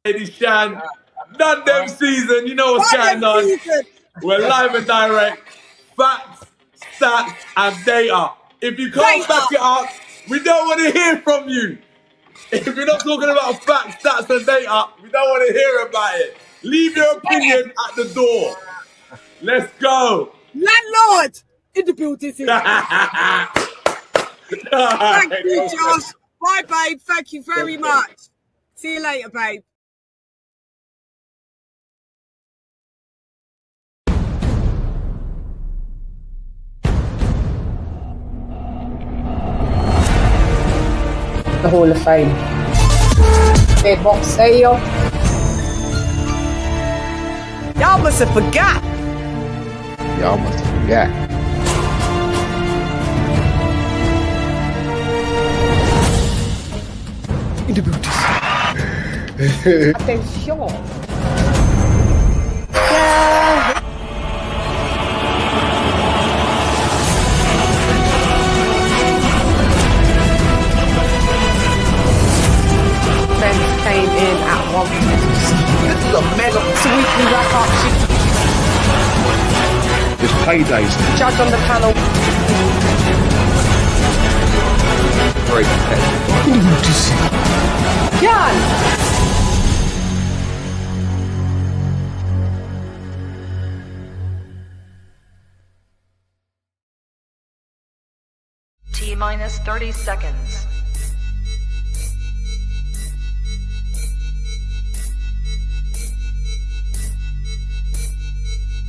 Lady Chann, none them season. You know what's going on. We're live and direct. Facts, stats, and data. If you can't back it up, we don't want to hear from you. If you're not talking about facts, stats, and data, we don't want to hear about it. Leave your opinion at the door. Let's go. Landlord in the building. Thank you, Josh. Bye, babe. Thank you very much. See you later, babe. The Hall of Fame. Big box sale. Y'all must have forgot. Y'all must have forgot. In the beauty. Attention. Friends came in at 1. This is a mega. It's a weekly wrap up. It's paydays. Judge on the panel. Very competitive. Chann. T-minus 30 seconds.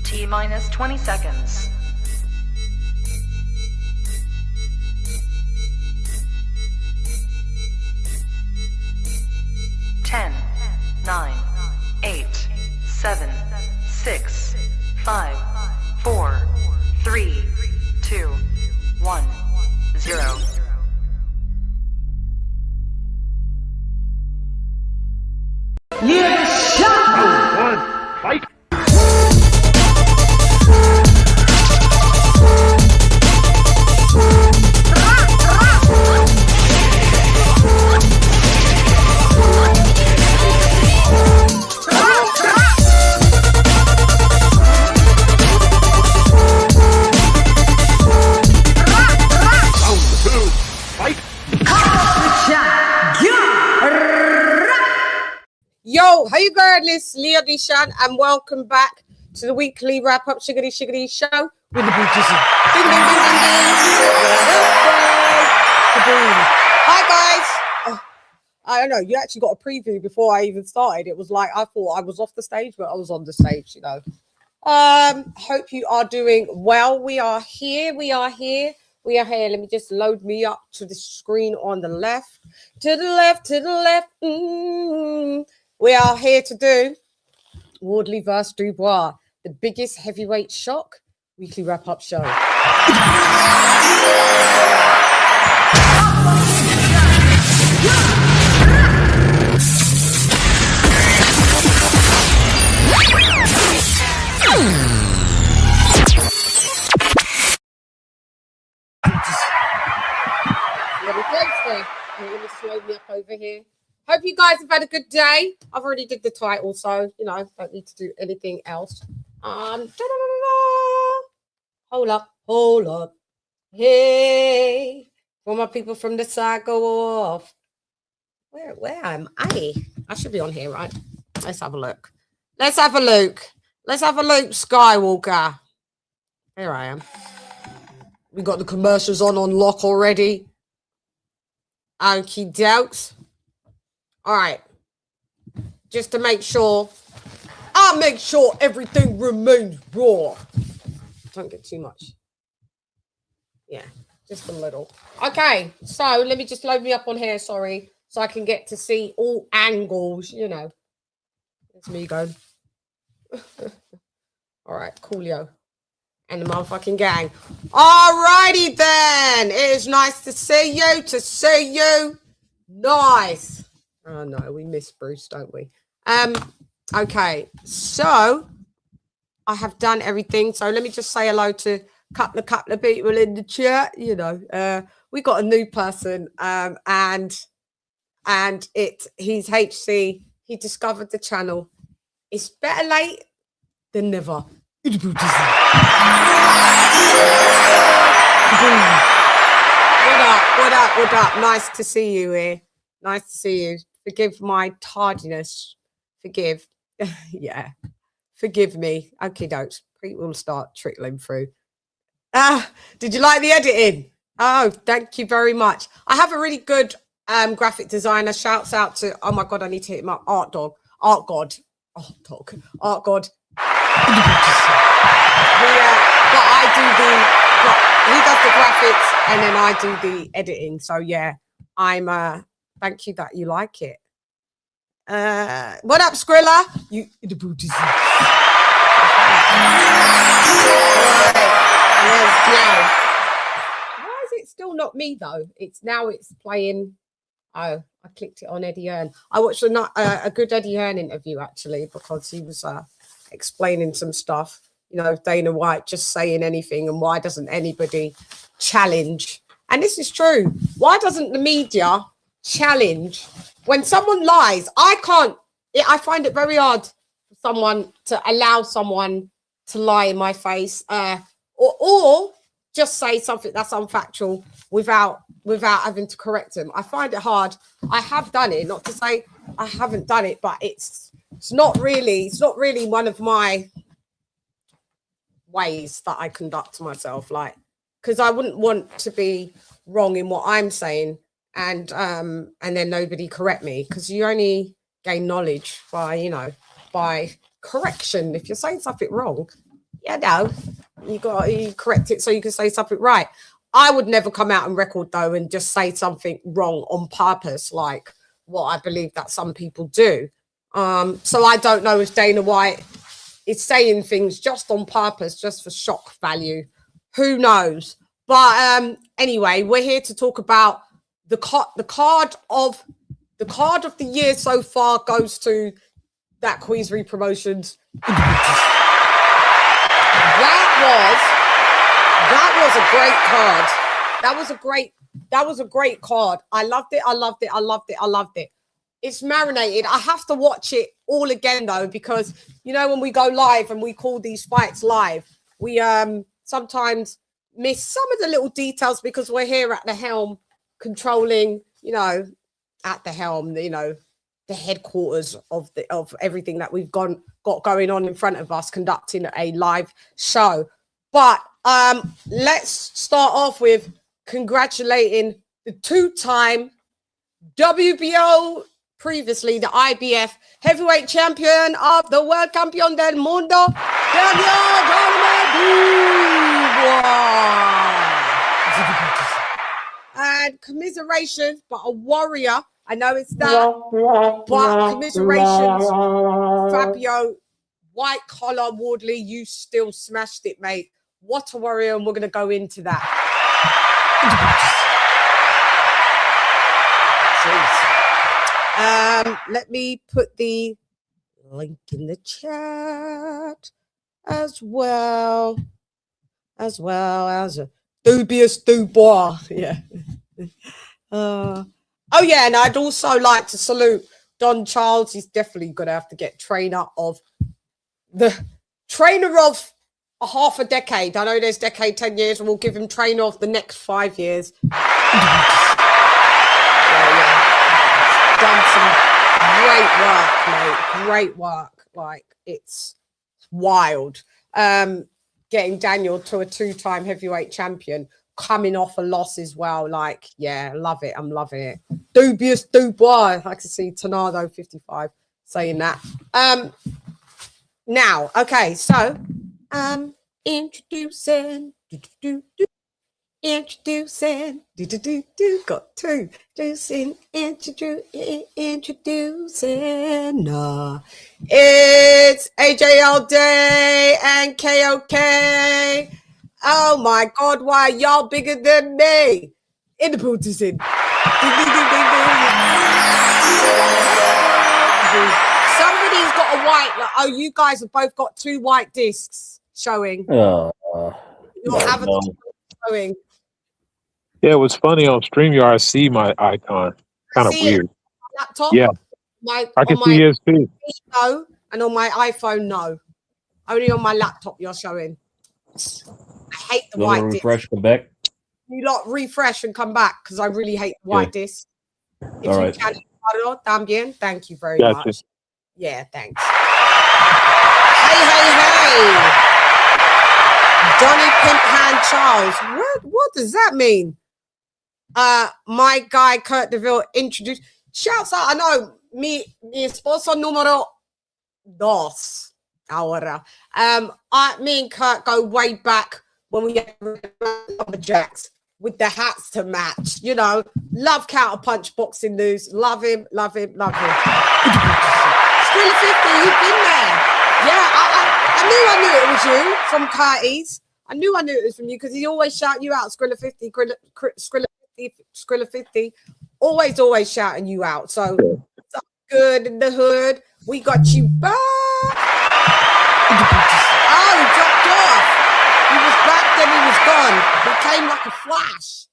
T-minus 20 seconds. Ten, 9, 8, 7, 6, 5, 4, 3, 2, 1, 0. Yeah, shot. Fight. Yo, how you going? This is Lady Chann, and welcome back to the weekly wrap up Shiggity Shiggity show with the beauties. Ding, ding, ding, ding, ding. Hi guys. I don't know. You actually got a preview before I even started. It was like I thought I was off the stage, but I was on the stage. You know. Hope you are doing well. We are here. We are here. We are here. Let me just load me up to the screen on the left. To the left. To the left. We are here to do Wardley vs. Dubois, the biggest heavyweight shock weekly wrap-up show. Let me slow me up over here. Hope you guys have had a good day. I've already did the title, so, you know, don't need to do anything else. Hold up. Hey, for my people from the side, go off. Where am I? I should be on here, right? Let's have a look. Skywalker. Here I am. We got the commercials on lock already. Okie dokes. All right. Just to make sure, I'll make sure everything remains raw. Don't get too much. Yeah, just a little. Okay, so let me just load me up on here, sorry, so I can get to see all angles, you know. It's me going. All right, coolio. And the motherfucking gang. All righty then. It is nice to see you. Nice. Oh no, we miss Bruce, don't we? Okay, so I have done everything. So let me just say hello to a couple of people in the chat. You know, we got a new person, and he's HC. he discovered the channel. It's better late than never. What up? Nice to see you here. Nice to see you. Forgive my tardiness. Forgive. Yeah. Forgive me. Okay, dokes. We'll start trickling through. Did you like the editing? Oh, thank you very much. I have a really good graphic designer. Shouts out to, oh my God, I need to hit him up. Art God. But he does the graphics and then I do the editing. So yeah, I'm thank you that you like it. What up, Skrilla? You the booties. Why is it still not me though? It's playing. Oh, I clicked it on Eddie Hearn. I watched a good Eddie Hearn interview actually because he was explaining some stuff. You know, Dana White just saying anything, and why doesn't anybody challenge? And this is true. Why doesn't the media challenge when someone lies? I find it very hard for someone to allow someone to lie in my face, or just say something that's unfactual without having to correct them. I find it hard. I have done it, not to say I haven't done it, but it's not really one of my ways that I conduct myself, like, because I wouldn't want to be wrong in what I'm saying and then nobody correct me, because you only gain knowledge by correction. If you're saying something wrong, you correct it so you can say something right. I would never come out and record though and just say something wrong on purpose, like what I believe that some people do. So I don't know if Dana White is saying things just on purpose, just for shock value. Who knows? But anyway, we're here to talk about the card of the year so far goes to that Queensbury Promotions. That was a great card. That was a great card. I loved it. It's marinated. I have to watch it all again though, because you know when we go live and we call these fights live, we sometimes miss some of the little details because we're here at the helm controlling, at the helm, the headquarters of everything that we've got going on in front of us, conducting a live show. But let's start off with congratulating the two-time WBO, previously the IBF heavyweight champion of the world campeón del mundo, Daniel Dubois. And commiserations, but a warrior. I know it's that, but commiserations, Fabio, white collar Wardley, you still smashed it, mate. What a warrior, and we're going to go into that. Let me put the link in the chat as well as a dubious Dubois. Yeah. Oh yeah, and I'd also like to salute Don Charles. He's definitely going to have to get trainer of a half a decade. I know there's decade 10 years, and we'll give him trainer of the next 5 years. Done some great work, mate. Great work. Like, it's wild. Getting Daniel to a two-time heavyweight champion, coming off a loss as well. Like, yeah, love it. I'm loving it. Dubious Dubois. I can see Tornado 55 saying that. Now, okay, so introducing introducing it's AJ all day and KOK. Oh my God, why y'all bigger than me? In the booth is in. Somebody's got a white. Oh, you guys have both got two white discs showing. Your avatar showing. Yeah, it was funny on StreamYard. I see my icon. Kind of weird. Laptop? Yeah. I can see his feet. No, and on my iPhone, no. Only on my laptop you're showing. I hate the white disc. Refresh, come back. You lot refresh and come back because I really hate the white disc. If All you right. can, también. Thank you very Gotcha. much. Yeah, thanks. Hey. Donny Pimphand Charles. What does that mean? My guy Kurt DeVille introduced. Shouts out. I know mi esposo número 2 ahora. Me and Kurt go way back when we had Lumberjacks with the hats to match. You know, love Counterpunch boxing news. Love him. Skrilla 50, you've been there. Yeah, I knew it was you from Curtis. I knew it was from you because he always shout you out. Skrilla 50, Skrilla 50. Always shouting you out. So good in the hood. We got you back. Oh, he dropped off. He was back, then he was gone. He came like a flash.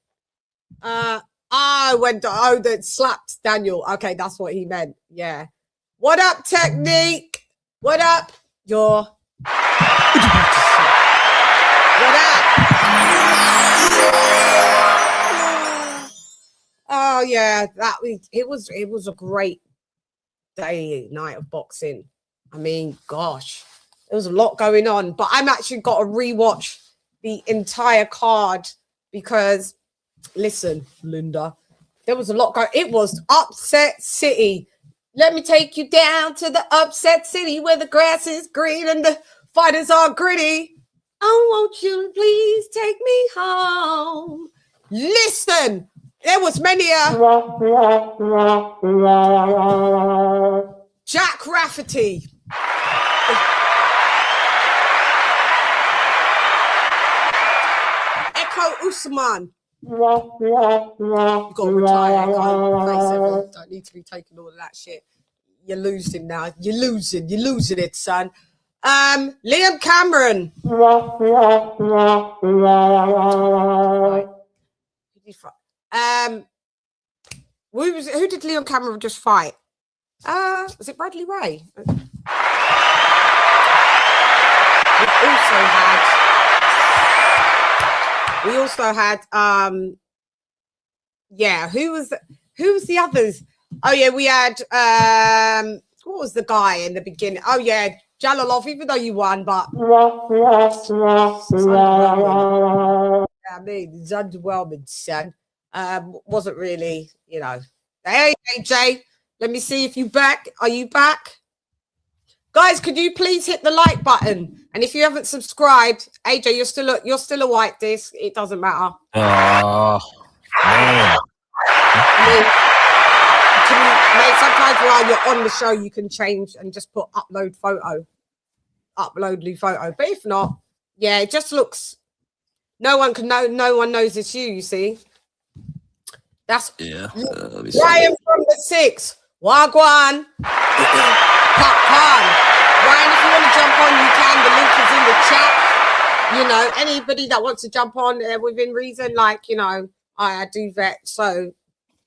That slapped Daniel. Okay, that's what he meant. Yeah. What up, Technique? What up? What up? Oh yeah, it was a great night of boxing. I mean, gosh, there was a lot going on, but I'm actually got to rewatch the entire card because, listen, Linda, there was a lot going. It was Upset City. Let me take you down to the Upset City where the grass is green and the fighters are gritty. Oh, won't you please take me home? Listen, there was many Jack Rafferty. Echo Usman. You gotta retire, Echo. Don't need to be taking all of that shit. You're losing now. You're losing it, son. Liam Cameron. Who did Liam Cameron just fight? Was it Bradley Ray? We also had who was the others? Oh yeah, we had what was the guy in the beginning? Oh yeah, Jalalov, even though you won, but I mean, it's underwhelming, son. Wasn't really, you know. Hey AJ, let me see if you back. Are you back? Guys, could you please hit the like button? And if you haven't subscribed, AJ, you're still a white disc. It doesn't matter. Oh, man. Sometimes while you're on the show, you can change and just put upload new photo. But if not, yeah, it just looks. No one can know. No one knows it's you. You see. That's Ryan from the 6. Wagwan. Popcorn. Ryan, if you want to jump on, you can. The link is in the chat. You know, anybody that wants to jump on within reason, like, you know, I do vet, so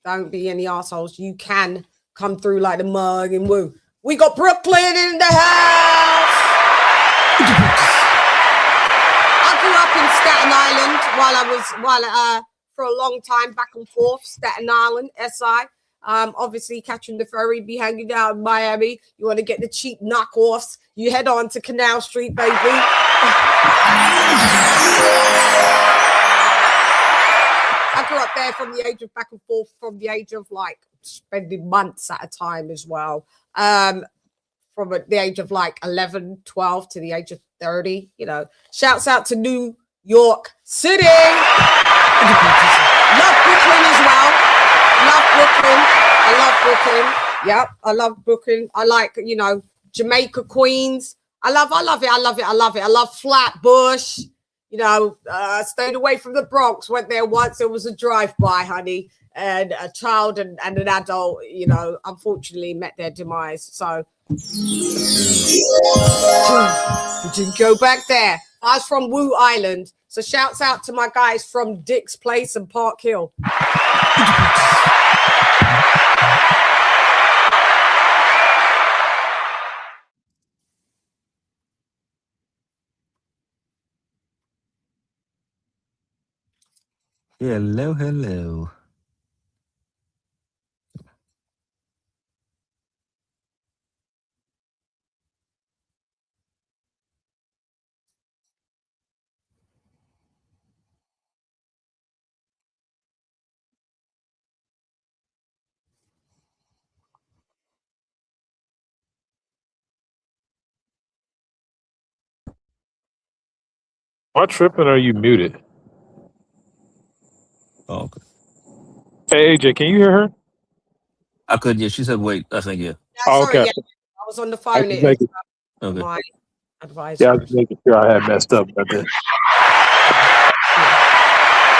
don't be any assholes. You can come through like the mug and woo. We got Brooklyn in the house. I grew up in Staten Island for a long time, back and forth, Staten Island, SI. Obviously catching the ferry, be hanging out in Miami. You want to get the cheap knockoffs, you head on to Canal Street, baby. I grew up there from the age of back and forth, from the age of like spending months at a time as well. From the age of like 11, 12 to the age of 30, you know. Shouts out to New York City. Love Brooklyn as well. Love Brooklyn. I love Brooklyn. Yep, I love Brooklyn. I like, you know, Jamaica, Queens. I love it. I love Flatbush. You know, stayed away from the Bronx. Went there once. It was a drive-by, honey. And a child and an adult, you know, unfortunately met their demise. So we didn't go back there. I was from Woo Island. So shouts out to my guys from Dick's Place and Park Hill. Hello, hello. Why tripping are you muted? Oh, okay. Hey AJ, can you hear her? I could, yeah. She said, wait. I think, yeah. Yeah, Oh, sorry, okay. yeah. I was on the I phone. just It is making Okay. my yeah, I advisor. was just making sure I had messed up about that.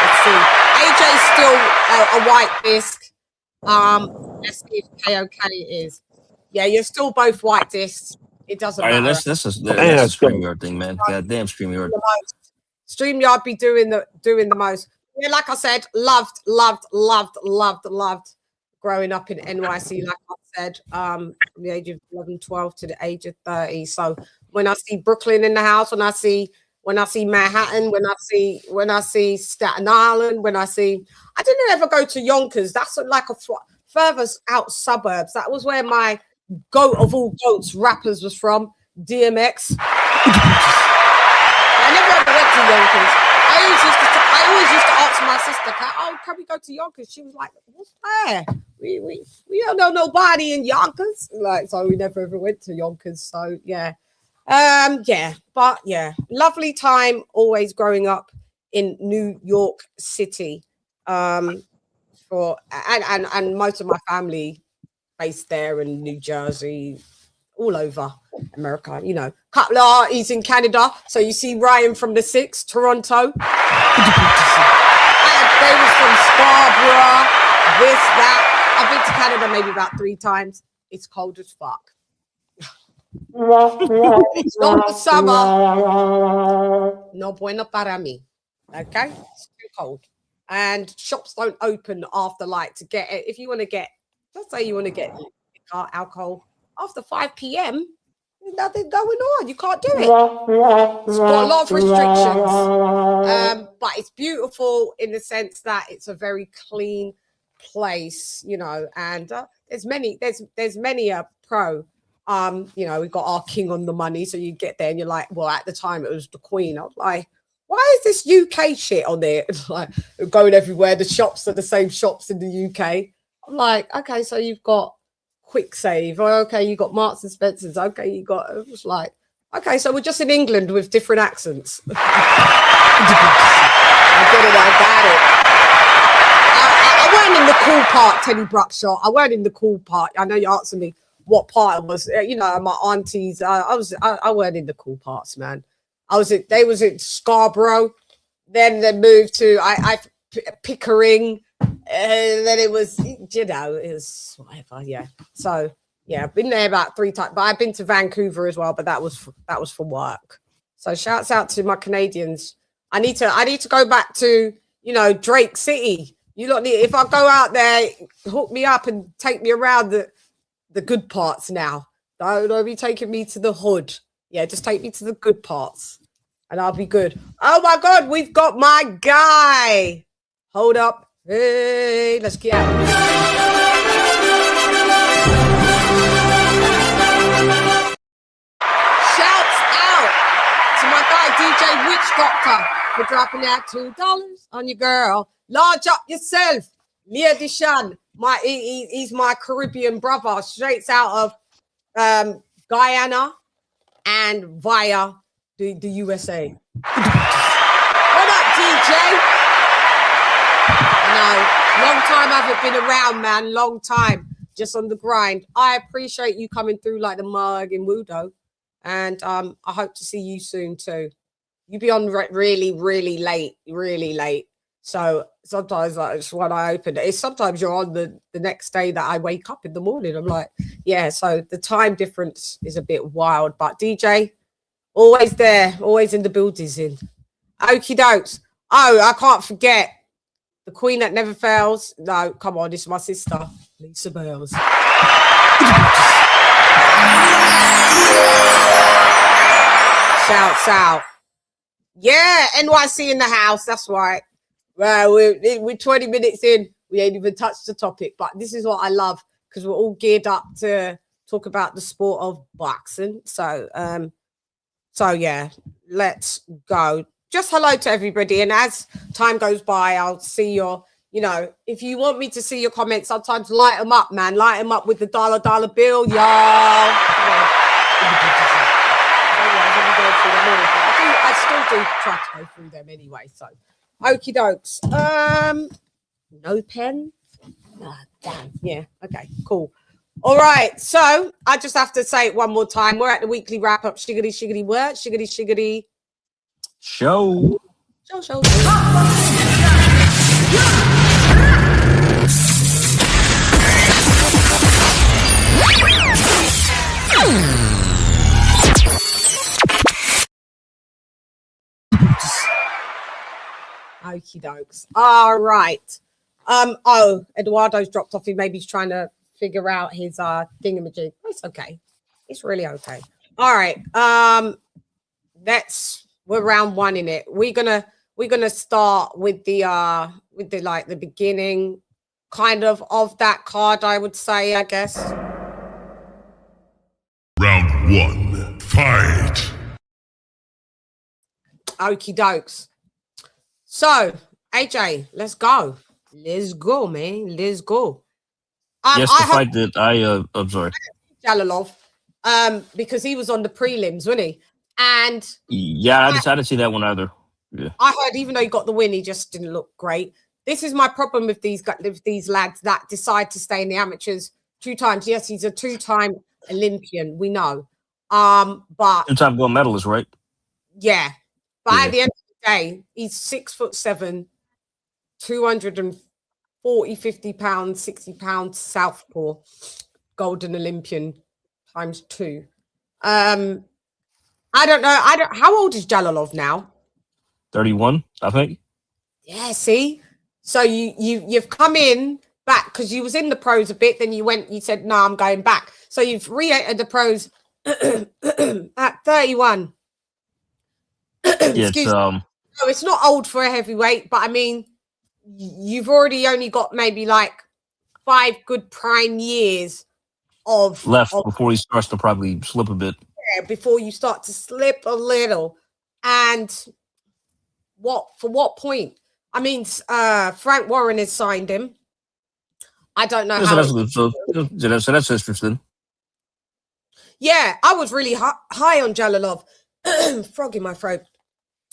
Let's see. AJ's still a white disc. Let's see if KOK is. Yeah, you're still both white discs. It doesn't All right, matter. that's a Damn, so StreamYard thing, man. Goddamn StreamYard. The most. StreamYard be doing the most. Yeah, like I said, loved growing up in NYC, like I said, from the age of 11, 12 to the age of 30. So when I see Brooklyn in the house, when I see Manhattan, when I see Staten Island, I didn't ever go to Yonkers. That's like a further out suburbs. That was where my goat of all goats rappers was from, DMX. I never ever went to Yonkers. I always used to ask my sister, can we go to Yonkers? She was like, what's there? We don't know nobody in Yonkers. Like, so we never ever went to Yonkers. So yeah. But yeah, lovely time always growing up in New York City. And most of my family based there in New Jersey, all over America, you know. Couple of arties in Canada. So you see Ryan from the Six, Toronto. And they was from Scarborough, this, that. I've been to Canada maybe about 3 times. It's cold as fuck. It's not the summer. No bueno para mí. Okay? It's too cold. And shops don't open after like to get it. If you want to get, let's say you want to get alcohol after 5 p.m., there's nothing going on. You can't do it. It's got a lot of restrictions. But it's beautiful in the sense that it's a very clean place, you know, and there's many a pro. You know, we've got our king on the money. So you get there and you're like, well, at the time it was the Queen. I was like, why is this UK shit on there? It's like going everywhere. The shops are the same shops in the UK. I'm like, okay, so you've got Quick Save. Okay, you got Marks and Spencers. Okay, you got. It was like, okay, so we're just in England with different accents. I got it. I weren't in the cool part, Teddy Bruckshot. I weren't in the cool part. I know you answered me what part it was. You know, my aunties. I weren't in the cool parts, man. They was in Scarborough. Then they moved to Pickering. And then it was, you know, it was whatever, yeah. So yeah, I've been there about 3 times, but I've been to Vancouver as well, but that was for work. So shouts out to my Canadians. I need to go back to, you know, Drake City. You lot need, if I go out there, hook me up and take me around the good parts now. Don't be taking me to the hood. Yeah, just take me to the good parts and I'll be good. Oh my God, we've got my guy. Hold up. Hey, let's get out. Shouts out to my guy DJ Witch Doctor for dropping that $2 on your girl. Large up yourself. Lady Chann. He's my Caribbean brother, straight out of Guyana and via the USA. What up, DJ? No, long time I haven't been around, man. Long time, just on the grind. I appreciate you coming through like the mug in Wudo, and I hope to see you soon too. You be on really late. So sometimes like just when I open it, sometimes you're on the next day that I wake up in the morning. I'm like, yeah. So the time difference is a bit wild, but DJ, always there, always in the buildings. In okie dokes. Oh, I can't forget. The queen that never fails. No, come on, this is my sister, Lisa Bells. Shouts out. Yeah, NYC in the house. That's right. Well, we're 20 minutes in. We ain't even touched the topic, but this is what I love because we're all geared up to talk about the sport of boxing. So, yeah, let's go. Just hello to everybody. And as time goes by, I'll see your, if you want me to see your comments, sometimes light them up, man. Light them up with the dollar bill, y'all. I still do try to go through them anyway. So, okie dokes. No pen. Oh, damn. Yeah. Okay. Cool. All right. So I just have to say it one more time. We're at the weekly wrap up. Shiggity shiggity word. Shiggity shiggity Show. Show. Okie dokes. All right. Eduardo's dropped off. He maybe he's trying to figure out his thingamajig. It's okay. It's really okay. All right. We're round one in it. We're gonna start with the beginning kind of that card, I would say, I guess. Round one, fight. Okie dokes. So, AJ, let's go. Let's go, man. Let's go. Yes, the fight that I'm sorry. Jalilov, because he was on the prelims, wasn't he? And yeah, I didn't see that one either. Yeah. I heard even though he got the win, he just didn't look great. This is my problem with these lads that decide to stay in the amateurs 2 times. Yes, he's a 2-time Olympian, we know. But 2-time gold medalist, right? Yeah. But at the end of the day, he's 6'7", 240, 50 pounds, 60 pounds, southpaw, golden Olympian times 2. I don't know. How old is Jalilov now? 31, I think. Yeah, see? So you've come in back because you was in the pros a bit, then you said, no, I'm going back. So you've re-entered the pros at 31. Yeah, No, it's not old for a heavyweight, but I mean, you've already only got maybe like 5 good prime years of left before he starts to probably slip a bit. Yeah, before you start to slip a little. And for what point? I mean, Frank Warren has signed him. I don't know how. So that's interesting. Yeah, I was really high on Jalilov. Frog in my throat.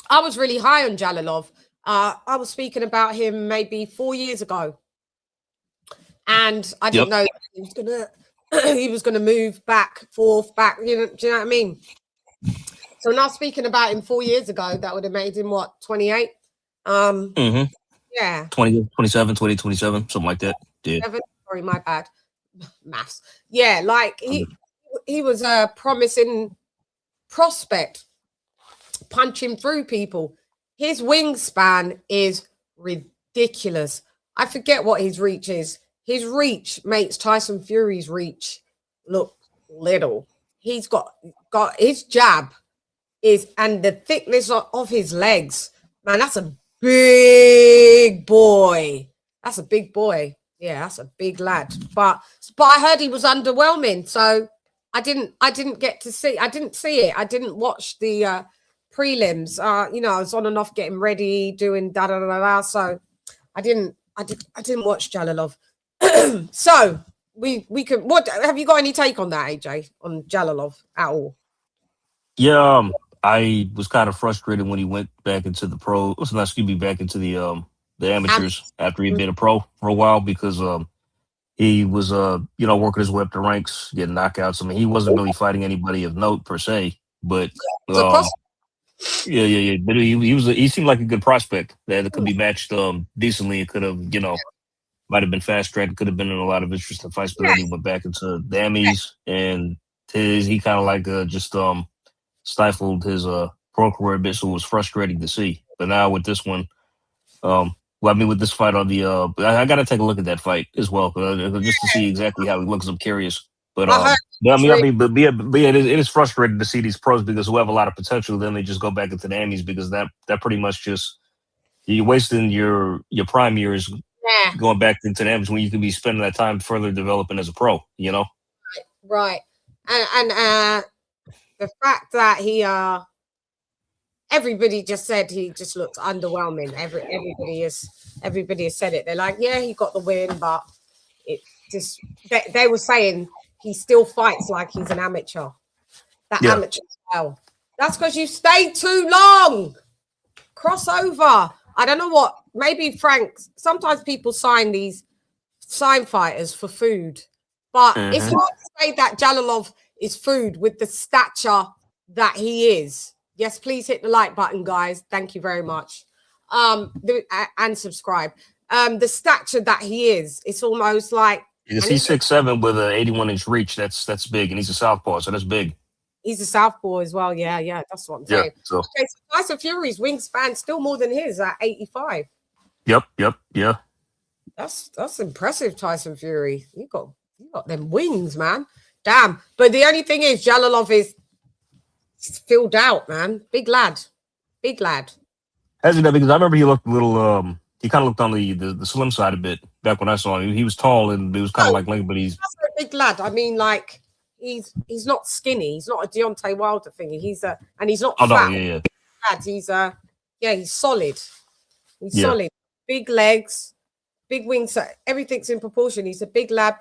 I was really high on Jalilov. I was speaking about him maybe 4 years ago, and I didn't know he was gonna move back. Do you know what I mean? So now speaking about him 4 years ago, that would have made him what, 28? Yeah. 27, something like that. Yeah. Sorry, my bad. Maths. Yeah, like he was a promising prospect, punching through people. His wingspan is ridiculous. I forget what his reach is. His reach makes Tyson Fury's reach look little. He's got his jab and the thickness of his legs. Man, that's a big boy. That's a big boy. Yeah, that's a big lad. But I heard he was underwhelming, so I didn't get to see. I didn't see it. I didn't watch the prelims. I was on and off getting ready, doing da da da da. So I didn't watch Jalilov. So we could. What have you got any take on that, AJ, on Jalilov at all? Yeah, I was kind of frustrated when he went back into the pro. Back into the amateurs after he'd been a pro for a while because he was working his way up the ranks, getting knockouts. I mean, he wasn't really fighting anybody of note per se, but But he seemed like a good prospect that could be matched decently. It could have, might have been fast tracked. Could have been in a lot of interesting fights, but then he went back into the Emmys, and he kind of like just stifled his pro career a bit, so it was frustrating to see. But now with this one, with this fight on the, I got to take a look at that fight as well, just to see exactly how he looks. I'm curious. But it is frustrating to see these pros because who have a lot of potential, then they just go back into the Emmys because that pretty much just You're wasting your prime years Yeah. going back into the amateur when you could be spending that time further developing as a pro, you know? Right. And the fact that he everybody just said he just looked underwhelming. Everybody has said it. They're like, yeah, he got the win, but it just they were saying he still fights like he's an amateur. That amateur style. That's because you stayed too long. Crossover. I don't know what. Maybe Frank. Sometimes people sign fighters for food, but it's hard to say that Jalilov is food with the stature that he is. Yes, please hit the like button, guys. Thank you very much. And subscribe. The stature that he is, it's almost like Because he's 6'7" with an 81-inch reach. That's big, and he's a southpaw, so that's big. He's a southpaw as well. Yeah. That's what I'm saying. So. Okay, so Tyson Fury's wingspan still more than his at 85. Yep. Yeah. That's impressive, Tyson Fury. You got them wings, man. Damn. But the only thing is, Jalilov is filled out, man. Big lad. Has he done? Because I remember he looked a little. He kind of looked on the slim side a bit back when I saw him. He was tall and he was kind of like Lincoln, but he's a big lad. I mean, like he's not skinny. He's not a Deontay Wilder thingy. He's not fat. No, yeah. He's he's solid. He's solid. Big legs, big wings. Everything's in proportion. He's a big lad,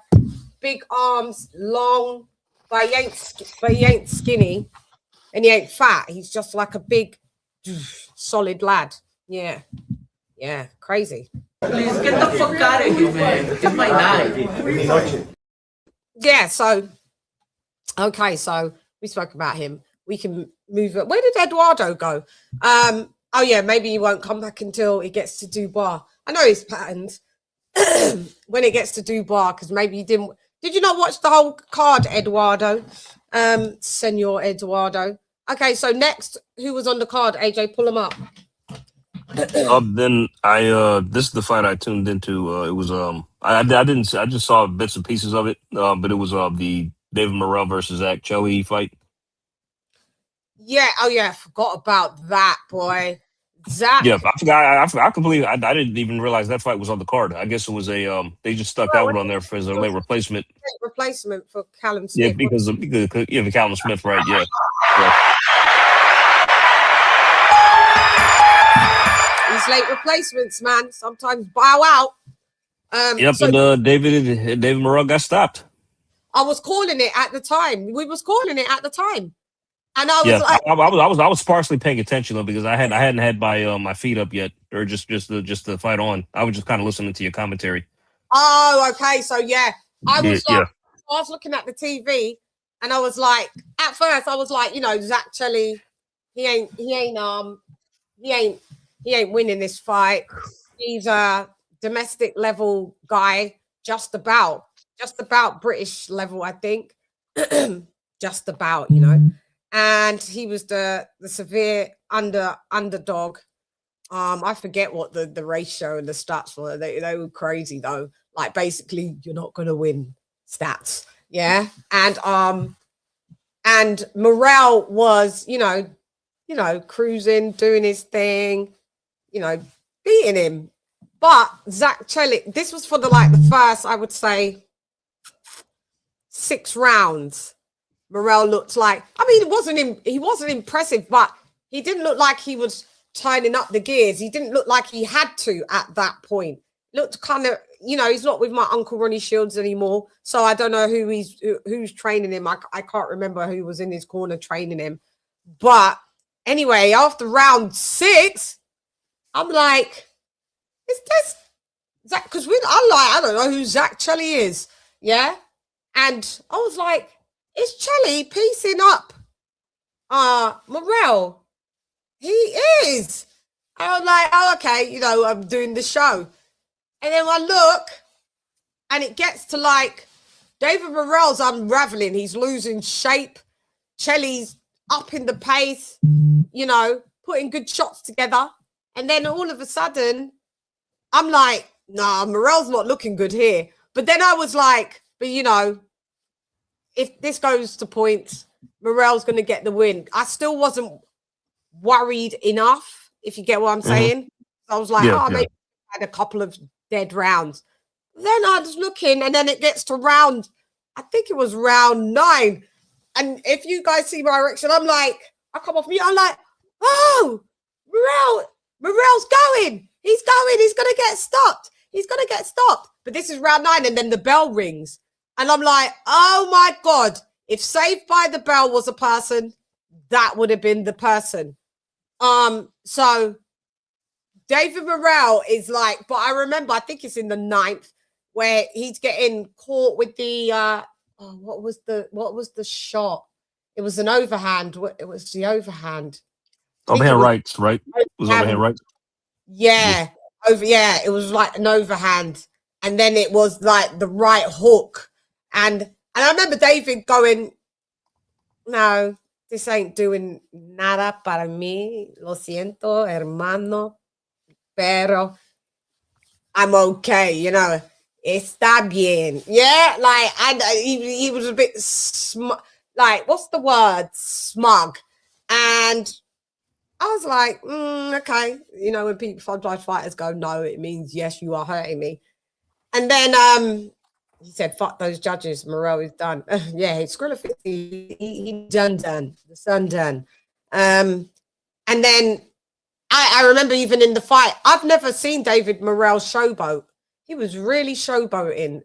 big arms, long, but he ain't skinny, and he ain't fat. He's just like a big, solid lad. Yeah, crazy. Please get the fuck out of here, man. It's my night. Yeah, so we spoke about him. We can move it. Where did Eduardo go? Oh yeah, maybe he won't come back until it gets to Dubois. I know his patterns when it gets to Dubois, because maybe he didn't. Did you not watch the whole card, Eduardo? Senor Eduardo. Okay, so next, who was on the card? AJ, pull him up. Then this is the fight I tuned into. It was I just saw bits and pieces of it. But it was the David Morrell versus Zach Chelly fight. Yeah, I forgot about that, boy. Zach. Yeah, I forgot. I completely. I didn't even realize that fight was on the card. I guess it was a they just stuck that one on there for as a late replacement. Replacement for Callum Smith. Yeah, because of Callum Smith, right? Yeah. These late replacements, man, sometimes bow out. And David Morrell got stopped. I was calling it at the time. We was calling it at the time, and I was like, I was partially paying attention though, because I hadn't had my feet up yet, or just the fight on. I was just kind of listening to your commentary. Oh, okay. So yeah, I was looking at the TV, and I was like, at first I was like, Zach Chelly, he ain't winning this fight. He's a domestic level guy, just about British level, I think. Just about, And he was the severe underdog. I forget what the ratio and the stats were. They were crazy though. Like basically, you're not gonna win stats. Yeah. And Morrell was, cruising, doing his thing, beating him. But Zach Chelly, this was for the first, I would say, 6 rounds. Morrell looked like, he wasn't impressive, but he didn't look like he was turning up the gears. He didn't look like he had to at that point. Looked kind of, he's not with my Uncle Ronnie Shields anymore. So I don't know who's training him. I can't remember who was in his corner training him. But anyway, after round 6, I'm like, is this Zach? Because I don't know who Zach Chelly is. Yeah. And I was like, is Chelly piecing up Morrell? He is. I was like, oh, okay, I'm doing the show. And then I look, and it gets to David Morrell's unraveling. He's losing shape. Chelly's upping the pace, putting good shots together. And then all of a sudden, I'm like, nah, Morrell's not looking good here. But then I was like, but if this goes to points, Morrell's going to get the win. I still wasn't worried enough, if you get what I'm saying. I was like, maybe I had a couple of dead rounds. Then I was looking, and then it gets to round, I think it was round 9. And if you guys see my reaction, I'm like, I come off mute, I'm like, oh, Morel's going. He's going. He's going to get stopped. He's going to get stopped. But this is round 9, and then the bell rings. And I'm like, oh, my God. If Saved by the Bell was a person, that would have been the person. So David Morrell is like, but I remember, I think it's in the 9th, where he's getting caught with the, what was the shot? It was an overhand. It was the overhand. Overhand rights, right? It was overhand right. Yeah. It was like an overhand. And then it was like the right hook. And I remember David going, no, this ain't doing nada para mí. Lo siento, hermano. Pero I'm okay, you know. Está bien. Yeah, like, and he was a bit like, what's the word? Smug. And I was like, okay. You know, when people, sometimes fighters go, no, it means, yes, you are hurting me. And then he said, fuck those judges. Morrell is done. Yeah, Skrilla, he done. The son done. And then I remember even in the fight, I've never seen David Morrell showboat. He was really showboating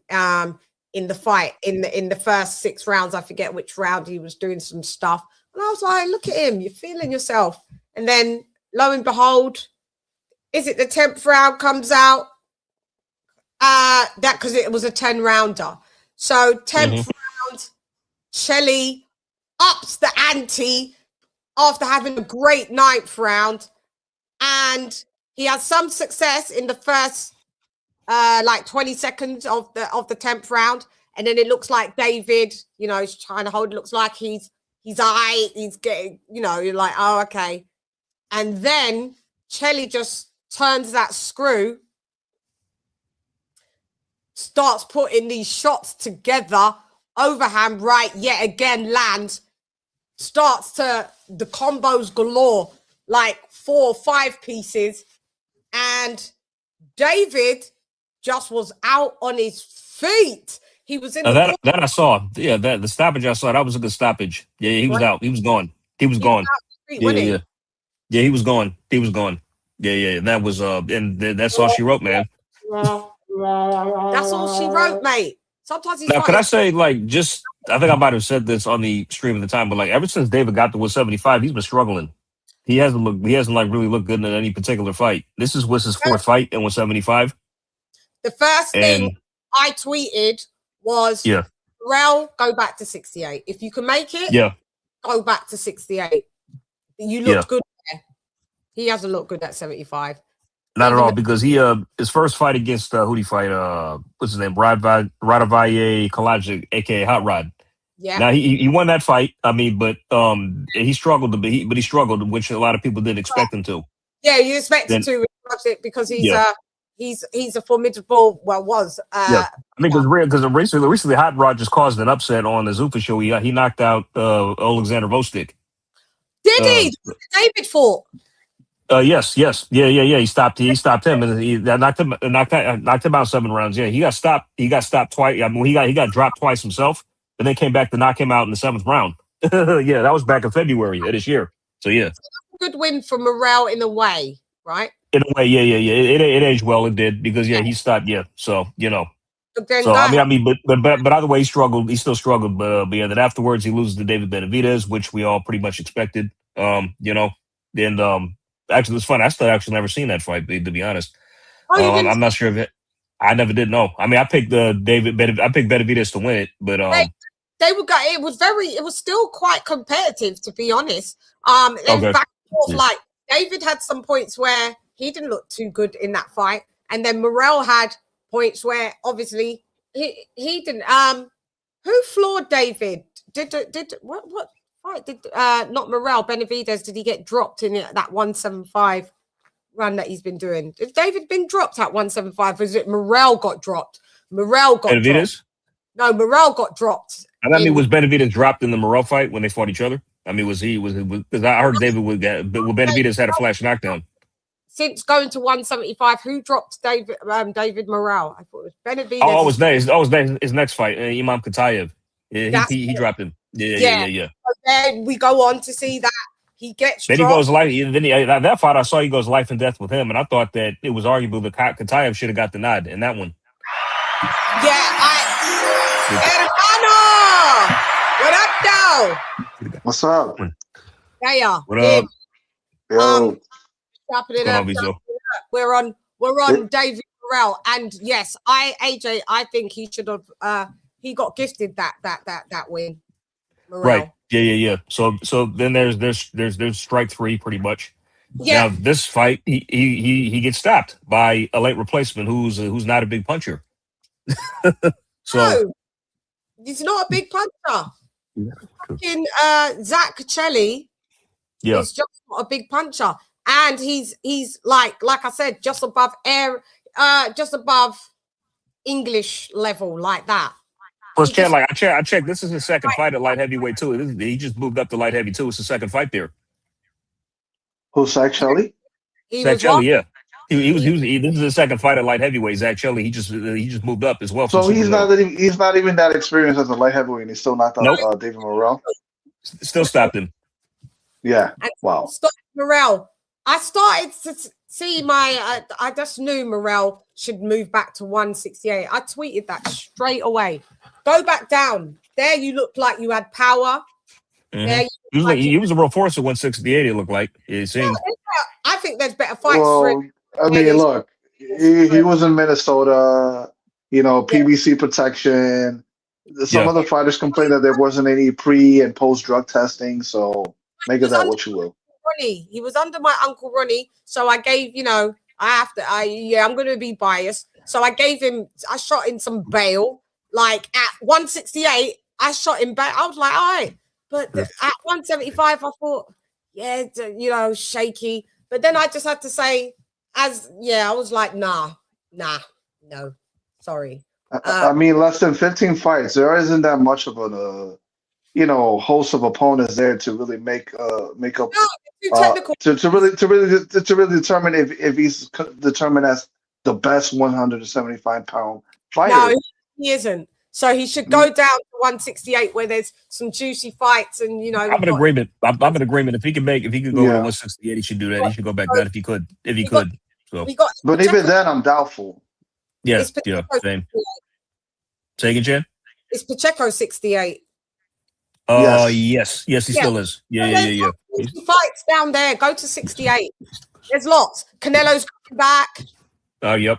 in the fight, in the first 6 rounds. I forget which round he was doing some stuff. And I was like, look at him. You're feeling yourself. And then, lo and behold, is it the 10th round comes out? That because it was a 10-rounder. So 10th round, Shelly ups the ante after having a great 9th round. And he has some success in the first like 20 seconds of the 10th round, and then it looks like David, you know, he's trying to hold. It looks like he's getting, you know, you're like, oh, okay. And then Chelly just turns that screw, starts putting these shots together, overhand right yet again lands, starts to the combos galore, like 4 or 5 pieces, and David just was out on his feet. He was in that I saw. Yeah, the stoppage I saw, that was a good stoppage. Yeah, he was out. He was gone. He was gone. Yeah, he was gone. He was gone. Yeah. That was and that's all she wrote, man. That's all she wrote, mate. Sometimes he's now, could I say, like, just I think I might have said this on the stream at the time, but like ever since David got to 175, he's been struggling. He hasn't like really looked good in any particular fight. This was his 4th fight in 175. The first thing I tweeted was, Morrell, go back to 68. If you can make it, go back to 68. You looked good there. He hasn't looked good at 75. Not at all, because he his first fight against who did he fight? What's his name? Radavalle Kalajic, aka Hot Rod. Yeah. Now he won that fight. I mean, but he struggled a bit. But he struggled, which a lot of people didn't expect him to. Yeah, you expect him to because he's a formidable. Well, was. I mean, because recently Hot Rod just caused an upset on the Zuffa show. He knocked out Alexander Vostik. Did he? David fought. Yes. Yeah. He stopped him, and he knocked him out 7 rounds. Yeah, he got stopped. He got stopped twice. I mean, he got dropped twice himself, and then came back to knock him out in the 7th round. Yeah, that was back in February of this year. So yeah, good win for Morrell in a way, right? In a way, yeah. It aged well. It did because he stopped. Yeah, so you know. So I mean, but either way, he struggled. He still struggled, but yeah. Then afterwards, he loses to David Benavidez, which we all pretty much expected. You know, and actually, it's fun. I still actually never seen that fight, to be honest. I'm not sure if it. I never did know. I mean, I picked I picked Benavidez to win it, but they were. It was still quite competitive, to be honest. And back and forth, like David had some points where he didn't look too good in that fight, and then Morrell had points where obviously he didn't. Who floored David? Did what fight did not Morrell, Benavidez, did he get dropped in that 175 run that he's been doing? Has David been dropped at 175? Or is it Morrell got dropped? Morrell got Benavidez? Dropped. No, Morrell got dropped. I mean, was Benavidez dropped in the Morrell fight when they fought each other? I mean, was because I heard David would Benavidez had a flash knockdown. since going to 175, who dropped David Morrell? I thought it was Benavidez. Oh, it was next. Oh, it was his next fight, Imam Katayev. Yeah, he dropped him. Yeah. So then we go on to see that he gets Then dropped. he goes life. Then that fight I saw, he goes life and death with him, and I thought that it was arguable that Katayev should have got the nod in that one. Hermano, what up, though? What's up? Yeah, What up? Yo. Chopping it up. We're on David Morrell, and yes, AJ, I think he should have. He got gifted that win. Morrell. Right. Yeah. So then there's strike 3 pretty much. Yeah. Now this fight, he gets stopped by a late replacement who's not a big puncher. No, he's not a big puncher. Fucking Zach Chelli is just not a big puncher. And he's like I said, just above English level, like that. Plus, Chann, like I checked. This is his second fight at light heavyweight too. He just moved up to light heavy too. It's his second fight there. Who's Zach Chelli? Zach Chelli, yeah. This is his second fight at light heavyweight. Zach Chelli, he just moved up as well. So he's not even that experienced as a light heavyweight, and he's still knocked out David Morrell. Still stopped him. Yeah. Wow. Stop Morrell. I started to see I just knew Morrell should move back to 168. I tweeted that straight away. Go back down. There you looked like you had power. Mm-hmm. He was a real force at 168, it looked like. It seemed. I think there's better fights for him. I mean, look, he was in Minnesota, PBC protection. Some other fighters complained that there wasn't any pre and post drug testing, so make of that what you will. Ronnie. He was under my Uncle Ronnie, so I gave, I'm going to be biased. So I shot in some bail. Like at 168, I shot him back. I was like, all right. But at 175, I thought, shaky. But then I just had to say, I was like, no, sorry. I mean, less than 15 fights. There isn't that much of a, host of opponents there to really make up to really determine if he's determined as the best 175-pound fighter. No, he isn't. So he should go down to 168 where there's some juicy fights and I'm in agreement. I'm in agreement. If he could go to 168, he should do that. He should go back down if he could. So. But even then, I'm doubtful. Yeah, same. Say again, Chann? Is Pacheco 68? Yes, he still is. Yeah. Fights down there. Go to 68. There's lots. Canelo's coming back. Yep.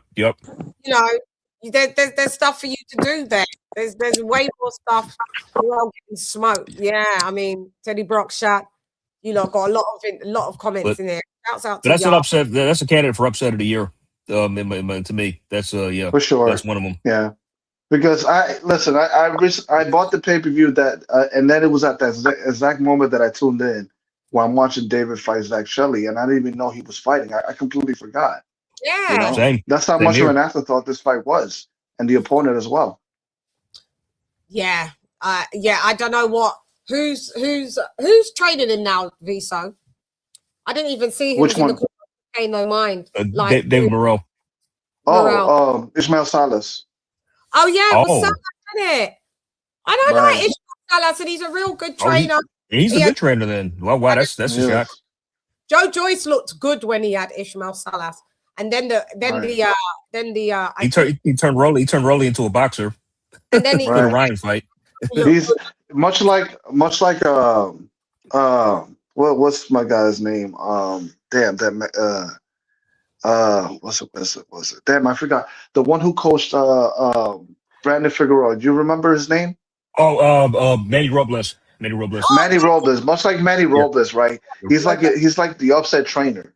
There's stuff for you to do there. There's way more stuff. We're all getting smoked. Yeah, I mean Teddy Brockshot. Got a lot of comments in there. Shouts out to that's an upset. That's a candidate for upset of the year. To me, that's for sure. That's one of them. Yeah, because I bought the pay-per-view and then it was at that exact moment that I tuned in while I'm watching David fight Zach Chelli, and I didn't even know he was fighting. I completely forgot. Yeah, Same. That's how much of an afterthought this fight was, and the opponent as well. Yeah, I don't know who's training him now, Viso. I didn't even see him. Which one? Pay no mind. David Morrell. Ishmael Salas. Oh yeah, it was Salas, isn't it? I don't know Ishmael Salas, and he's a real good trainer. He's a good trainer then. Wow, that's a shock. Joe Joyce looked good when he had Ishmael Salas. And then he turned Rolly into a boxer. And then he did a Ryan fight. He's much like what's my guy's name? What's it? Damn, I forgot. The one who coached Brandon Figueroa. Do you remember his name? Manny Robles. Manny Robles. Much like Manny Robles, right? He's like the upset trainer.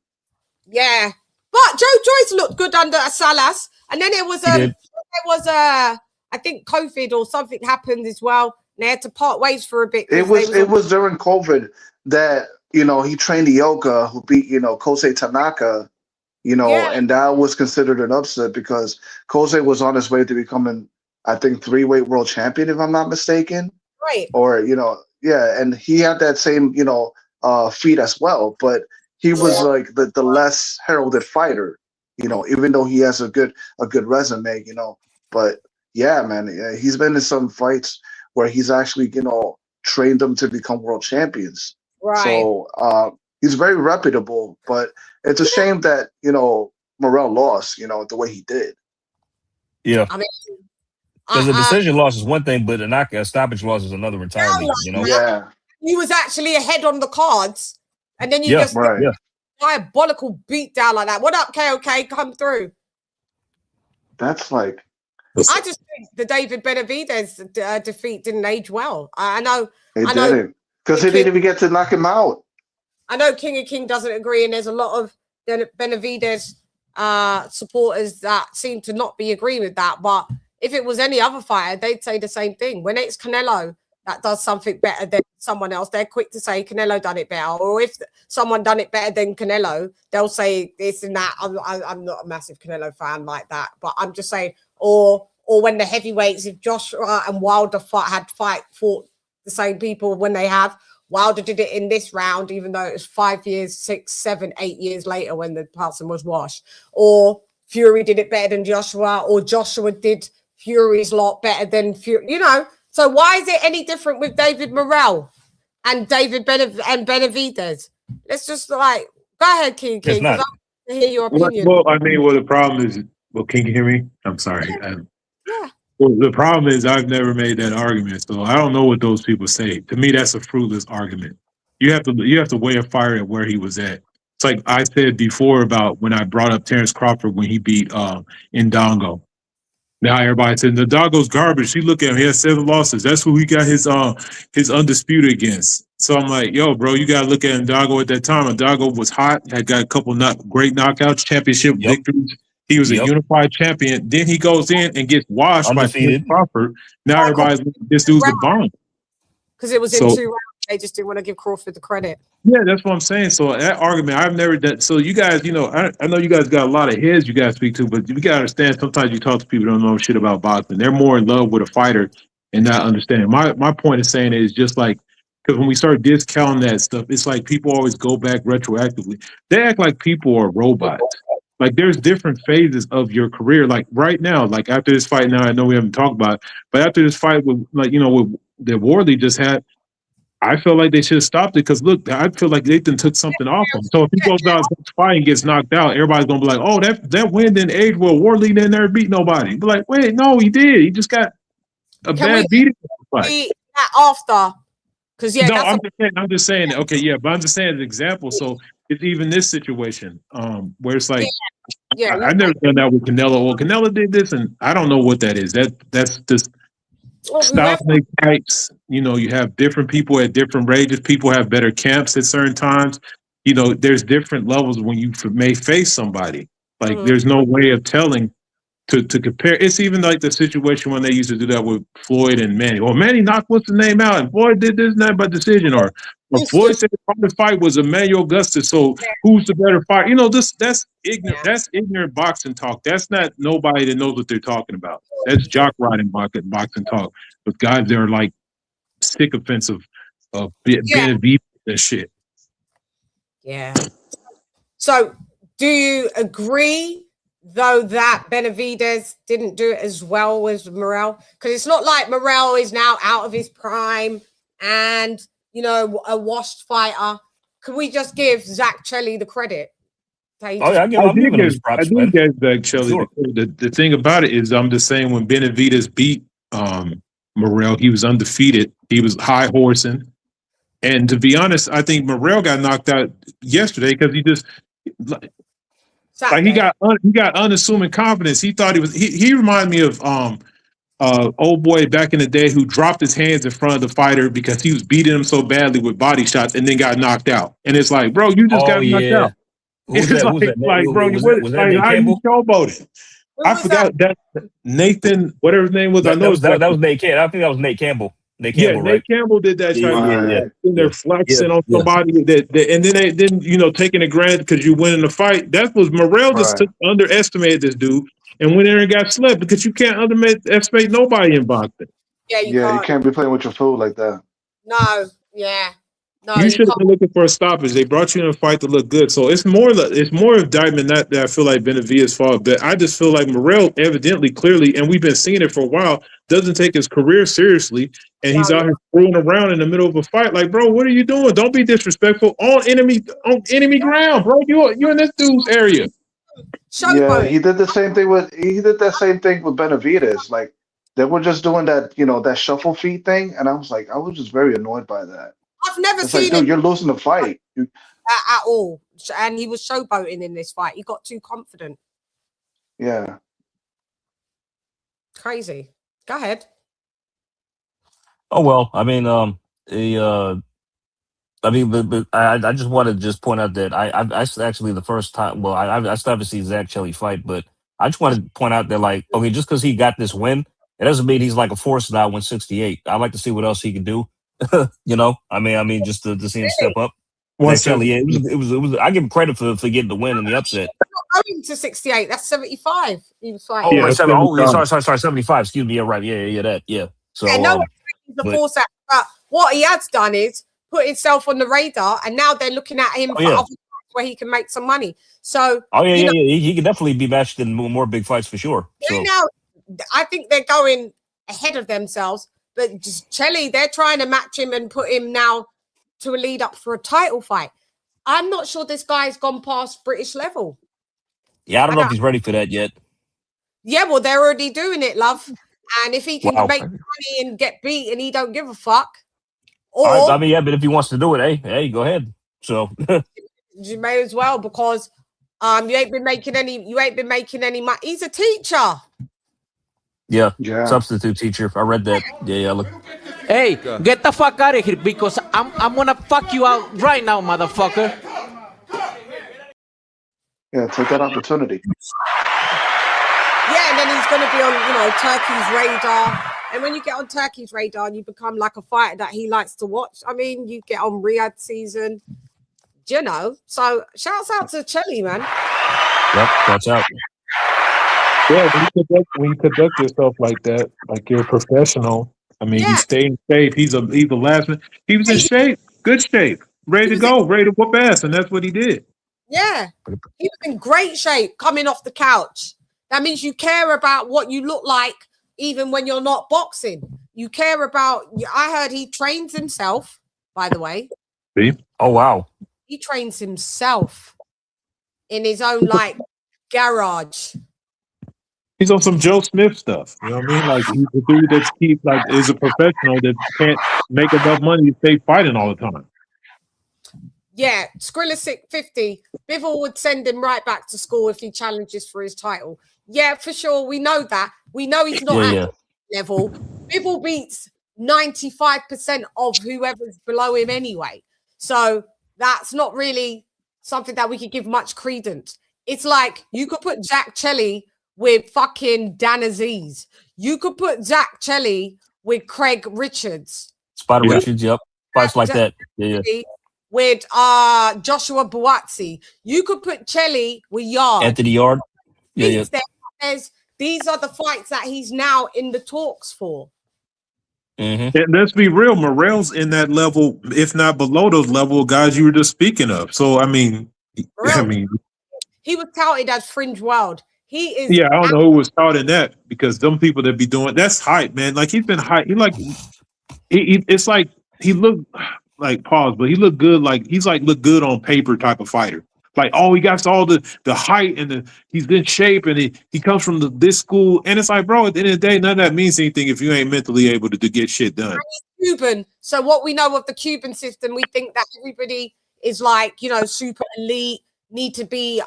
Yeah. But Joe Joyce looked good under Salas, and then it was I think COVID or something happened as well. And they had to part ways for a bit. It was during COVID that he trained Ioka, who beat Kosei Tanaka, and that was considered an upset because Kosei was on his way to becoming, I think, 3-weight world champion, if I'm not mistaken. Right. Or and he had that same feat as well, but he was like the less heralded fighter, even though he has a good resume, But yeah, man, he's been in some fights where he's actually, trained them to become world champions. Right. So he's very reputable, but it's a shame that, Morrell lost, the way he did. Yeah. I mean, because a decision loss is one thing, but a stoppage loss is another entirely. Yeah. He was actually ahead on the cards, and then you just diabolical beat down like that. What up, KOK? Come through. That's like. I just think the David Benavidez defeat didn't age well. I know. It didn't, because he didn't even get to knock him out. I know King of King doesn't agree, and there's a lot of Benavidez supporters that seem to not be agreeing with that. But if it was any other fighter, they'd say the same thing. When it's Canelo that does something better than someone else, they're quick to say Canelo done it better. Or if someone done it better than Canelo, they'll say this and that. I'm not a massive Canelo fan like that, but I'm just saying. Or when the heavyweights, if Joshua and Wilder fought the same people when they have. Wilder did it in this round, even though it was 5 years, 6, 7, 8 years later when the person was washed. Or Fury did it better than Joshua, or Joshua did Fury's lot better than Fury. So why is it any different with David Morrell and David Benavidez? Let's just go ahead, King. It's not. I want to hear your opinion. Well, the problem is, can you hear me? I'm sorry. Yeah. Well, the problem is I've never made that argument, so I don't know what those people say. To me, that's a fruitless argument. You have to weigh a fighter at where he was at. It's like I said before about when I brought up Terrence Crawford when he beat Ndongo. Now everybody said Ndongo's garbage. You look at him; he has 7 losses. That's who he got his undisputed against. So I'm like, yo, bro, you got to look at Ndongo at that time. Ndongo was hot, had got a couple great knockouts, championship victories. He was a unified champion. Then he goes in and gets washed by Terrence Crawford. Now everybody's like, this dude's a bomb. Because it was in 2 rounds. They just didn't want to give Crawford the credit. Yeah, that's what I'm saying. So that argument, I've never done. So you guys, I know you guys got a lot of heads you guys speak to, but you got to understand sometimes you talk to people who don't know shit about boxing. They're more in love with a fighter and not understanding. My point is saying is just like, because when we start discounting that stuff, it's like people always go back retroactively. They act like people are robots. Like there's different phases of your career. Like right now, like after this fight, now I know we haven't talked about it, but after this fight with that Wardley just had, I feel like they should have stopped it because look, I feel like Nathan took something off him. So if he goes down this fight and gets knocked out, everybody's gonna be like, "Oh, that win didn't age well. Wardley didn't never beat nobody." Be like, wait, no, he did. He just got a bad beating. After, because no, I'm just saying. Okay, yeah, but I'm just saying an example. So it's even this situation where it's like, I've never done that with Canelo. Well, Canelo did this, and I don't know what that is. That's just. Stop make fights. You have different people at different ranges. People have better camps at certain times. There's different levels when you may face somebody. Like there's no way of telling to compare. It's even like the situation when they used to do that with Floyd and Manny. Or Manny knocked what's the name out, and Floyd did this and that by decision. Or Floyd said the fight was Emmanuel Augustus. So who's the better fighter? That's ignorant. That's ignorant boxing talk. That's not nobody that knows what they're talking about. That's jock riding boxing talk with guys that are like sycophants of Benavidez and shit. Yeah. So, do you agree though that Benavidez didn't do it as well as Morrell? Because it's not like Morrell is now out of his prime and a washed fighter. Can we just give Zach Chelly the credit? I'm giving him his props. I do give Zach Chelly the thing about it is I'm just saying when Benavidez beat Morrell, he was undefeated. He was high horsing. And to be honest, I think Morrell got knocked out yesterday because he just he got unassuming confidence. He thought he reminded me of old boy back in the day who dropped his hands in front of the fighter because he was beating him so badly with body shots and then got knocked out. And it's like, bro, you just got knocked out. It's like, bro, you how you showboated? I forgot that Nathan, whatever his name was. I know that was Nate Campbell. I think that was Nate Campbell. Nate Campbell did that. They're flexing on somebody and then taking it granted because you win in the fight. That was Morrell just underestimated this dude and went in and got slept because you can't underestimate nobody in boxing. Yeah, you can't be playing with your food like that. No, yeah. No, you should have been looking for a stoppage. They brought you in a fight to look good. So it's more indictment that I feel like Benavidez' fault. But I just feel like Morrell evidently, clearly, and we've been seeing it for a while, doesn't take his career seriously. And he's out here screwing around in the middle of a fight. Like, bro, what are you doing? Don't be disrespectful on enemy ground, bro. You're in this dude's area. Yeah, he did that same thing with Benavidez. Like they were just doing that, that shuffle feet thing, and I was just very annoyed by that. I've never It's seen like, dude, you're losing the fight at all. And he was showboating in this fight. He got too confident. Yeah. Crazy. Go ahead. Oh well, I mean, but I just want to just point out that I actually the first time. Well, I started to see Zach Chelly fight, but I just want to point out that like, okay, just because he got this win, it doesn't mean he's like a force now. 168. I'd like to see what else he can do. I mean, just to see him step up. Chelly, yeah, it was. I give him credit for getting the win and the upset. Not going to 68. That's 75. He was fighting. Oh, sorry, 75. Excuse me. Yeah, right. Yeah, that. Yeah. So no, he's a force out. But what he has done is put himself on the radar, and now they're looking at him for other fights where he can make some money. So he can definitely be matched in more big fights for sure. So now I think they're going ahead of themselves, but just Chelly, they're trying to match him and put him now to a lead up for a title fight. I'm not sure this guy's gone past British level. Yeah, I don't know if he's ready for that yet. Yeah, well, they're already doing it, love. And if he can make money and get beat and he don't give a fuck. Or, I mean, yeah, but if he wants to do it, hey, go ahead. So you may as well, because you ain't been making any money. He's a teacher. Yeah, substitute teacher. I read that. Yeah, look. Hey, get the fuck out of here, because I'm gonna fuck you out right now, motherfucker. Yeah, take that opportunity. Yeah, and then he's gonna be on, Turkey's radar. And when you get on Turkey's radar and you become like a fighter that he likes to watch, I mean, you get on Riyadh season, So shouts out to Chelly, man. Yep, that's out. Yeah, when you conduct yourself like that, like you're a professional. I mean, he stayed in shape. He's the last man. He was in shape, good shape, ready to go, ready to whoop ass, and that's what he did. Yeah, he was in great shape coming off the couch. That means you care about what you look like, even when you're not boxing. You care about. I heard he trains himself. By the way. See? Oh wow. He trains himself in his own garage. He's on some Joe Smith stuff. You know what I mean? Like he's a dude that's is a professional that can't make enough money to stay fighting all the time. Yeah, Skrilla 50. Bivol would send him right back to school if he challenges for his title. Yeah, for sure. We know that. We know he's not at that level. Bivol beats 95% of whoever's below him anyway. So that's not really something that we could give much credence. It's like you could put Zach Chelly with fucking Dan Aziz. You could put Zach Chelly with Craig Richards. Spider Richards, yep. Fights like that. Yeah. With Joshua Buatsi. You could put Chelly with Yard. Anthony Yard. Yeah. These are the fights that he's now in the talks for. Mm-hmm. And let's be real, Morrell's in that level, if not below those level of guys you were just speaking of. So, I mean, he was touted as Fringe World. He is. Yeah, I don't know who was touting that, because them people that be doing that's hype, man. Like he's been hype. It's like he looked like pause, but he looked good. Like he's look good on paper type of fighter. Like, he got all the height and he's in shape and he comes from this school. And it's like, bro, at the end of the day, none of that means anything if you ain't mentally able to get shit done. He's Cuban. So what we know of the Cuban system, we think that everybody is super elite, need to be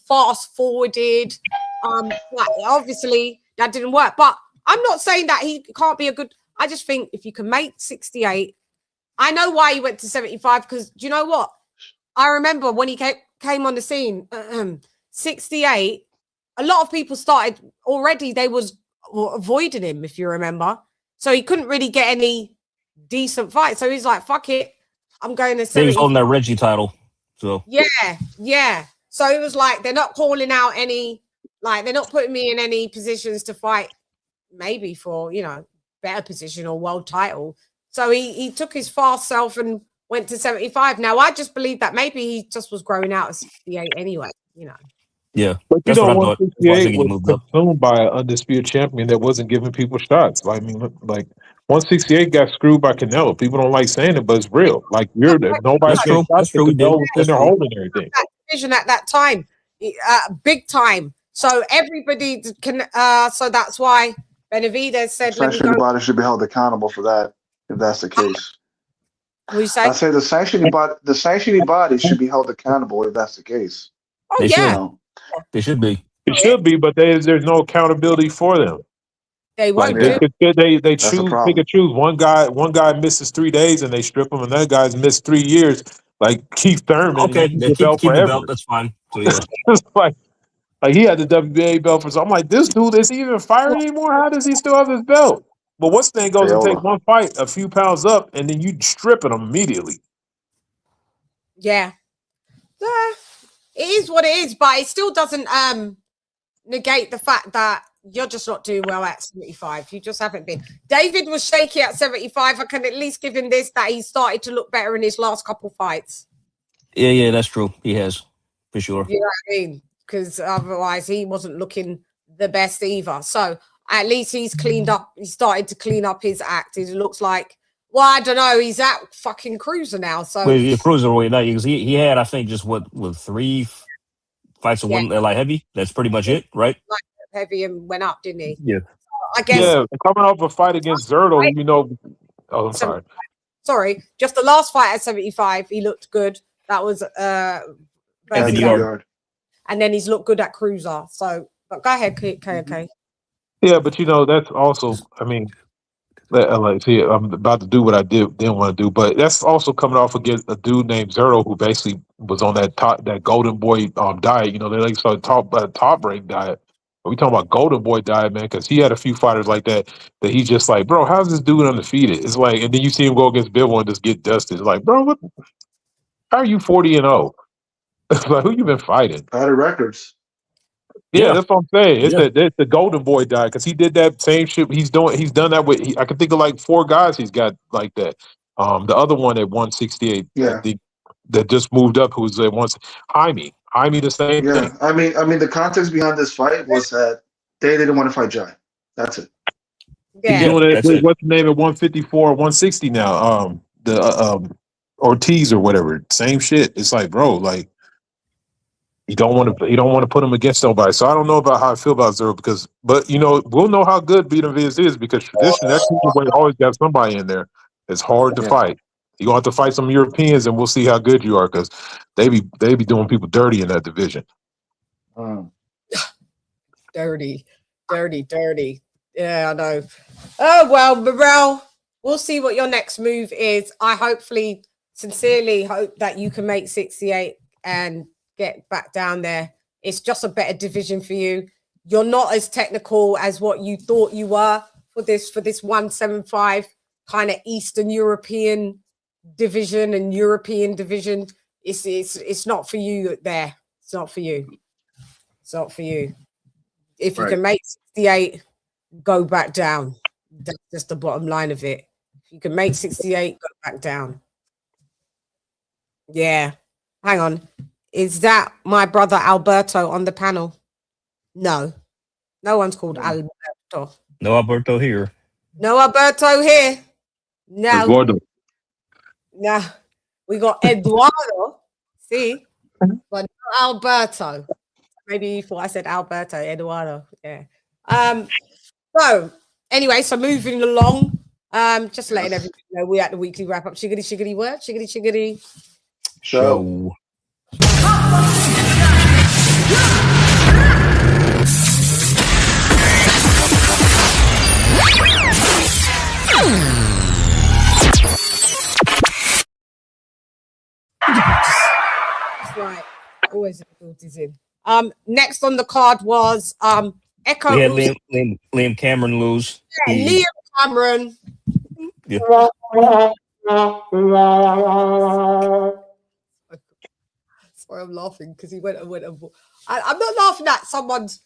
fast forwarded. Obviously that didn't work. But I'm not saying that he can't be a good. I just think if you can make 68, I know why he went to 75, because do you know what? I remember when he came on the scene, 68, a lot of people started already, they was avoiding him, if you remember. So he couldn't really get any decent fights. So he's like, fuck it, I'm going to 70. He was holding that Reggie title. So Yeah. So it was like, they're not calling out any, they're not putting me in any positions to fight maybe for, better position or world title. So he took his fast self and went to 75. Now I just believe that maybe he just was growing out of 68 anyway, you know. Yeah, but that's what I thought. 168 was consumed by an undisputed champion that wasn't giving people shots. Like, I mean, like 168 got screwed by Canelo. People don't like saying it, but it's real. Like nobody's getting shots. Canelo was in there holding everything. That division at that time, big time. So everybody can. So that's why Benavidez said, sanctioning body should be held accountable for that, if that's the case. What you say? I say the sanctioning body should be held accountable if that's the case. Oh, yeah. They should be. It should be, but there's no accountability for them. They won't. Like, they choose, pick and choose. One guy misses 3 days and they strip him, and that guy's missed 3 years. Like Keith Thurman, Okay, they keep the belt. That's fine. So, yeah. It's like he had the WBA belt for. So I'm like, this dude, is he even fired anymore? How does he still have his belt? But what's the thing goes and take one fight, a few pounds up, and then you stripping him immediately. Yeah. It is what it is, but it still doesn't negate the fact that you're just not doing well at 75. You just haven't been. David was shaky at 75. I can at least give him this, that he started to look better in his last couple fights. Yeah, that's true. He has, for sure. You know what I mean? Because otherwise he wasn't looking the best either. So at least he's cleaned up. He started to clean up his act. It looks like, well, I don't know. He's at fucking cruiser now. So he's cruiserweight now because he had, I think, just with 3 fights of one light heavy. That's pretty much it, right? Light heavy and went up, didn't he? Yeah. I guess. Yeah, coming off a fight against Zerto, you know. Oh, I'm sorry. Sorry, just the last fight at 75, he looked good. That was and then he's looked good at cruiser. So, but go ahead, okay. Yeah, but you know that's also. I mean, like, see, I'm about to do what I didn't want to do, but that's also coming off against a dude named Zerto who basically was on that Golden Boy diet. You know, they like started talk about top rank diet. We talking about Golden Boy diet, man, because he had a few fighters like that he's just like, bro, how's this dude undefeated? It's like, and then you see him go against Bivol and just get dusted. It's like, bro, how are you 40-0? It's like, who you been fighting? Out of records. Yeah, that's what I'm saying. It's the Golden Boy diet because he did that same shit. He's done that with. I can think of like 4 guys he's got like that. The other one at 168, that just moved up, who was at once Jaime, the same thing. I mean, the context behind this fight was that they didn't want to fight Jai. That's it. Yeah, what's the name at 154, 160 now? The Ortiz or whatever. Same shit. It's like, bro, like. You don't want to put him against nobody. So I don't know about how I feel about Zero but you know, we'll know how good Benavidez is because traditionally that cruiserweight always got somebody in there. It's hard to fight. You gonna have to fight some Europeans, and we'll see how good you are because they be doing people dirty in that division. Dirty. Yeah, I know. Oh well, Morel. We'll see what your next move is. I sincerely hope that you can make 68 and get back down there. It's just a better division for you. You're not as technical as what you thought you were for this 175 kind of Eastern European division and European division. It's not for you there. It's not for you. If you can make 68, go back down. That's just the bottom line of it. If you can make 68, go back down. Yeah. Hang on. Is that my brother Alberto on the panel? No one's called Alberto. No Alberto here. No Alberto here. No. Eduardo. No. We got Eduardo. See? But no Alberto. Maybe you thought I said Alberto, Eduardo. Yeah. So anyway, moving along. Just letting everybody know we're at the weekly wrap up. Shiggity word. Shiggity. Show. That's right. Always difficulties in. Next on the card was Echo. We had Liam Cameron lose. Yeah, Liam Cameron. Yeah. Sorry, I'm laughing because he went. I'm not laughing at someone's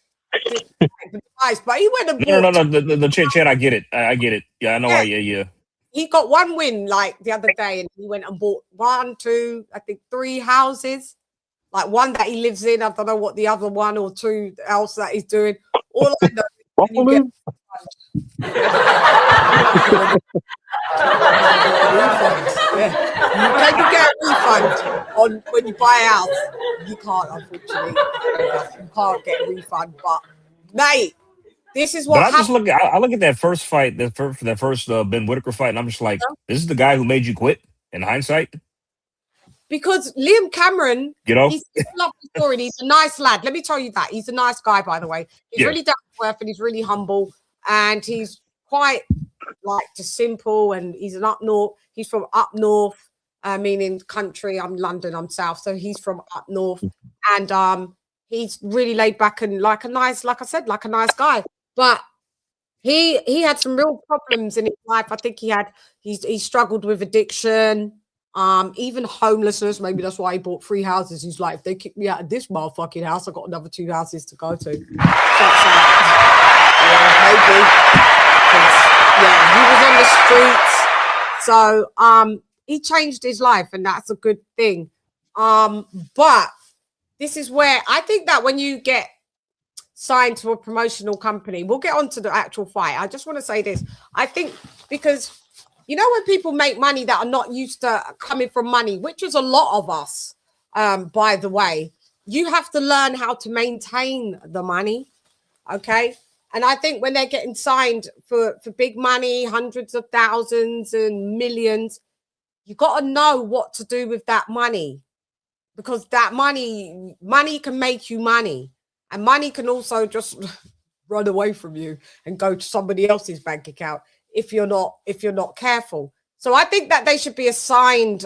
eyes, but he went and No. The Chann, I get it. I get it. Yeah, I know why. Yeah. he got one win like the other day, and he went and bought 1, 2, I think 3 houses. Like one that he lives in. I don't know what the other 1 or 2 else that he's doing. All I know is you get can you get a refund on when you buy a house? You can't, unfortunately. You can't get a refund. But mate, this is what. But I look at that first fight, that first Ben Whitaker fight, and I'm just like, this is the guy who made you quit. In hindsight, because Liam Cameron, you know, he's a lovely story. And he's a nice lad. Let me tell you that he's a nice guy. By the way, he's really down to earth and he's really humble and he's quite like just simple. And he's an up north. He's from up north. Meaning country. I'm London. I'm south. So he's from up north, and he's really laid back and like a nice guy. But he had some real problems in his life. I think he struggled with addiction, even homelessness. Maybe that's why he bought 3 houses. He's like, if they kick me out of this motherfucking house, I've got another 2 houses to go to. Maybe. He was on the streets. So he changed his life, and that's a good thing. But this is where I think that when you get signed to a promotional company, we'll get on to the actual fight. I just want to say this. I think because, you know, when people make money that are not used to coming from money, which is a lot of us, by the way, you have to learn how to maintain the money. Okay. And I think when they're getting signed for big money, hundreds of thousands and millions, you got to know what to do with that money, because that money can make you money. And money can also just run away from you and go to somebody else's bank account if you're not careful. So I think that they should be assigned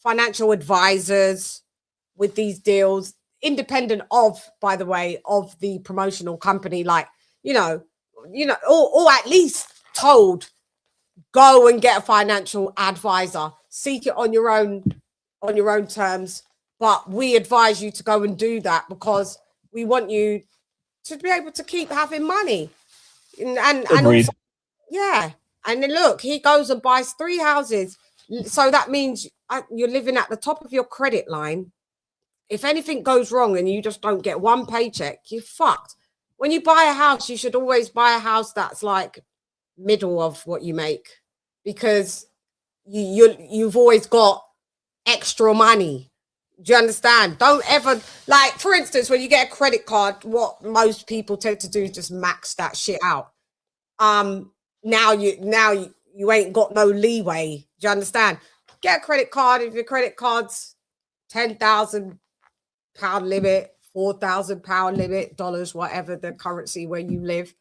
financial advisors with these deals, independent of, by the way, of the promotional company. Like, you know, or at least told, go and get a financial advisor, seek it on your own terms. But we advise you to go and do that because we want you to be able to keep having money. And also, yeah. And then look, he goes and buys 3 houses. So that means you're living at the top of your credit line. If anything goes wrong and you just don't get 1 paycheck, you're fucked. When you buy a house, you should always buy a house that's like middle of what you make, because you've always got extra money. Do you understand? Don't ever, like, for instance, when you get a credit card, what most people tend to do is just max that shit out. Now you ain't got no leeway. Do you understand? Get a credit card. If your credit card's £10,000 limit, £4,000 limit, dollars, whatever the currency where you live,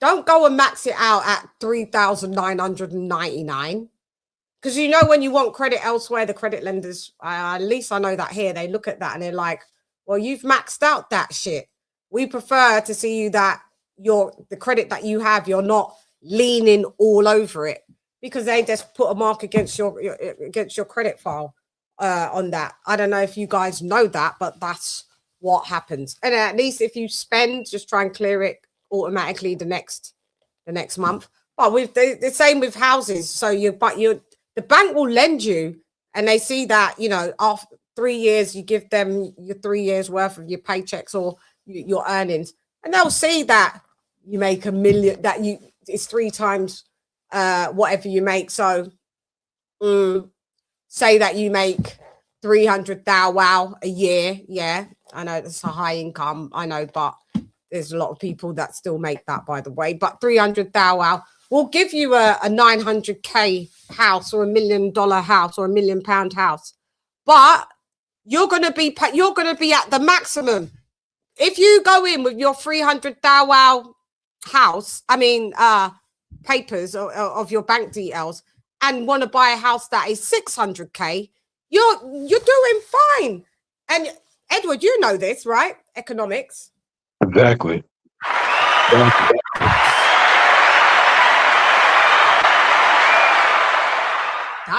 don't go and max it out at $3,999. Because, you know, when you want credit elsewhere, the credit lenders, at least I know that here, they look at that and they're like, well, you've maxed out that shit. We prefer to see you that the credit that you have, you're not leaning all over it, because they just put a mark against your credit file on that. I don't know if you guys know that, but that's what happens. And at least if you spend, just try and clear it automatically the next month. But with the same with houses. So the bank will lend you, and they see that, you know, after 3 years, you give them your 3 years worth of your paychecks or your earnings, and they'll see that you make $1 million, that it's 3 times whatever you make. So say that you make 300,000 a year. Yeah, I know that's a high income. I know, but there's a lot of people that still make that, by the way. But 300,000 will give you a 900K house or $1 million house or £1 million house. But you're gonna be at the maximum. If you go in with your 300,000 house, papers of your bank details, and want to buy a house that is 600K, you're doing fine. And Edward, you know this, right? Economics. Exactly.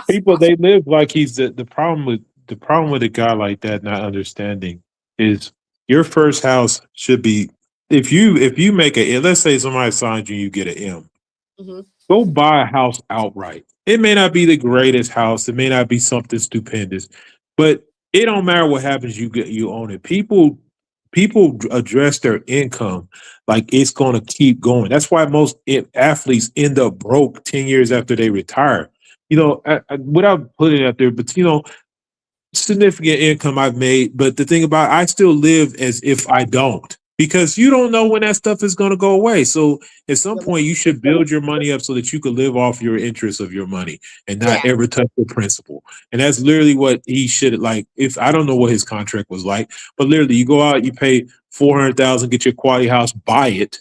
People, they live like he's the problem with a guy like that not understanding is your first house should be, if you make let's say somebody signs you, you get an M. Mm-hmm. Go buy a house outright. It may not be the greatest house. It may not be something stupendous, but it don't matter what happens. You own it. People address their income like it's going to keep going. That's why most athletes end up broke 10 years after they retire. Without putting it out there, but significant income I've made. But the thing about I still live as if I don't, because you don't know when that stuff is going to go away. So at some point you should build your money up so that you can live off your interest of your money and not ever touch the principal. And that's literally what he should like. If I don't know what his contract was like, but literally you go out, you pay $400,000, get your quality house, buy it.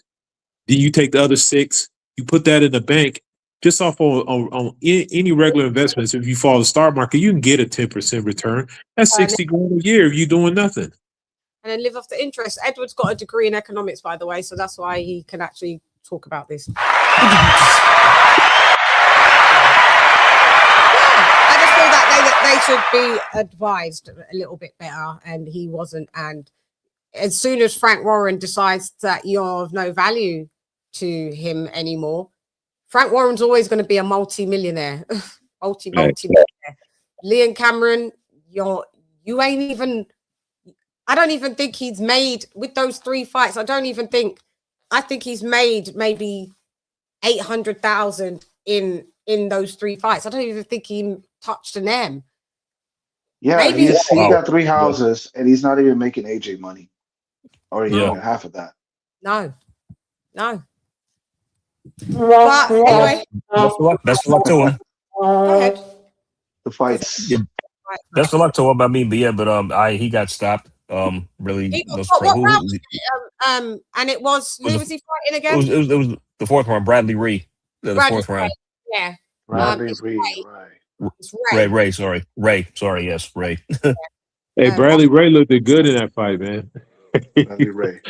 Then you take the other $6, you put that in the bank. Just off on any regular investments, if you follow the stock market, you can get a 10% return. That's 60 grand a year if you're doing nothing. And then live off the interest. Edward's got a degree in economics, by the way, so that's why he can actually talk about this. I just feel that they should be advised a little bit better, and he wasn't. And as soon as Frank Warren decides that you're of no value to him anymore, Frank Warren's always going to be a multi-millionaire. multi-millionaire. Liam Cameron, you ain't even, I don't even think he's made, with those 3 fights, I think he's made maybe 800,000 in those 3 fights. I don't even think he touched an M. Yeah, maybe he's got 3 houses and he's not even making AJ money. Or even half of that. No. But anyway, best of luck to him. Go ahead. The fights. Yeah, best of luck to him. I mean, but yeah, but he got stopped. Really. And it was who was he fighting again? It was the 4th round, Bradley Ree. The 4th round. Yeah. Bradley Ree. Ray. Sorry, yes, Ray. Hey, Bradley Ray looked good in that fight, man. Bradley Ray.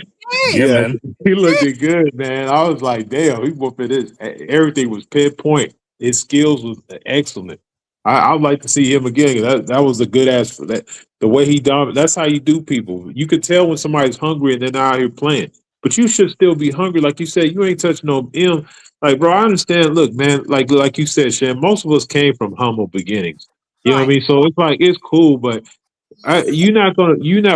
Yeah, man. He looked good, man. I was like, damn, he whooping this. Everything was pinpoint. His skills was excellent. I'd like to see him again. That was a good ass for that. The way he dominated. That's how you do people. You could tell when somebody's hungry and they're not out here playing. But you should still be hungry. Like you said, you ain't touching no M. Like, bro, I understand. Look, man, like you said, Chann, most of us came from humble beginnings. You know what I mean? So it's like, it's cool, but you're not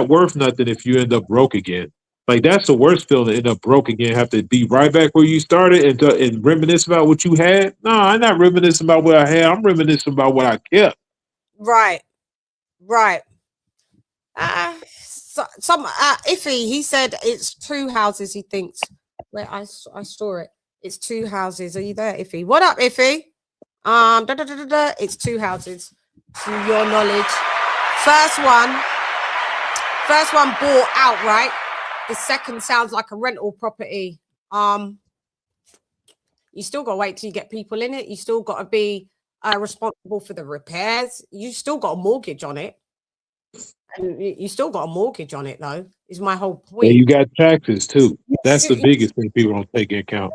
worth nothing if you end up broke again. Like, that's the worst feeling, to end up broke again, have to be right back where you started and reminisce about what you had. No, I'm not reminiscing about what I had. I'm reminiscing about what I kept. Right. Iffy, he said it's 2 houses, he thinks. Where I saw it. It's 2 houses. Are you there, Iffy? What up, Iffy? It's 2 houses, to your knowledge. First one bought outright. The second sounds like a rental property. You still got to wait till you get people in it. You still got to be responsible for the repairs. You still got a mortgage on it. And you still got a mortgage on it, though, is my whole point. Yeah, you got taxes, too. That's the biggest thing people don't take into account.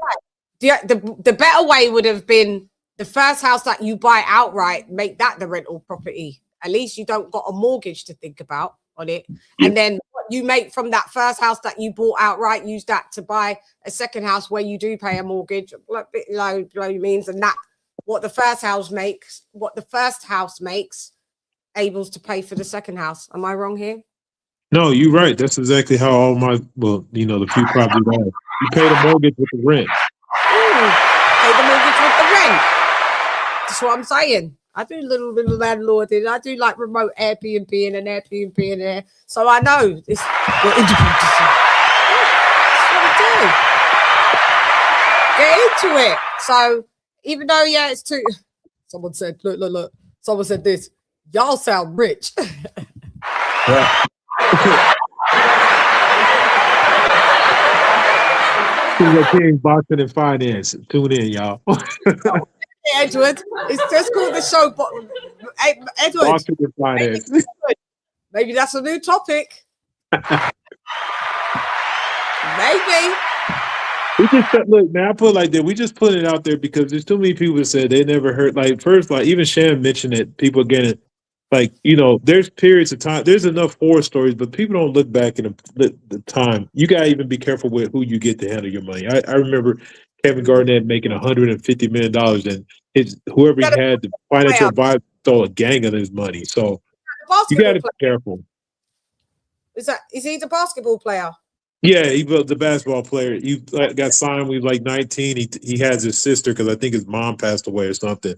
The better way would have been the first house that you buy outright, make that the rental property. At least you don't got a mortgage to think about on it. Yeah. And then what you make from that first house that you bought outright, use that to buy a second house where you do pay a mortgage, means, and that what the first house makes, able to pay for the second house. Am I wrong here? No, you're right. That's exactly how all the few properties are. You pay the mortgage with the rent. Pay the mortgage with the rent. That's what I'm saying. I do a little bit of landlording. I do like remote Airbnb and Airbnb in there. So I know this. That's what we do. Get into it. So even though, it's 2. Someone said, look. Someone said this. Y'all sound rich. Yeah. King Boxing and Finance. Tune in, y'all. Hey, Edward, it's just called the show. Edward, Boxing and Finance. Maybe that's a new topic. Maybe. We just look, man. I put it like that. We just put it out there because there's too many people that said they never heard. Like first, like even Chann mentioned it. People getting there's periods of time. There's enough horror stories, but people don't look back in the time. You gotta even be careful with who you get to handle your money. I remember Kevin Garnett making $150 million, and whoever he had, the financial advisor, stole a gang of his money. So you got to be careful. Is he the basketball player? Yeah, he was the basketball player. He got signed when he was like 19. He has his sister because I think his mom passed away or something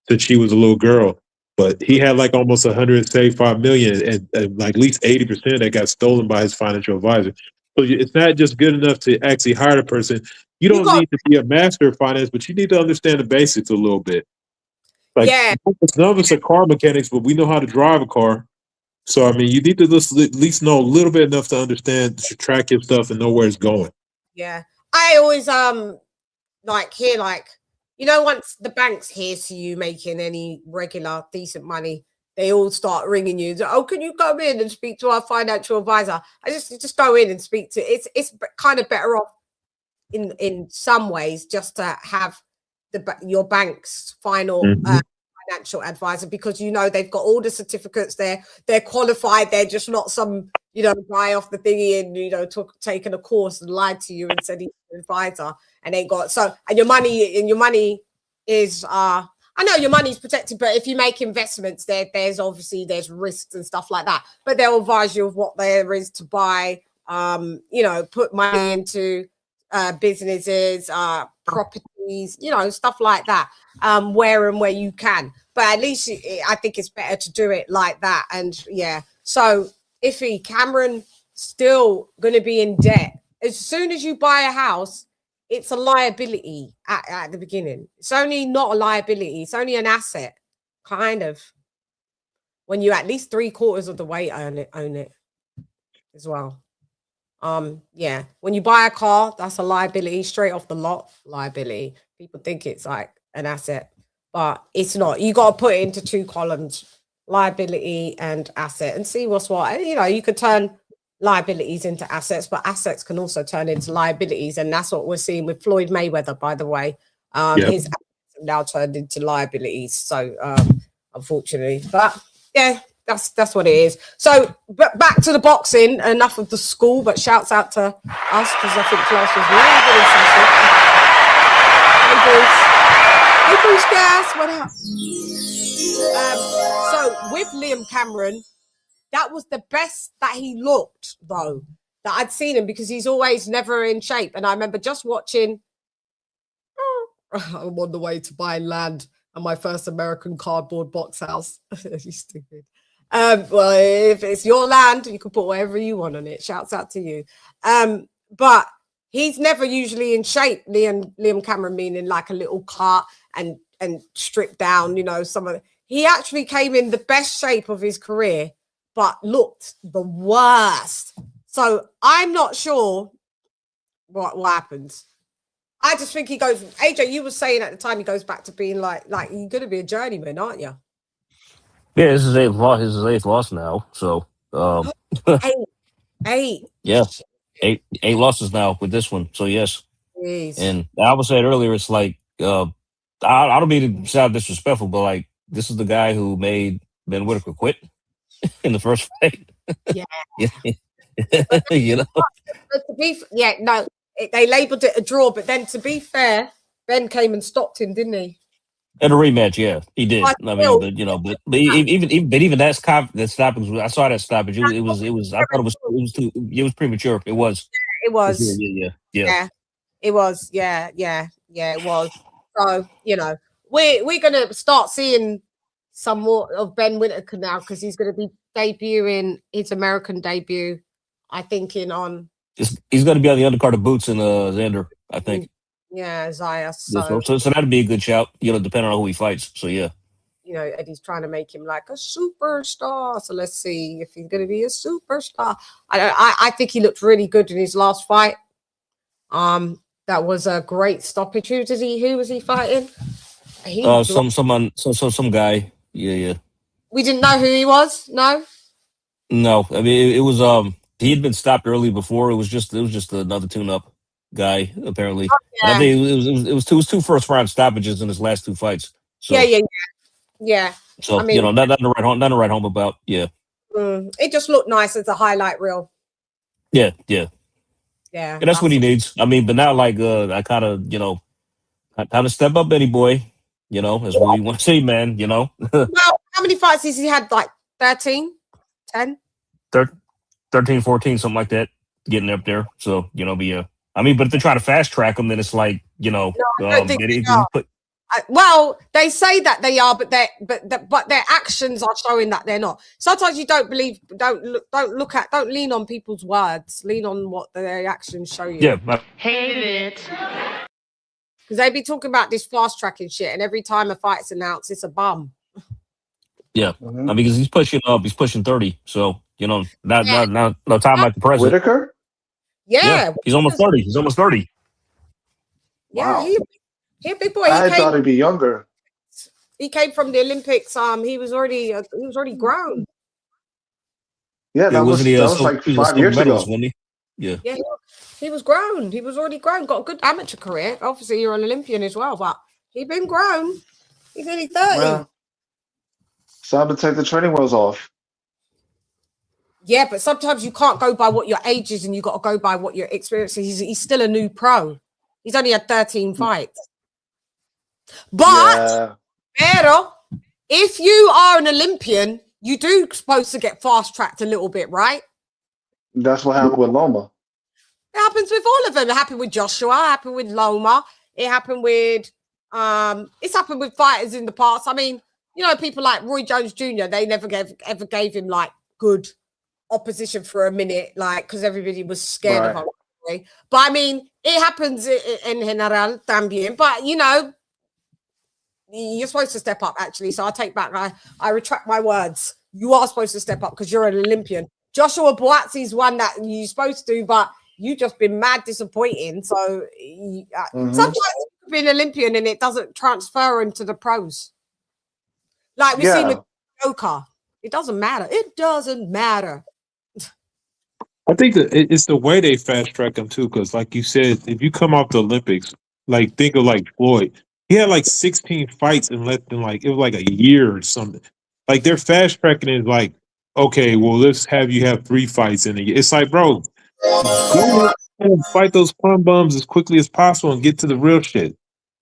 since she was a little girl. But he had like almost 175 million, and like at least 80% that got stolen by his financial advisor. So it's not just good enough to actually hire a person. You don't need to be a master of finance, but you need to understand the basics a little bit. Like, none of us are car mechanics, but we know how to drive a car. So, I mean, you need to at least know a little bit enough to understand, to track your stuff and know where it's going. Yeah. I always, once the banks hear to you making any regular decent money, they all start ringing you. Oh, can you come in and speak to our financial advisor? I just go in and speak to, it's kind of better off in some ways just to have your bank's final financial advisor, because they've got all the certificates there, they're qualified, they're just not some guy off the thingy and taken a course and lied to you and said he's an advisor and ain't got and your money is I know your money's protected, but if you make investments there's risks and stuff like that, but they'll advise you of what there is to buy, put money into businesses, properties, stuff like that, where you can. But at least I think it's better to do it like that. And yeah, so Iffy, Cameron still going to be in debt. As soon as you buy a house, it's a liability at the beginning. It's only not a liability. It's only an asset, kind of. When you at least 3/4 of the way own it as well. Yeah, when you buy a car, that's a liability straight off the lot. Liability. People think it's like an asset, but it's not. You got to put it into 2 columns: liability and asset, and see what's what. You could turn liabilities into assets, but assets can also turn into liabilities, and that's what we're seeing with Floyd Mayweather, by the way. His assets have now turned into liabilities. So, unfortunately, but yeah. That's what it is. So, but back to the boxing. Enough of the school, but shouts out to us because I think class was really good in session. Hey, Bruce Gas, what up? So with Liam Cameron, that was the best that he looked, though, that I'd seen him, because he's always never in shape. And I remember just watching. I'm on the way to buying land and my first American cardboard box house. You stupid. Well, if it's your land, you can put whatever you want on it. Shouts out to you. But he's never usually in shape. Liam Cameron, meaning like a little cart and stripped down. He actually came in the best shape of his career, but looked the worst. So I'm not sure what happens. I just think he goes. AJ, you were saying at the time he goes back to being like you're going to be a journeyman, aren't you? Yeah, this is his eighth loss now. So, eight. Yeah, eight losses now with this one. So yes, Jeez. And I was saying earlier, it's like I don't mean to sound disrespectful, but like this is the guy who made Ben Whitaker quit in the first fight. Yeah. But they labeled it a draw, but then to be fair, Ben came and stopped him, didn't he? In a rematch, yeah, he did. Even that stoppage, I saw that stoppage. It was. I thought it was premature. It was. It was. Yeah. It was. Yeah. It was. So we're gonna start seeing some more of Ben Whitaker now, because he's gonna be debuting his American debut. I think he's gonna be on the undercard of Boots and Xander. I think. Yeah, Zaya. So that'd be a good shout, depending on who he fights. So yeah. Eddie's trying to make him like a superstar. So let's see if he's going to be a superstar. I think he looked really good in his last fight. That was a great stoppage. Who was he fighting? Some guy. Yeah. We didn't know who he was. No. I mean, it was he had been stopped early before. It was just another tune-up guy, apparently. Oh, yeah. I think it was 2 first-round stoppages in his last 2 fights. So, yeah. So nothing to write home about. Yeah. It just looked nice as a highlight reel. Yeah. And that's what he needs. I mean, but now I kind of Time to step up, Eddie boy. You know, that's what we want to say, man. You know. Well, how many fights has he had? Like 13? 10? 13, 14, something like that, getting up there. So, you know, I mean, but if they try to fast track them, then it's like, you know, no, I don't think they are. Well, they say that they are, but their actions are showing that they're not. Sometimes you don't believe, don't lean on people's words, lean on what their actions show you. Yeah, hate it. Because they be talking about this fast tracking shit, and every time a fight's announced, it's a bum. Yeah, because he's pushing 30. So, you know, no time like the present. Whitaker? Yeah, he's almost 30. He's almost 30. Yeah, Wow. he a big boy. I thought he'd be younger. He came from the Olympics. He was already grown. Yeah, that was like 5 years ago. Wasn't he? Yeah, he was grown. He was already grown. Got a good amateur career. Obviously, you're an Olympian as well, but he'd been grown. He's only 30. Well, it's time to take the training wheels off. Yeah, but sometimes you can't go by what your age is, and you got to go by what your experience is. He's still a new pro. He's only had 13 fights. But, pero, if you are an Olympian, you do supposed to get fast-tracked a little bit, right? That's what happened with Loma. It happens with all of them. It happened with Joshua. It happened with Loma. It happened with, it's happened with fighters in the past. I mean, you know, people like Roy Jones Jr., they never ever gave him, like, good opposition for a minute, like, because everybody was scared of him. But I mean, it happens in general también. But you know, you're supposed to step up. Actually, so I take back. I retract my words. You are supposed to step up because you're an Olympian. Joshua Buatsy's one that you're supposed to, but you just been mad disappointing. So sometimes you can be an Olympian and it doesn't transfer into the pros. Like we've seen with Joker. It doesn't matter. It doesn't matter. I think that it's the way they fast track them too, because like you said, if you come off the Olympics, like think of like Floyd, he had like 16 fights in less than like it was like a year or something. Like they're fast tracking it like, okay, well let's have you have 3 fights in a year. It's like, bro, go and fight those plum bums as quickly as possible and get to the real shit.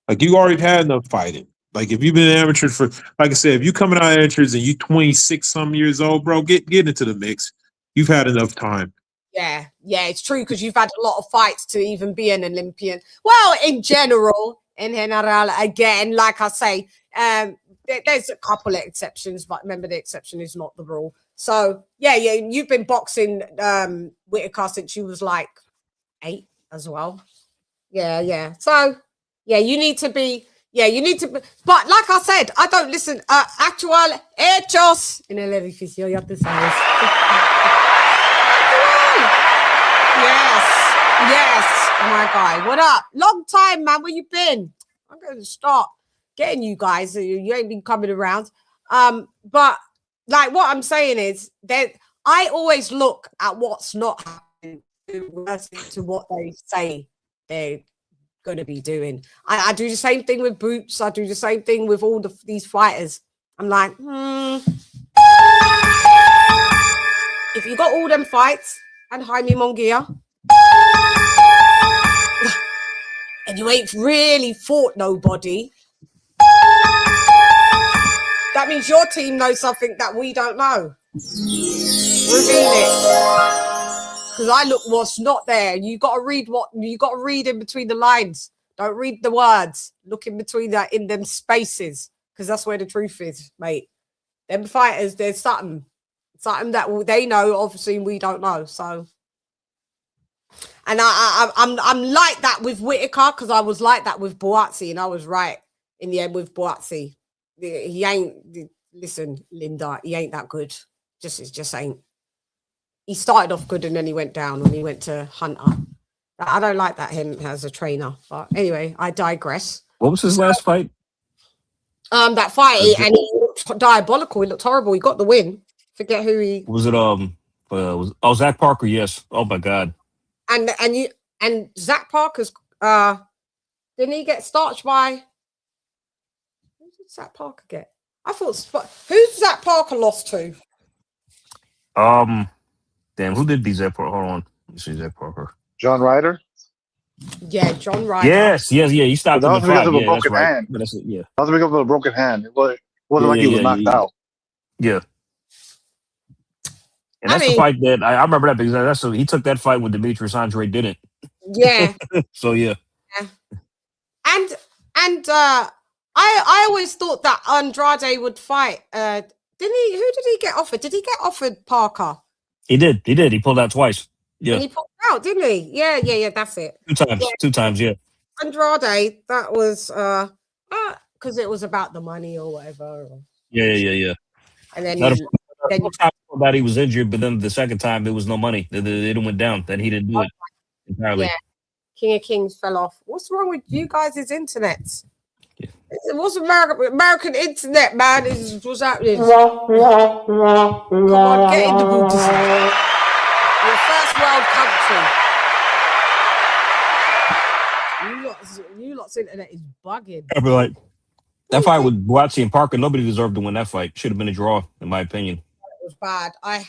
Like you already had enough fighting. Like if you've been amateur for, like I said, if you coming out amateurs and you 26 some years old, bro, get into the mix. You've had enough time. Yeah, it's true because you've had a lot of fights to even be an Olympian. Well, in general, again, like I say, there's a couple of exceptions, but remember the exception is not the rule. So, yeah, you've been boxing Whitaker since you was like 8 as well. Yeah. So, you need to be, but like I said, I don't listen. Actual hechos en el edificio, ya te sabes. Yes, my guy. What up? Long time, man. Where you been? I'm going to start getting you guys. You ain't been coming around. But like what I'm saying is that I always look at what's not happening to what they say they're going to be doing. I do the same thing with Boots. I do the same thing with all these fighters. I'm like, if you got all them fights and Jaime Munguia, and you ain't really fought nobody, that means your team knows something that we don't know. Reveal it. Because I look what's not there. You got to read in between the lines. Don't read the words. Look in between that, in them spaces, because that's where the truth is, mate. Them fighters, there's something that they know, obviously, we don't know. So. And I'm like that with Whitaker because I was like that with Buatsi, and I was right in the end with Buatsi. He ain't, listen, Linda, he ain't that good. It just ain't. He started off good and then he went down and he went to Hunter. I don't like that him as a trainer. But anyway, I digress. What was his last fight? That fight, and he looked diabolical. He looked horrible. He got the win. Forget who he was. It Zach Parker? Yes. Oh my God. And Zach Parker's didn't he get starched by who did Zach Parker get? I thought who's Zach Parker lost to? Damn, who did beat Zach Parker? Hold on. Let me see Zach Parker. John Ryder? Yeah, John Ryder. Yes. He stopped That him was at because 5. of a Yeah, that's broken right. hand. But that's it. Yeah. That was because of a broken hand. It wasn't like he was knocked out. Yeah. And that's the fight that I remember that because he took that fight when Demetrius Andre didn't. Yeah. So yeah. And I always thought that Andrade would fight. Didn't he? Who did he get offered? Did he get offered Parker? He did. He pulled out twice. Yeah. And he pulled out, didn't he? Yeah. That's it. 2 times. Yeah. 2 times. Yeah. Andrade. That was because it was about the money or whatever. Yeah. And then he was injured, but then the second time it was no money. It went down. Then he didn't do it entirely. Yeah. King of Kings fell off. What's wrong with you guys' internet? Yeah. What's American internet, man? What's happening? Come on, get in the booty. You're a first world country. You lot's internet is bugging. I'd be like, that fight with Buatsi and Parker, nobody deserved to win that fight. Should have been a draw, in my opinion. It was bad. I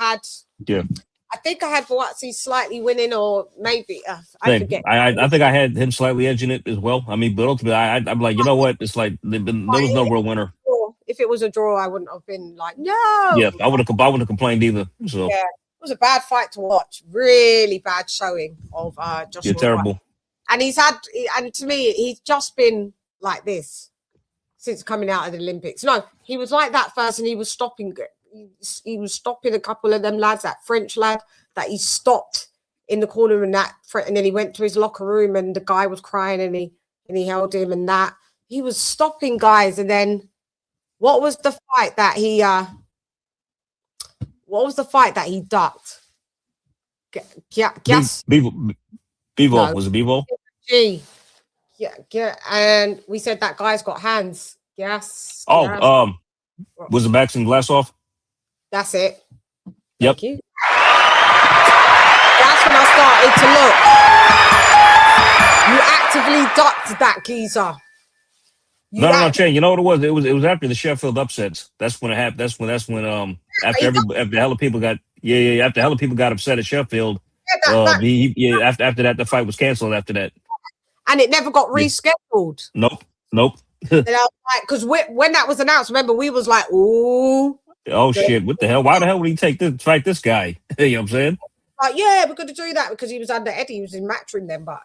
think I had Buatsi slightly winning, or maybe I forget. I think I had him slightly edging it as well. I mean, but ultimately, I'm like, you know what? It's like there was no real winner. If it was a draw, I wouldn't have been like, no. Yeah, I wouldn't have complained either. So yeah, it was a bad fight to watch. Really bad showing of Joshua. You're terrible. And to me, he's just been like this since coming out of the Olympics. No, he was like that first, and he was stopping. He was stopping a couple of them lads, that French lad that he stopped in the corner, and then he went to his locker room, and the guy was crying, and he held him, and that he was stopping guys. And then what was the fight that he ducked? Yes, Bevo. Was it Bevo? Yeah, and we said that guy's got hands. Yes. Was it Maxim Vlasov? That's it. Yep. Thank you. That's when I started to look. You actively ducked that geezer. No, Chann. You know what it was? It was after the Sheffield upsets. That's when it happened. That's when after hella people got after hella people got upset at Sheffield. After that, the fight was canceled. After that, and it never got rescheduled. Nope. Because when that was announced, remember we was like, ooh. Oh shit! What the hell? Why the hell would he fight this guy? You know what I'm saying? Like, yeah, we're going to do that because he was under Eddie. He was in matching them, but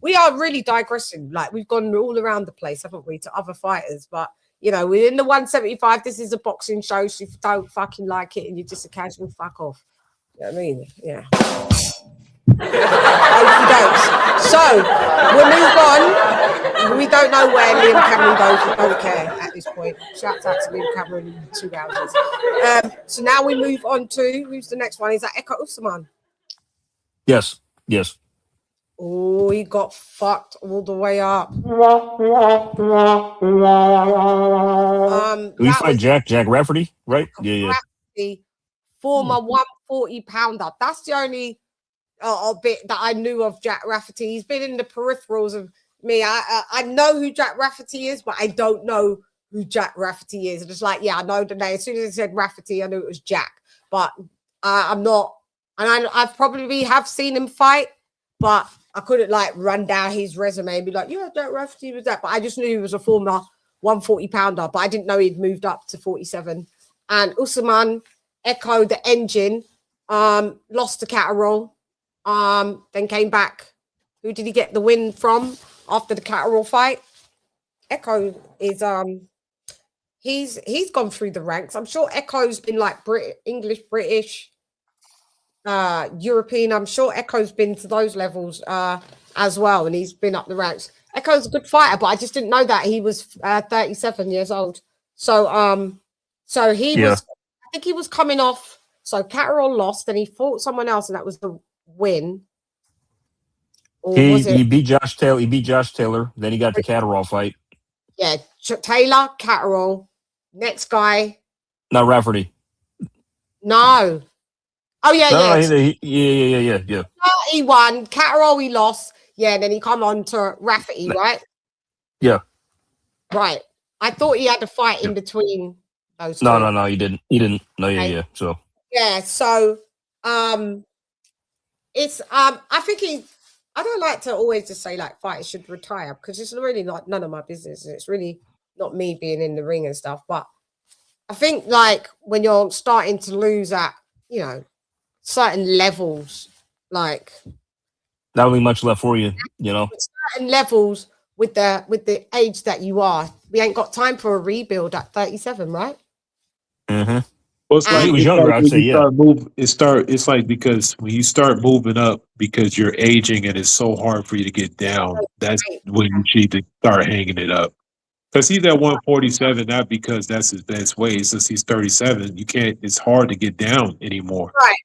we are really digressing. Like, we've gone all around the place, haven't we, to other fighters? But we're in the 175. This is a boxing show, so if you don't fucking like it and you're just a casual, fuck off. You know what I mean? Yeah. So we'll move on. We don't know where Liam Cameron goes. We don't care at this point. Shout out to Liam Cameron in 2 hours. So now we move on to who's the next one? Is that Eka Usman? Yes. Oh, he got fucked all the way up. We fight Jack Rafferty, right? Yeah. Rafferty, former 140 pounder. That's the only bit that I knew of Jack Rafferty. He's been in the peripherals of me. I know who Jack Rafferty is, but I don't know who Jack Rafferty is. And it's like, I know the name. As soon as it said Rafferty, I knew it was Jack. But I'm not, and I've probably have seen him fight, but I couldn't run down his resume and be like, yeah, Jack Rafferty was that. But I just knew he was a former 140 pounder, but I didn't know he'd moved up to 47. And Usman echoed the engine, lost to Catterall. Then came back. Who did he get the win from after the Catterall fight? Echo is he's gone through the ranks. I'm sure Echo's been English, British, European. I'm sure Echo's been to those levels as well, and he's been up the ranks. Echo's a good fighter, but I just didn't know that he was 37 years old. So he was. I think he was coming off. So Catterall lost, and he fought someone else, and that was the win. He beat Josh Taylor. He beat Josh Taylor. Then he got the Catterall fight. Yeah, Taylor, Catterall. Next guy. No, Rafferty. No. Oh yeah. Yeah. He won. Catterall he lost. Yeah, and then he come on to Rafferty, right? Yeah. Right. I thought he had a fight in between those two. No, he didn't. No, yeah. So yeah, so it's I think I don't like to always just say like fighters should retire because it's really like none of my business. It's really not me being in the ring and stuff. But I think like when you're starting to lose at, you know, certain levels, like not really much left for you, you know. Certain levels with the age that you are, we ain't got time for a rebuild at 37, right? Mm-hmm. Well, it's like, he was younger, I'd say, yeah. It's like because when you start moving up because you're aging and it's so hard for you to get down, that's when you need to start hanging it up. Because he's at 147, not because that's his best weight. Since he's 37, you can't. It's hard to get down anymore. Right.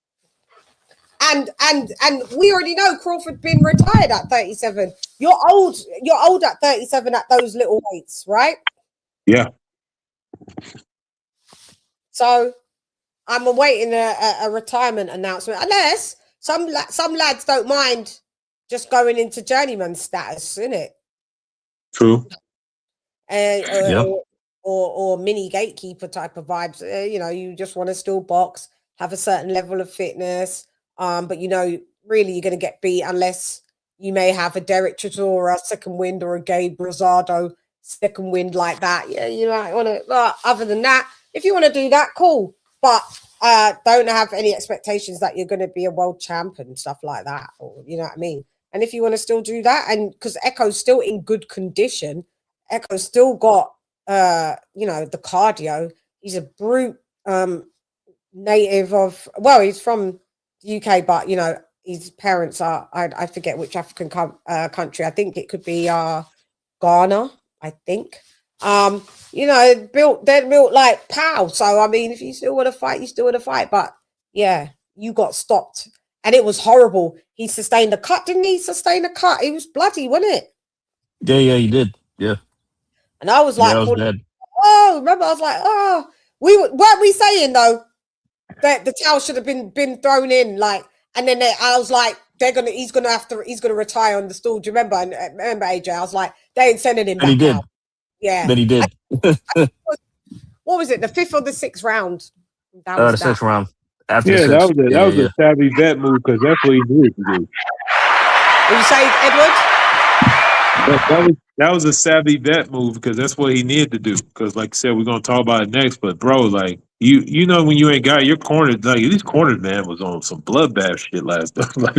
And we already know Crawford been retired at 37. You're old at 37 at those little weights, right? Yeah. So I'm awaiting a retirement announcement, unless some lads don't mind just going into journeyman status, innit? True. Or mini gatekeeper type of vibes. You know, you just want to still box, have a certain level of fitness, but you know, really you're going to get beat unless you may have a Derek Chisora second wind or a Gabe Rosado second wind like that. Yeah, you might want to. Other than that, if you want to do that, cool. But don't have any expectations that you're going to be a world champ and stuff like that, or you know what I mean. And if you want to still do that, and because Echo's still in good condition, Echo's still got you know, the cardio. He's a brute native of, well, he's from the UK, but you know, his parents are, I forget which African country. I think it could be Ghana, I think. You know, they're built like pow. So I mean, if you still want to fight, you still want to fight. But yeah, you got stopped. And it was horrible. He sustained a cut, didn't he? Sustain a cut. He was bloody, wasn't it? Yeah, he did. Yeah. And I was like, yeah, was remember, I was like, weren't we saying though that the towel should have been thrown in, like, and then I was like, he's gonna retire on the stool. Do you remember? And remember, AJ, I was like, they ain't sending him back. And he did. Out. Yeah. Then he did. What was it? The 5th or the 6th round? The 6th round. After that was a savvy vet move because that's what he needed to do. Did you say, Edward? That was a savvy vet move because that's what he needed to do. Because, like I said, we're gonna talk about it next. But bro, like you know, when you ain't got your cornered, like these cornered man was on some bloodbath shit last time. Like,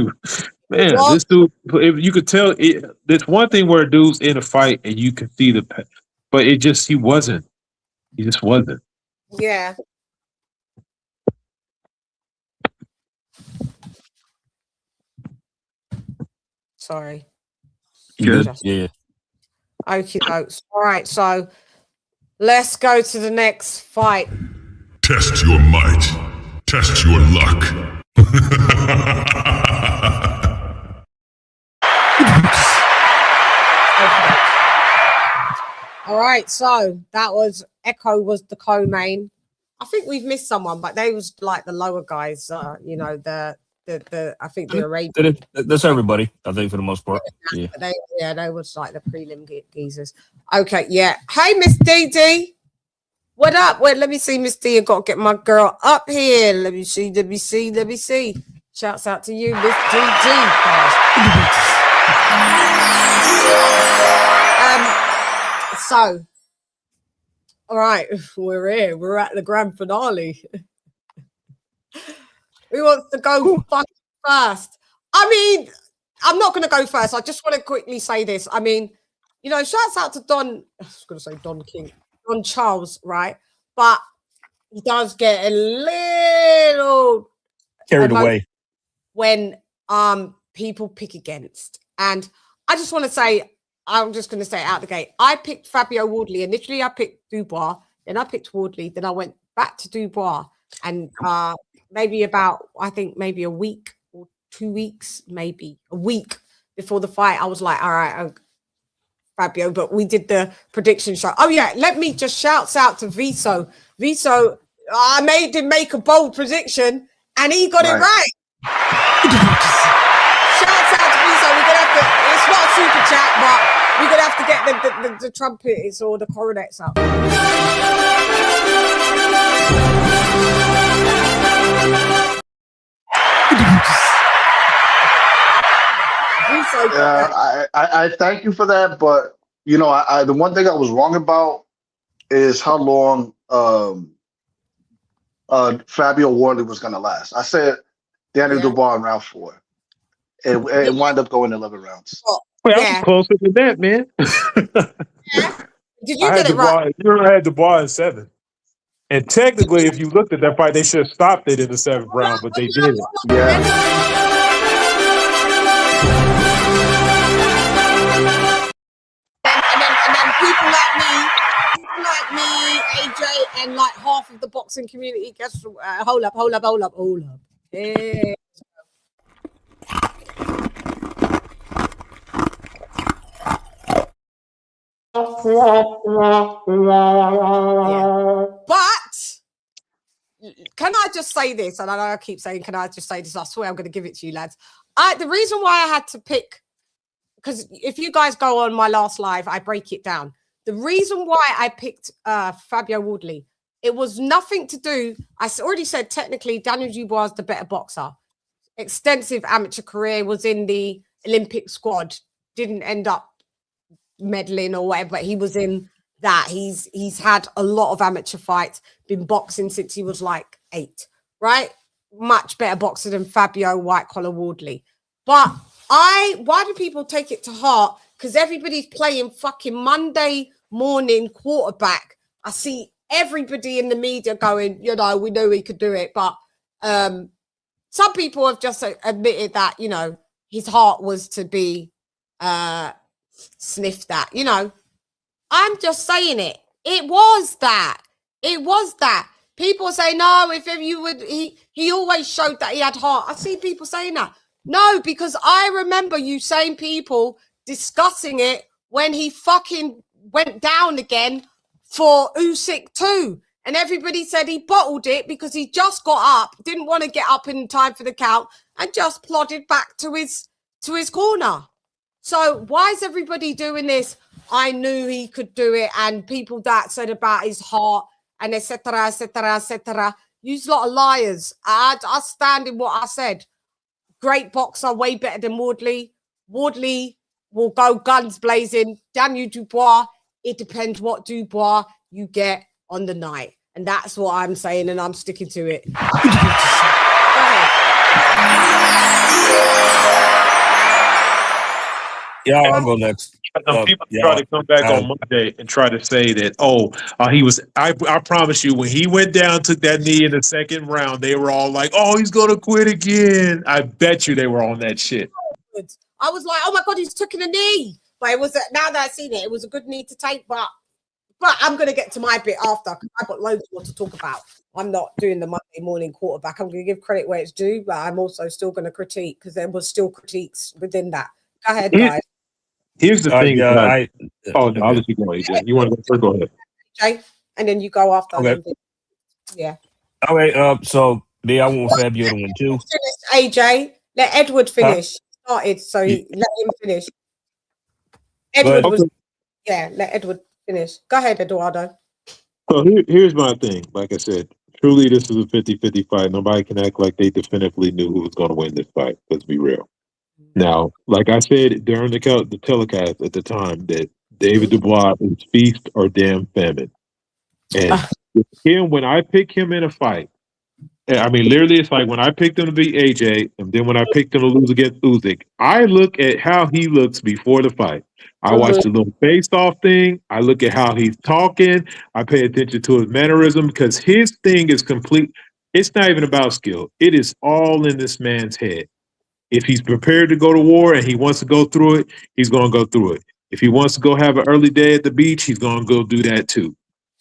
man, this dude, if you could tell, there's one thing where a dude's in a fight and you can see but he just wasn't. Yeah. Sorry. Good. Yeah. Okay, folks. All right, so let's go to the next fight. Test your might. Test your luck. Okay. All right, so that was Echo was the co-main. I think we've missed someone, but they was like the lower guys. You know, the I think the Arabian. That's everybody. I think for the most part. Yeah. They was like the prelim geezers. Okay, yeah. Hey, Miss DD. What up? Wait, let me see, Miss D. I got to get my girl up here. Let me see. Shouts out to you, Miss DD. So, all right, we're here. We're at the grand finale. Who wants to go fucking first? I mean, I'm not going to go first. I just want to quickly say this. I mean, you know, shouts out to Don. I was going to say Don King, Don Charles, right? But he does get a little carried away when people pick against. And I just want to say, I'm just going to say it out the gate. I picked Fabio Wardley. Initially, I picked Dubois. Then I picked Wardley. Then I went back to Dubois. And maybe a week or 2 weeks, maybe a week before the fight, I was like, all right, Fabio, but we did the prediction show. Oh yeah, let me just shouts out to Viso. Viso, I made him make a bold prediction and he got it right. Shouts out to Viso. We're gonna have to, it's not a super chat, but we're gonna have to get the trumpets or the coronets up. So I thank you for that, but you know, I the one thing I was wrong about is how long Fabio Wardley was gonna last. I said Daniel Dubois in round 4. It wound up going 11 rounds. Wait, I was closer than that, man. Did you get it right? You had Dubois in 7. And technically, if you looked at that fight, they should have stopped it in the 7th round, but they didn't. Yeah. And then people like me, AJ, and like half of the boxing community gets hold up. Yeah. But can I just say this? And I know I keep saying, can I just say this? I swear I'm going to give it to you, lads. The reason why I had to pick, because if you guys go on my last live, I break it down. The reason why I picked Fabio Wardley, it was nothing to do. I already said technically Daniel Dubois is the better boxer. Extensive amateur career, was in the Olympic squad, didn't end up medaling or whatever, but he was in that. He's had a lot of amateur fights, been boxing since he was like 8, right? Much better boxer than Fabio White Collar Wardley. But why do people take it to heart? Because everybody's playing fucking Monday morning quarterback. I see everybody in the media going, you know, we knew he could do it. But some people have just admitted that, you know, his heart was to be sniffed at, you know. I'm just saying it. It was that. People say, no, if you would, he always showed that he had heart. I see people saying that. No, because I remember you same people discussing it when he fucking went down again for Usyk too. And everybody said he bottled it because he just got up, didn't want to get up in time for the count, and just plodded back to his corner. So why is everybody doing this? I knew he could do it, and people that said about his heart and etc. You's a lot of liars. I stand in what I said. Great boxer, way better than Wardley. Wardley will go guns blazing. Daniel Dubois, it depends what Dubois you get on the night. And that's what I'm saying, and I'm sticking to it. Yeah, I'll go next. People try to come back on Monday and try to say that, he was. I promise you, when he went down, took that knee in the 2nd round, they were all like, "Oh, he's gonna quit again." I bet you they were on that shit. I was like, "Oh my god, he's taking a knee." But it was now that I've seen it, it was a good knee to take. But I'm gonna get to my bit after, because I've got loads more to talk about. I'm not doing the Monday morning quarterback. I'm gonna give credit where it's due, but I'm also still gonna critique, because there was still critiques within that. Go ahead, guys. Here's the thing. I'll let you go, AJ. You want to go first? Go ahead. Okay, and then you go after. Okay. Yeah. All right. So I want Fabio to win too. Finish, AJ. Let Edward finish. Started, so let him finish. Edward let Edward finish. Go ahead, Eduardo. So here's my thing. Like I said, truly, this is a 50-50 fight. Nobody can act like they definitively knew who was going to win this fight. Let's be real. Now, like I said during the telecast at the time, that David Dubois is feast or damn famine. And him, when I pick him in a fight, I mean, literally, it's like when I picked him to beat AJ, and then when I picked him to lose against Usyk, I look at how he looks before the fight. I watch the little face-off thing. I look at how he's talking. I pay attention to his mannerism, because his thing is complete. It's not even about skill. It is all in this man's head. If he's prepared to go to war and he wants to go through it, he's going to go through it. If he wants to go have an early day at the beach, he's going to go do that too.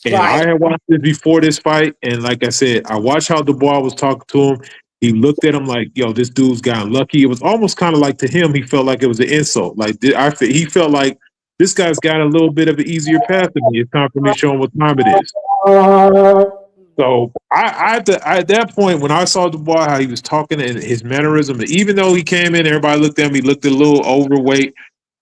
And I had watched this before this fight, and like I said, I watched how Dubois was talking to him. He looked at him like, yo, this dude's gotten lucky. It was almost kind of like, to him, he felt like it was an insult. Like he felt like this guy's got a little bit of an easier path than me. It's time for me to show him what time it is. So I at that point, when I saw Dubois, how he was talking and his mannerism, even though he came in, everybody looked at him, he looked a little overweight.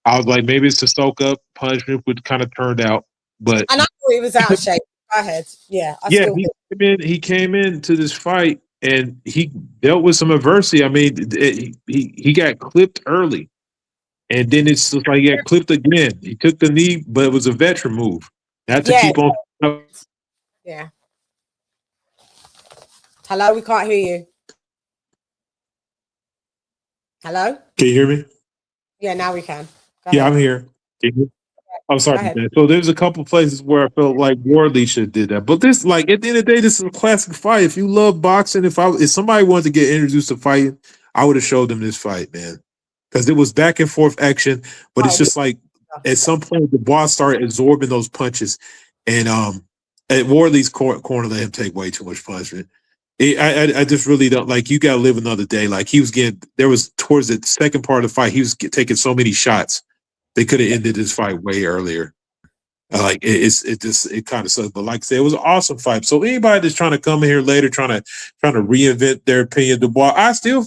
I was like, maybe it's a soak up punishment, which kind of turned out. But and I thought he was out of shape. Go ahead. Yeah. He came into this fight and he dealt with some adversity. I mean, he got clipped early. And then it's just like, yeah, clipped again. He took the knee, but it was a veteran move. Not to keep on. Yeah. Hello, we can't hear you. Hello? Can you hear me? Yeah, now we can. Yeah, I'm here. I'm sorry, man. So there's a couple places where I felt like Wardley should have did that. But this, like, at the end of the day, this is a classic fight. If you love boxing, if somebody wanted to get introduced to fighting, I would have showed them this fight, man. Because it was back and forth action, but it's just like at some point Dubois started absorbing those punches, and at Wardley's corner let him take way too much punishment. I just really don't like. You got to live another day. Like he was getting, there was towards the second part of the fight, he was taking so many shots. They could have ended this fight way earlier. Like it kind of sucks. But like I said, it was an awesome fight. So anybody that's trying to come in here later, trying to reinvent their opinion, Dubois, I still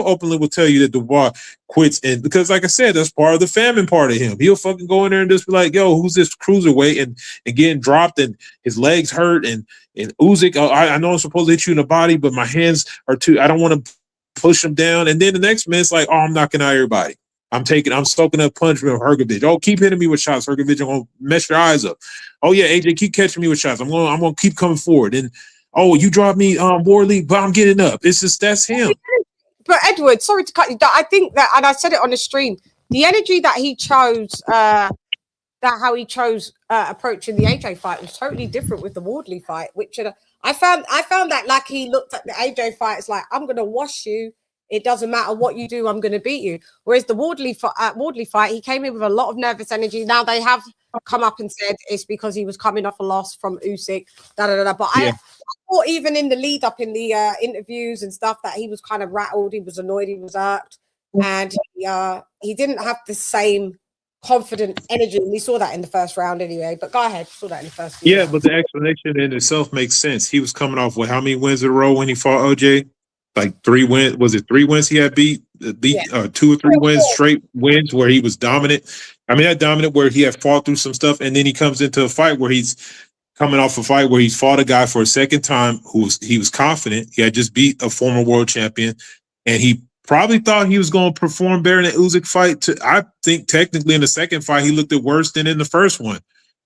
openly will tell you that Dubois quits, and because like I said, that's part of the famine part of him. He'll fucking go in there and just be like, "Yo, who's this cruiserweight?" and getting dropped, and his legs hurt, and Usyk, I know I'm supposed to hit you in the body, but my hands are too. I don't want to push him down. And then the next minute's like, "Oh, I'm knocking out everybody. I'm soaking up punch from Hrgovic. Oh, keep hitting me with shots, Hrgovic. I'm gonna mess your eyes up. Oh yeah, AJ, keep catching me with shots. I'm gonna keep coming forward. And oh, you dropped me, Wardley, but I'm getting up. It's just that's him." But Edward, sorry to cut you. I think that, and I said it on the stream, the energy that he chose, approaching the AJ fight was totally different with the Wardley fight. Which I found that like he looked at the AJ fight, it's like, I'm gonna wash you. It doesn't matter what you do, I'm going to beat you. Whereas the Wardley fight, he came in with a lot of nervous energy. Now they have come up and said it's because he was coming off a loss from Usyk. But I thought even in the lead up in the interviews and stuff that he was kind of rattled, he was annoyed, he was irked, and he didn't have the same confident energy. We saw that in the first round anyway. But go ahead, saw that in the first. Yeah, but the explanation in itself makes sense. He was coming off with how many wins in a row when he fought OJ? Like 3 wins. Was it 3 wins he had beat 2 or 3 wins, straight wins where he was dominant? I mean, that dominant where he had fought through some stuff, and then he comes into a fight where he's coming off a fight where he's fought a guy for a second time he was confident. He had just beat a former world champion, and he probably thought he was going to perform better in the Usyk fight. I think technically in the second fight he looked worse than in the first one.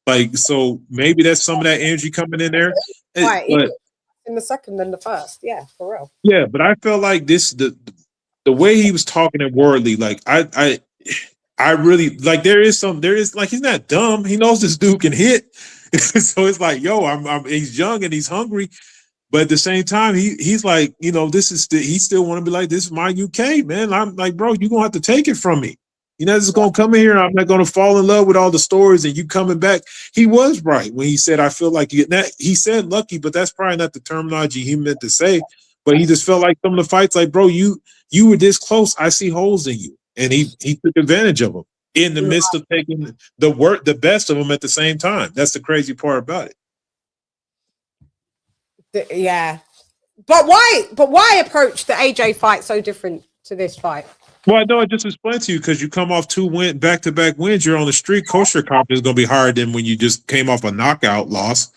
Like, so maybe that's some of that energy coming in there. But in the second than the first, yeah, for real. Yeah, but I felt like the way he was talking at Wardley, like I really like there is like he's not dumb. He knows this dude can hit, so it's like, yo, he's young and he's hungry, but at the same time he's like, you know, he still want to be like, this is my UK, man. I'm like, bro, you're gonna have to take it from me. You're not just gonna come in here and I'm not gonna fall in love with all the stories and you coming back. He was right when he said, I feel like he said lucky, but that's probably not the terminology he meant to say. But he just felt like some of the fights, like, bro, you were this close. I see holes in you. And he took advantage of them in the midst of taking the best of them at the same time. That's the crazy part about it. Yeah. But why approach the AJ fight so different to this fight? Well, I know I just explained to you because you come off 2 back-to-back wins. You're on the street. Kosher confidence is going to be higher than when you just came off a knockout loss.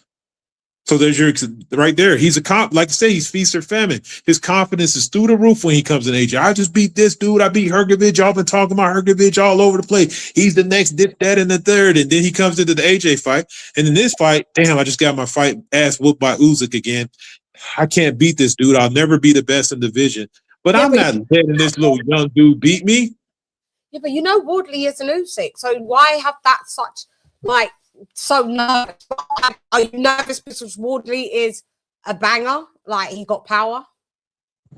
So there's your right there. He's like I say, he's feast or famine. His confidence is through the roof when he comes in AJ. I just beat this dude. I beat Hrgovic. Y'all been talking about Hrgovic all over the place. He's the next dip, that, and the third. And then he comes into the AJ fight. And in this fight, damn, I just got my fight ass whooped by Usyk again. I can't beat this dude. I'll never be the best in the division. But I'm not letting this little young dude beat me. Yeah, but you know Wardley is an Usyk, so why have that such so nervous? Are you nervous because Wardley is a banger? Like he got power?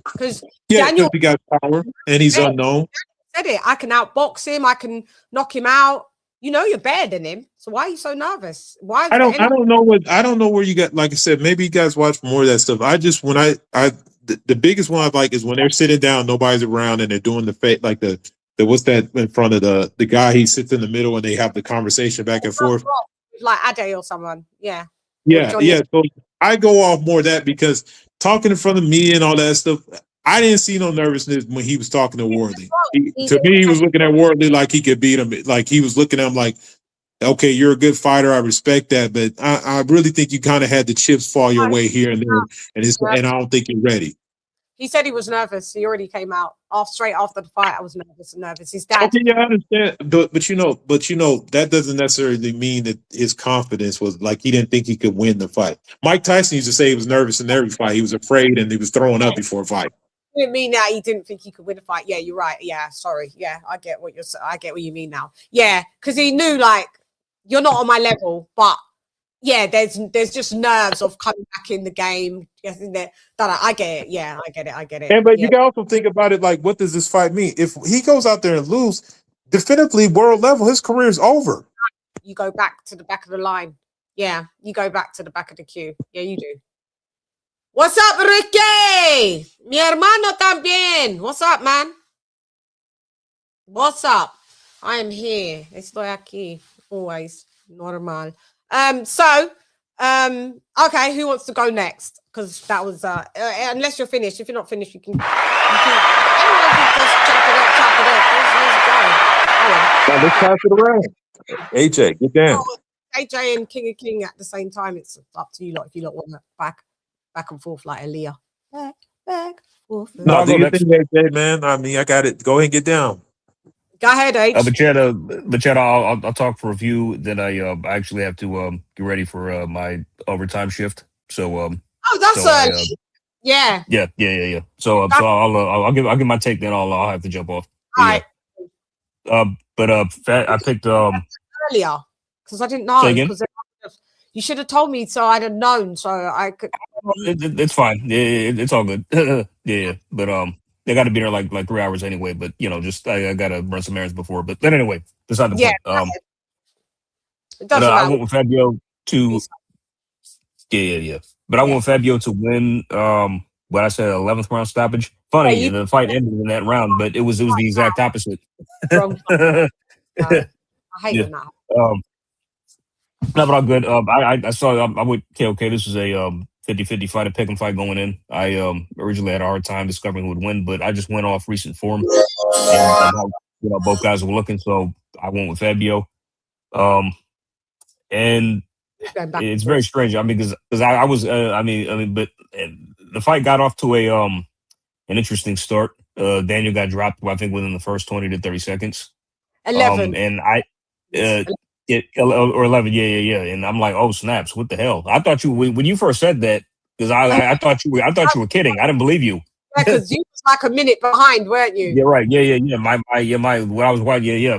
Because Daniel, he got power and he's unknown. Said it. I can outbox him. I can knock him out. You know you're better than him. So why are you so nervous? Why? I don't know where you got. Like I said, maybe you guys watch more of that stuff. The biggest one I like is when they're sitting down, nobody's around, and they're doing like the what's that in front of the guy? He sits in the middle, and they have the conversation back and forth, like Ade or someone. Yeah. So I go off more of that because talking in front of me and all that stuff, I didn't see no nervousness when he was talking to Wardley. To me, he was looking at Wardley like he could beat him. Like he was looking at him like, okay, you're a good fighter. I respect that, but I really think you kind of had the chips fall your way here and there, and I don't think you're ready. He said he was nervous. He already came out straight after the fight. I was nervous. His dad. Okay, yeah, I understand. But you know, that doesn't necessarily mean that his confidence was like he didn't think he could win the fight. Mike Tyson used to say he was nervous in every fight. He was afraid and he was throwing up before a fight. Didn't mean that he didn't think he could win a fight. Yeah, you're right. Yeah, sorry. Yeah, I get what you mean now. Yeah, because he knew like you're not on my level, but yeah, there's just nerves of coming back in the game. I get it. Yeah, I get it. And but you can also think about it like, what does this fight mean? If he goes out there and lose, definitively world level, his career is over. You go back to the back of the line. Yeah, you go back to the back of the queue. Yeah, you do. What's up, Ricky? Mi hermano también. What's up, man? What's up? I am here. Estoy aquí. Always. Normal. Okay, who wants to go next? Because that was unless you're finished. If you're not finished, you can anyone can just chop it up. Let's pass it around. AJ, get down. AJ and King of King at the same time. It's up to you lot if you lot want that back and forth like Aaliyah. Back, forth. No, do you think, AJ, man? I mean, I got it. Go ahead and get down. Go ahead, H. But I'll talk for a few. Then I actually have to get ready for my overtime shift. So that's early. Yeah. So I'll give my take. Then I'll have to jump off. All right. I picked earlier because I didn't know. You should have told me so I'd have known. So I could. It's fine. It's all good. Yeah. But they got to be there like 3 hours anyway. But just I got to run some errands before. But then anyway, beside the point. It doesn't matter. I went with Fabio to. Yeah. But I want Fabio to win. What I said, 11th round stoppage. Funny, the fight ended in that round, but it was the exact opposite. I hate when that. No, but I'm good. I saw. I'm with KOK. This was a 50-50 fight, a pick'em fight going in. I originally had a hard time discovering who would win, but I just went off recent form, and both guys were looking, so I went with Fabio. And it's very strange. I mean, because I was. But the fight got off to an interesting start. Daniel got dropped, I think, within the first 20 to 30 seconds. 11. And I. Or 11, yeah. And I'm like, oh snaps, what the hell? I thought you when you first said that, because I thought you were kidding. I didn't believe you. Yeah, because you was like a minute behind, weren't you? Yeah, right. Yeah. My when I was watching,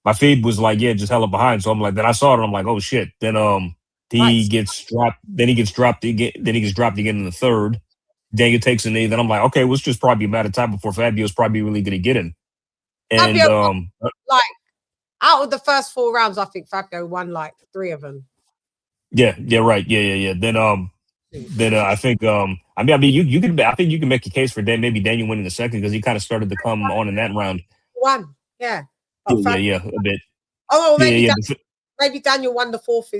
my feed was like, just hella behind. So I'm like, then I saw it, and I'm like, oh shit. Then he gets dropped. Then he gets dropped again. Then he gets dropped again in the third. Daniel takes a knee. Then I'm like, okay, well, it's just probably a matter of time before Fabio's probably really gonna get in. And like out of the first 4 rounds, I think Fabio won like 3 of them. Yeah, right. Yeah. Then I think you can. I think you can make a case for maybe Daniel winning the second because he kind of started to come on in that round. One, yeah. Yeah, a bit. Oh, maybe Daniel won the fourth.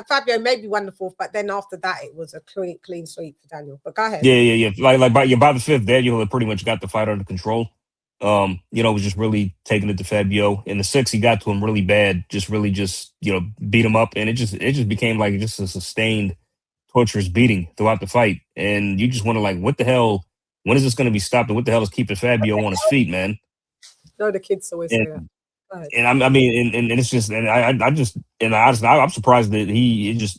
Fabio maybe won the fourth, but then after that, it was a clean sweep for Daniel. But go ahead. Yeah. Like by the fifth, Daniel had pretty much got the fight under control. Was just really taking it to Fabio. In the 6th, he got to him really bad, just beat him up, and it just became like just a sustained, torturous beating throughout the fight. And you just wonder, like, what the hell? When is this going to be stopped? And what the hell is keeping Fabio on his feet, man? No, the kids always say that. And it's just, and I'm surprised that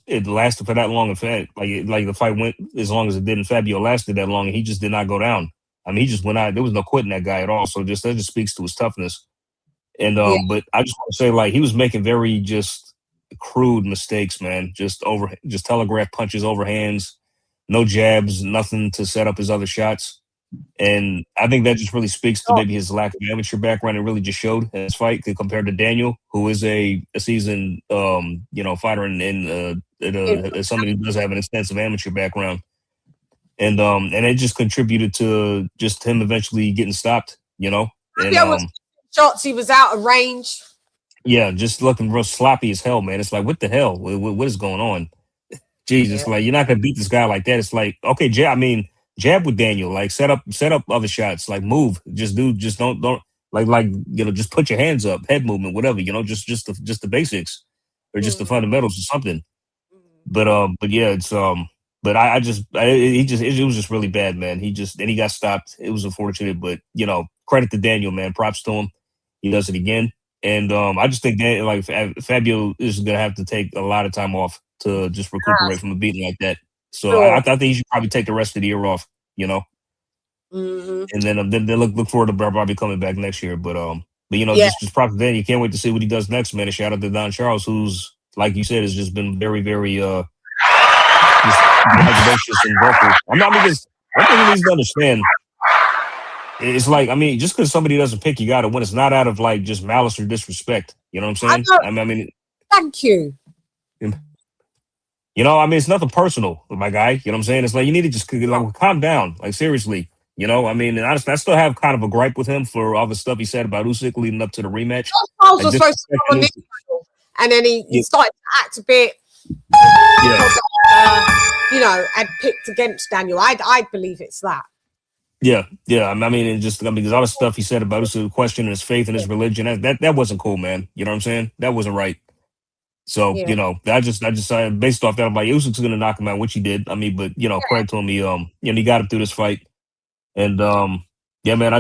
it lasted for that long. In fact, like the fight went as long as it did, and Fabio lasted that long, and he just did not go down. I mean, he just went out. There was no quitting that guy at all. So that just speaks to his toughness. And but I just want to say, like, he was making very just crude mistakes, man. Just telegraph punches, overhands, no jabs, nothing to set up his other shots. And I think that just really speaks to maybe his lack of amateur background. It really just showed in his fight compared to Daniel, who is a seasoned fighter and somebody who does have an extensive amateur background. And it just contributed to just him eventually getting stopped, And shots, he was out of range. Yeah, just looking real sloppy as hell, man. It's like, what the hell? What is going on? Jesus, like, you're not gonna beat this guy like that. It's like, okay, jab with Daniel, like set up other shots, like move, just don't just put your hands up, head movement, whatever, just the basics or just the fundamentals or something. But yeah, it's But it was just really bad, man. He got stopped. It was unfortunate, but credit to Daniel, man. Props to him. He does it again. And I just think that Fabio is gonna have to take a lot of time off to just recuperate from a beating like that. So Sure. I think he should probably take the rest of the year off, Mm-hmm. and then look forward to probably coming back next year. But just props to Daniel. You can't wait to see what he does next, man. And shout out to Don Charles, who's like you said has just been very, very just and vocal. I mean, because one thing he needs to understand. It's like, just because somebody doesn't pick you, got to win. It's not out of like just malice or disrespect. You know what I'm saying? Thank you. It's nothing personal, my guy. You know what I'm saying? It's like you need to just calm down. Like seriously, and I still have kind of a gripe with him for all the stuff he said about Usyk leading up to the rematch. Charles was supposed to come on this show, and then he started to act a bit, and picked against Daniel. I believe it's that. Yeah. Because all the stuff he said about Usyk questioning his faith and his religion, that wasn't cool, man. You know what I'm saying? That wasn't right. So, I just based off that, I'm like, Usyk's gonna knock him out, which he did. Credit to him, he got him through this fight. And man, I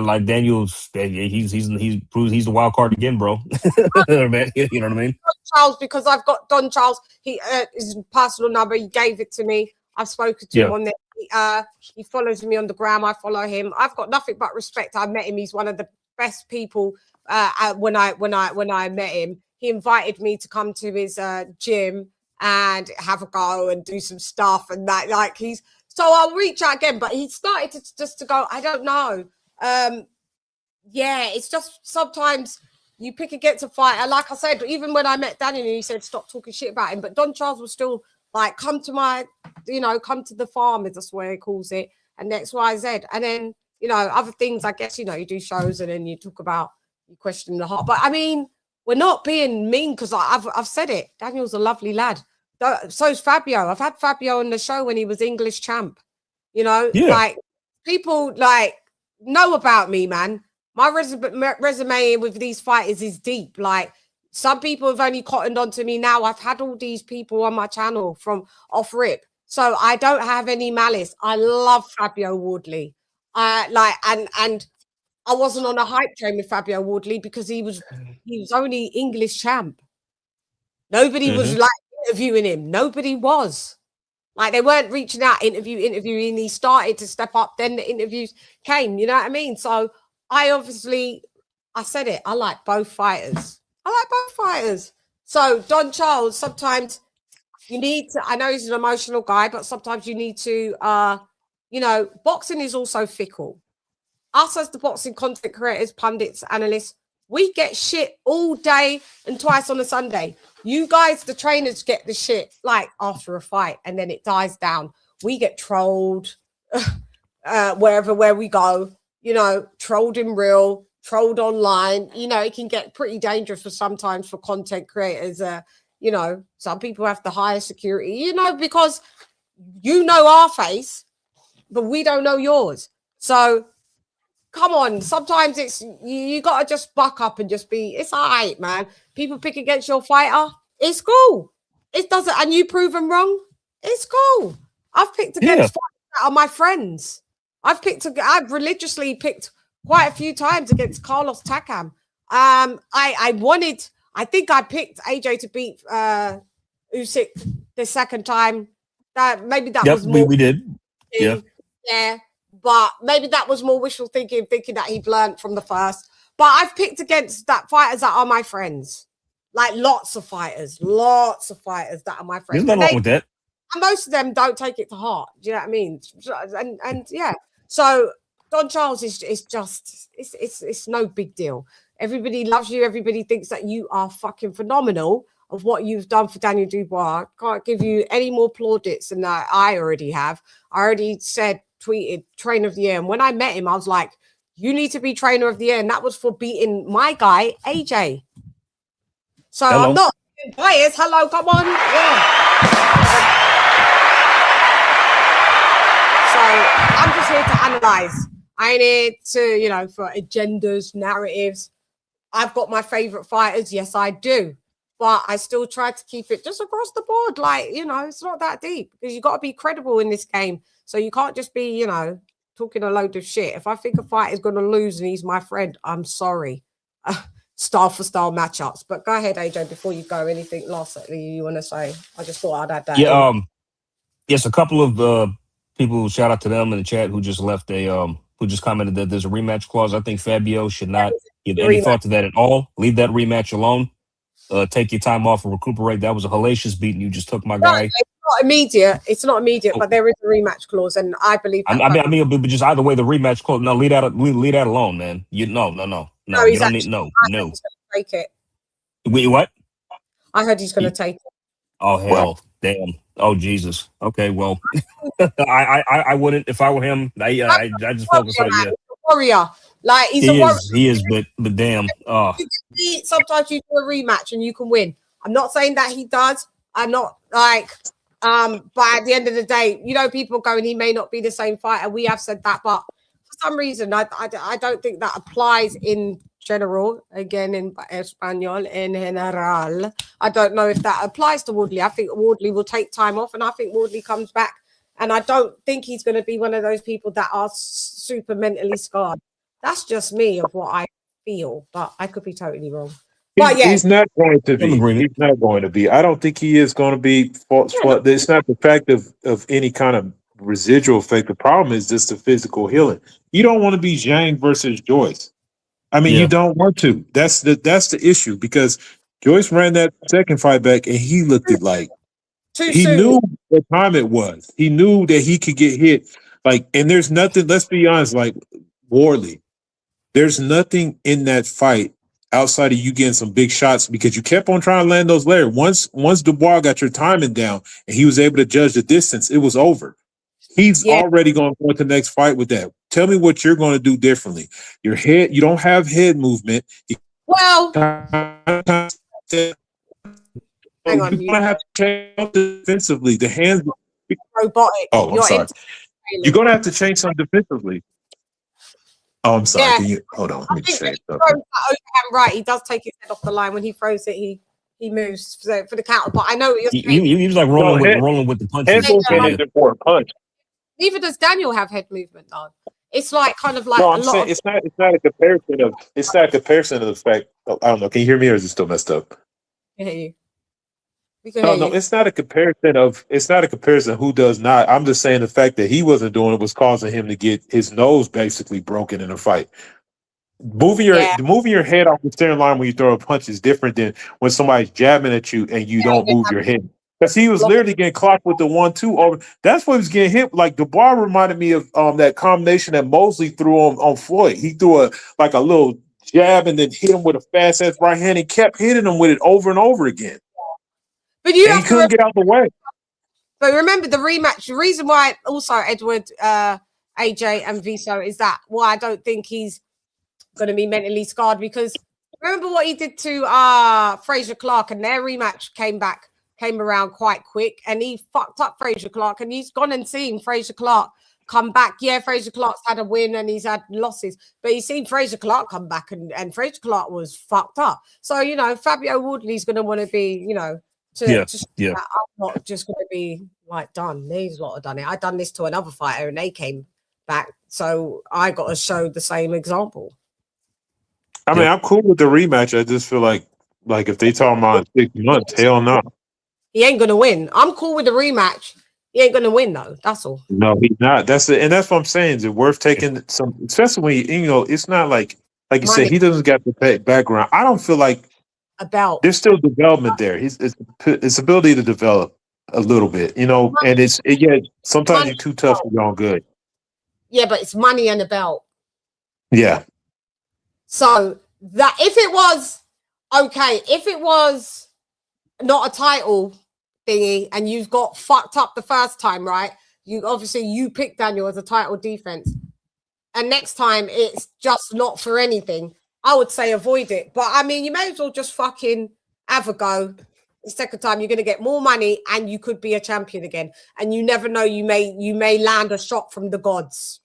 like Daniel. He proves he's the wild card again, bro. Man, you know what I mean? Charles, because I've got Don Charles. His personal number. He gave it to me. I've spoken to him on there. He follows me on the gram. I follow him. I've got nothing but respect. I met him. He's one of the best people. When I met him, he invited me to come to his gym and have a go and do some stuff and that. Like so I'll reach out again. But he started to go. I don't know. It's just sometimes you pick against a fighter. Like I said, even when I met Daniel, he said stop talking shit about him. But Don Charles was still like, come to the farm, is that's where he calls it, and X, Y, Z. And then, other things, I guess, you do shows and then you talk about, you question the heart. But we're not being mean because I've said it. Daniel's a lovely lad. So's Fabio. I've had Fabio on the show when he was English champ. Like people know about me, man. My resume with these fighters is deep. Like, some people have only cottoned onto me now. I've had all these people on my channel from off rip. So I don't have any malice. I love Fabio Wardley. And I wasn't on a hype train with Fabio Wardley because he was only English champ. Nobody was interviewing him. Nobody was. Like, they weren't reaching out, interviewing. He started to step up. Then the interviews came. You know what I mean? So I said it. I like both fighters. So Don Charles, sometimes you need to, I know he's an emotional guy, but sometimes you need to, boxing is also fickle. Us as the boxing content creators, pundits, analysts, we get shit all day and twice on a Sunday. You guys, the trainers, get the shit like after a fight and then it dies down. We get trolled where we go, trolled in real, trolled online. It can get pretty dangerous sometimes for content creators. Some people have to hire security, because our face, but we don't know yours. So come on, sometimes it's you gotta just buck up and just be, it's all right, man. People pick against your fighter, it's cool. It doesn't, and you prove them wrong, it's cool. I've picked against fighters that are my friends. I've religiously picked quite a few times against Carlos Takam. I think I picked AJ to beat Usyk the second time. Maybe that was more. We did. Yeah. But maybe that was more wishful thinking that he'd learned from the first. But I've picked against fighters that are my friends. Like lots of fighters that are my friends. There's nothing wrong with that. And most of them don't take it to heart. Do you know what I mean? And yeah. So Don Charles is just, it's no big deal. Everybody loves you. Everybody thinks that you are fucking phenomenal of what you've done for Daniel Dubois. I can't give you any more plaudits than that I already have. I already tweeted trainer of the year. And when I met him, I was like, you need to be trainer of the year. And that was for beating my guy, AJ. So hello. I'm not biased. Hello, come on. Yeah. So I'm just here to analyze. I ain't here to, for agendas, narratives. I've got my favorite fighters. Yes, I do. but I still try to keep it just across the board. Like, you know, it's not that deep because you got to be credible in this game. So you can't just be, you know, talking a load of shit. If I think a fight is going to lose and he's my friend, I'm sorry. Style for style matchups. But go ahead, AJ, before you go, anything lastly you want to say? I just thought I'd add that. Yeah, yes, a couple of people, shout out to them in the chat who just left who just commented that there's a rematch clause. I think Fabio should not give any thought to that at all. Leave that rematch alone. Take your time off and recuperate. That was a hellacious beat, and you just took my guy. It's not immediate. It's not immediate, but there is a rematch clause, and I believe. I mean, but just either way, the rematch clause. No, leave that alone, man. No. You don't need no. Take it. Wait, what? I heard he's going to take it. Oh hell, damn. Oh Jesus. Okay, well, I wouldn't if I were him. I just focus on warrior. Like he's a warrior. He is, but damn. Sometimes you do a rematch and you can win. I'm not saying that he does. I'm not like, but at the end of the day, you know, people going, he may not be the same fighter. We have said that, but for some reason, I don't think that applies in general. Again, in Espanol, en general, I don't know if that applies to Wardley. I think Wardley will take time off, and I think Wardley comes back. And I don't think he's going to be one of those people that are super mentally scarred. That's just me of what I feel, but I could be totally wrong. But yeah, he's not going to be. He's not going to be. I don't think he is going to be. It's not the fact of any kind of residual effect. The problem is just the physical healing. You don't want to be Zhang versus Joyce. I mean, you don't want to. That's the issue, because Joyce ran that second fight back and he looked at like he knew what time it was. He knew that he could get hit. Like, and there's nothing. Let's be honest. Like Wardley. There's nothing in that fight outside of you getting some big shots, because you kept on trying to land those layers. Once Dubois got your timing down and he was able to judge the distance, it was over. He's already going to go into the next fight with that. Tell me what you're going to do differently. Your head, you don't have head movement. Well, you're going to have to change defensively. The hands robotic. Oh, I'm sorry. You're going to have to change something defensively. Oh, I'm sorry. Can you hold on? Let me change something. Right, he does take his head off the line when he throws it. He moves for the counter. But I know what you're saying. He was like rolling with the punches. Punch. Neither does Daniel have head movement, though. It's like kind of like no, I'm saying it's not a comparison of the fact. I don't know. Can you hear me, or is it still messed up? I hear you. No, it's not a comparison of. It's not a comparison who does not. I'm just saying the fact that he wasn't doing it was causing him to get his nose basically broken in a fight. Moving your head off the steering line when you throw a punch is different than when somebody's jabbing at you and you don't move your head. Because he was literally getting clocked with the 1-2 over. That's what he was getting hit. Like Dubois reminded me of that combination that Mosley threw on Floyd. He threw a little jab and then hit him with a fast ass right hand and kept hitting him with it over and over again. But he couldn't get out the way. But remember the rematch. The reason why also Edward, AJ, and Viso is that why I don't think he's going to be mentally scarred, because remember what he did to Fraser Clark, and their rematch came around quite quick, and he fucked up Fraser Clark, and he's gone and seen Fraser Clark come back. Yeah, Fraser Clark's had a win and he's had losses, but he's seen Fraser Clark come back, and Fraser Clark was fucked up. So, you know, Fabio Wardley's going to want to be, you know, I'm not just going to be like done. These lot have done it. I done this to another fighter and they came back, so I got to show the same example. I mean, I'm cool with the rematch. I just feel like if they talk about 6 months, hell no. He ain't gonna win. I'm cool with the rematch. He ain't gonna win though. That's all. No, he's not. That's it, and that's what I'm saying. Is it worth taking some? Especially when you know, it's not like you said, he doesn't got the background. I don't feel like there's still development there. His ability to develop a little bit, you know, and sometimes you're too tough for your own good. Yeah, but it's money and a belt. Yeah. So that if it was not a title thingy and you've got fucked up the first time, right? You picked Daniel as a title defense, and next time it's just not for anything. I would say avoid it. But I mean, you may as well just fucking have a go. The second time you're going to get more money and you could be a champion again. And you never know, you may land a shot from the gods.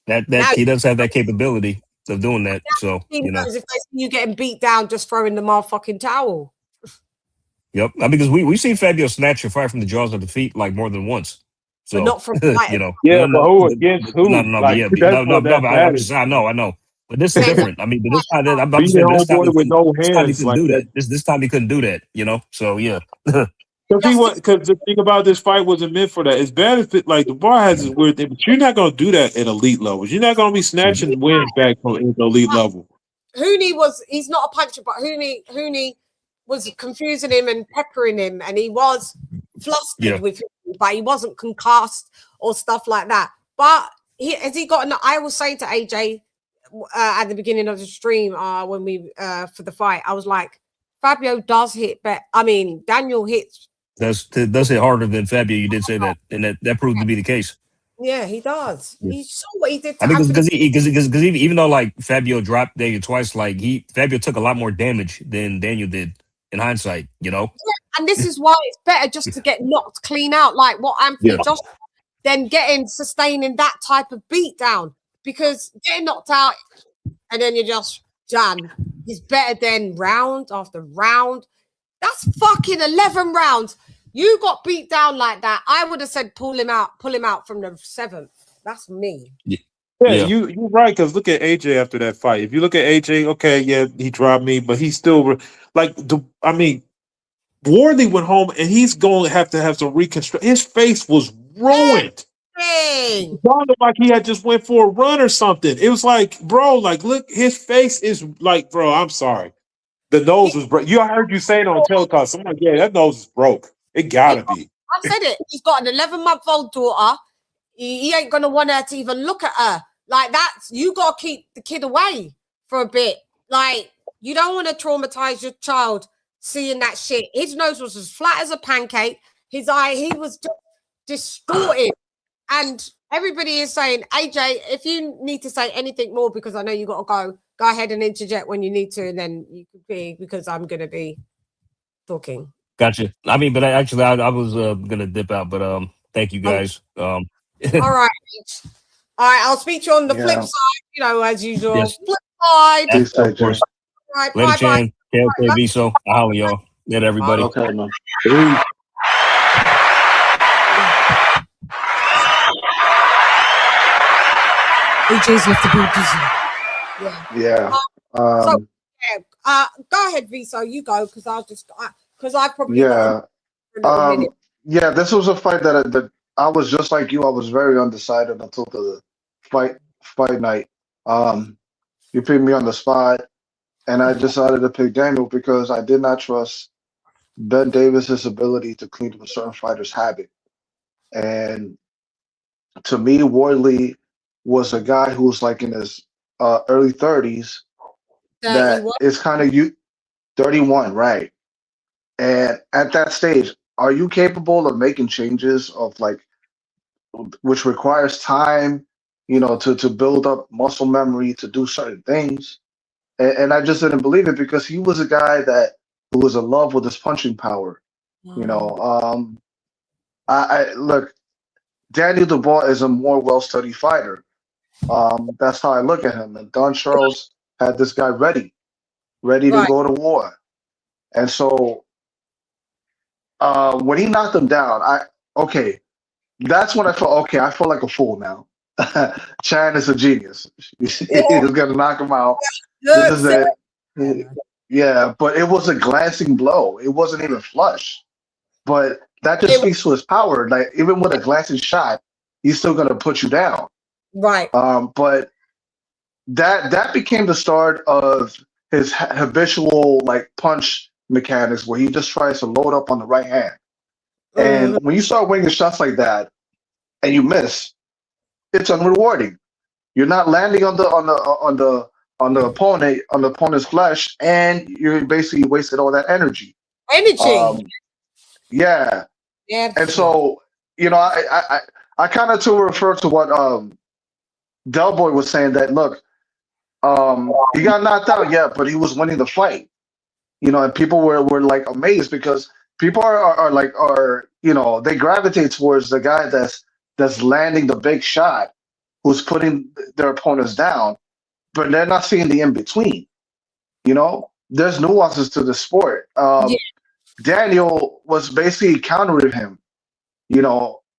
That he does have that capability of doing that. So, you know, if they see you getting beat down, just throwing the motherfucking towel. Yep. I mean, because we've seen Fabio snatch a fight from the jaws of defeat like more than once. So but not from you know, Yeah, but who against who? no, Like that's what but that I'm matters. just, I know. But this is different. I mean, but this time, I'm Beating saying, but homeboy with no this time he hands couldn't like do that. that. This time he couldn't do that. You know. So yeah. Because the thing about this fight wasn't meant for that. It's bad if it, like the bar has this weird thing, but you're not gonna do that at elite levels. You're not gonna be snatching wins back from an elite level. He's not a puncher, but Hooney was confusing him and peppering him, and he was flustered with him, but he wasn't concussed or stuff like that. But has he gotten? I was saying to AJ at the beginning of the stream when we for the fight, I was like, Fabio does hit, but I mean Daniel hits. Does hit harder than Fabio. You did say that, and that proved to be the case. Yeah, he does. Yeah. He saw what he did. I mean, because even though like Fabio dropped Daniel twice, like Fabio took a lot more damage than Daniel did in hindsight. You know. Yeah, and this is why it's better just to get knocked clean out, like what Anthony just than sustaining that type of beat down, because getting knocked out and then you're just done is better than round after round. That's fucking 11 rounds. You got beat down like that. I would have said pull him out from the 7th. That's me. Yeah, you're right. Because look at AJ after that fight. If you look at AJ, okay, yeah, he dropped me, but he's still Wardley went home and he's going to have some reconstruct. His face was ruined. It sounded like he had just went for a run or something. It was like, bro, like look, his face is like, bro, I'm sorry. The nose was broke. I heard you saying on telecast. I'm like, yeah, that nose is broke. It gotta be. I said it. He's got an 11-month-old daughter. He ain't gonna want her to even look at her. Like that's you gotta keep the kid away for a bit. Like you don't want to traumatize your child seeing that shit. His nose was as flat as a pancake. His eye, he was just distorted. And everybody is saying, AJ, if you need to say anything more, because I know you got to go ahead and interject when you need to, and then you could be, because I'm going to be talking. Gotcha. I mean, but I was going to dip out, but thank you guys. All right. I'll speak to you on the flip side, as usual. Yes. Flip side. Of course. Right, Later, bye-bye. Chann. KLK Viso. I'll holler y'all. Later, everybody. Okay, man. AJ's left the building. Yeah. Go ahead, Viso. You go, because I probably yeah. This was a fight that I was just like you. I was very undecided until the fight night. You picked me on the spot, and I decided to pick Daniel because I did not trust Ben Davis's ability to clean up a certain fighter's habit. And to me, Wardley was a guy who was like in his early 30s. That is kind of 31, right? And at that stage, are you capable of making changes of like, which requires time, to build up muscle memory, to do certain things? And I just didn't believe it because he was a guy who was in love with his punching power. I look, Daniel Dubois is a more well-studied fighter. That's how I look at him. And Don Charles had this guy ready to go to war. And so when he knocked him down, that's when I felt, I feel like a fool now. Chann is a genius. He's going to knock him out. This is it. Yeah, but it was a glancing blow. It wasn't even flush. But that just speaks to his power. Like, even with a glancing shot, he's still going to put you down. Right. But that became the start of his habitual like punch mechanics where he just tries to load up on the right hand. And when you start winging shots like that and you miss, it's unrewarding. You're not landing on the opponent's flesh, and you're basically wasted all that energy. Yeah. And so, I kind of to refer to what Del Boy was saying, that look, he got knocked out, but he was winning the fight. And people were like amazed because people are they gravitate towards the guy that's landing the big shot, who's putting their opponents down, but they're not seeing the in between. There's nuances to the sport. Daniel was basically countering him,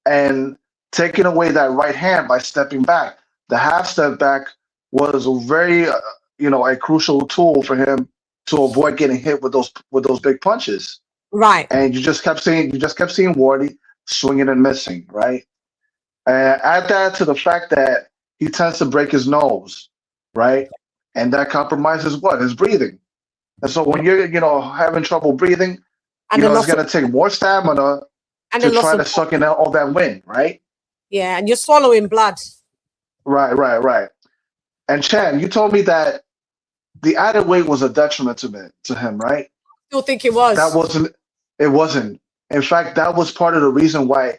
and taking away that right hand by stepping back. The half step back was a very, a crucial tool for him to avoid getting hit with those big punches. Right. And you just kept seeing Wardley swinging and missing, right? And add that to the fact that he tends to break his nose, right? And that compromises his breathing. And so when you're, having trouble breathing, it's going to take more stamina to try to suck in all that wind, right? Yeah, and you're swallowing blood. Right. And Chann, you told me that the added weight was a detriment to him, right? I still think it was. It wasn't. In fact, that was part of the reason why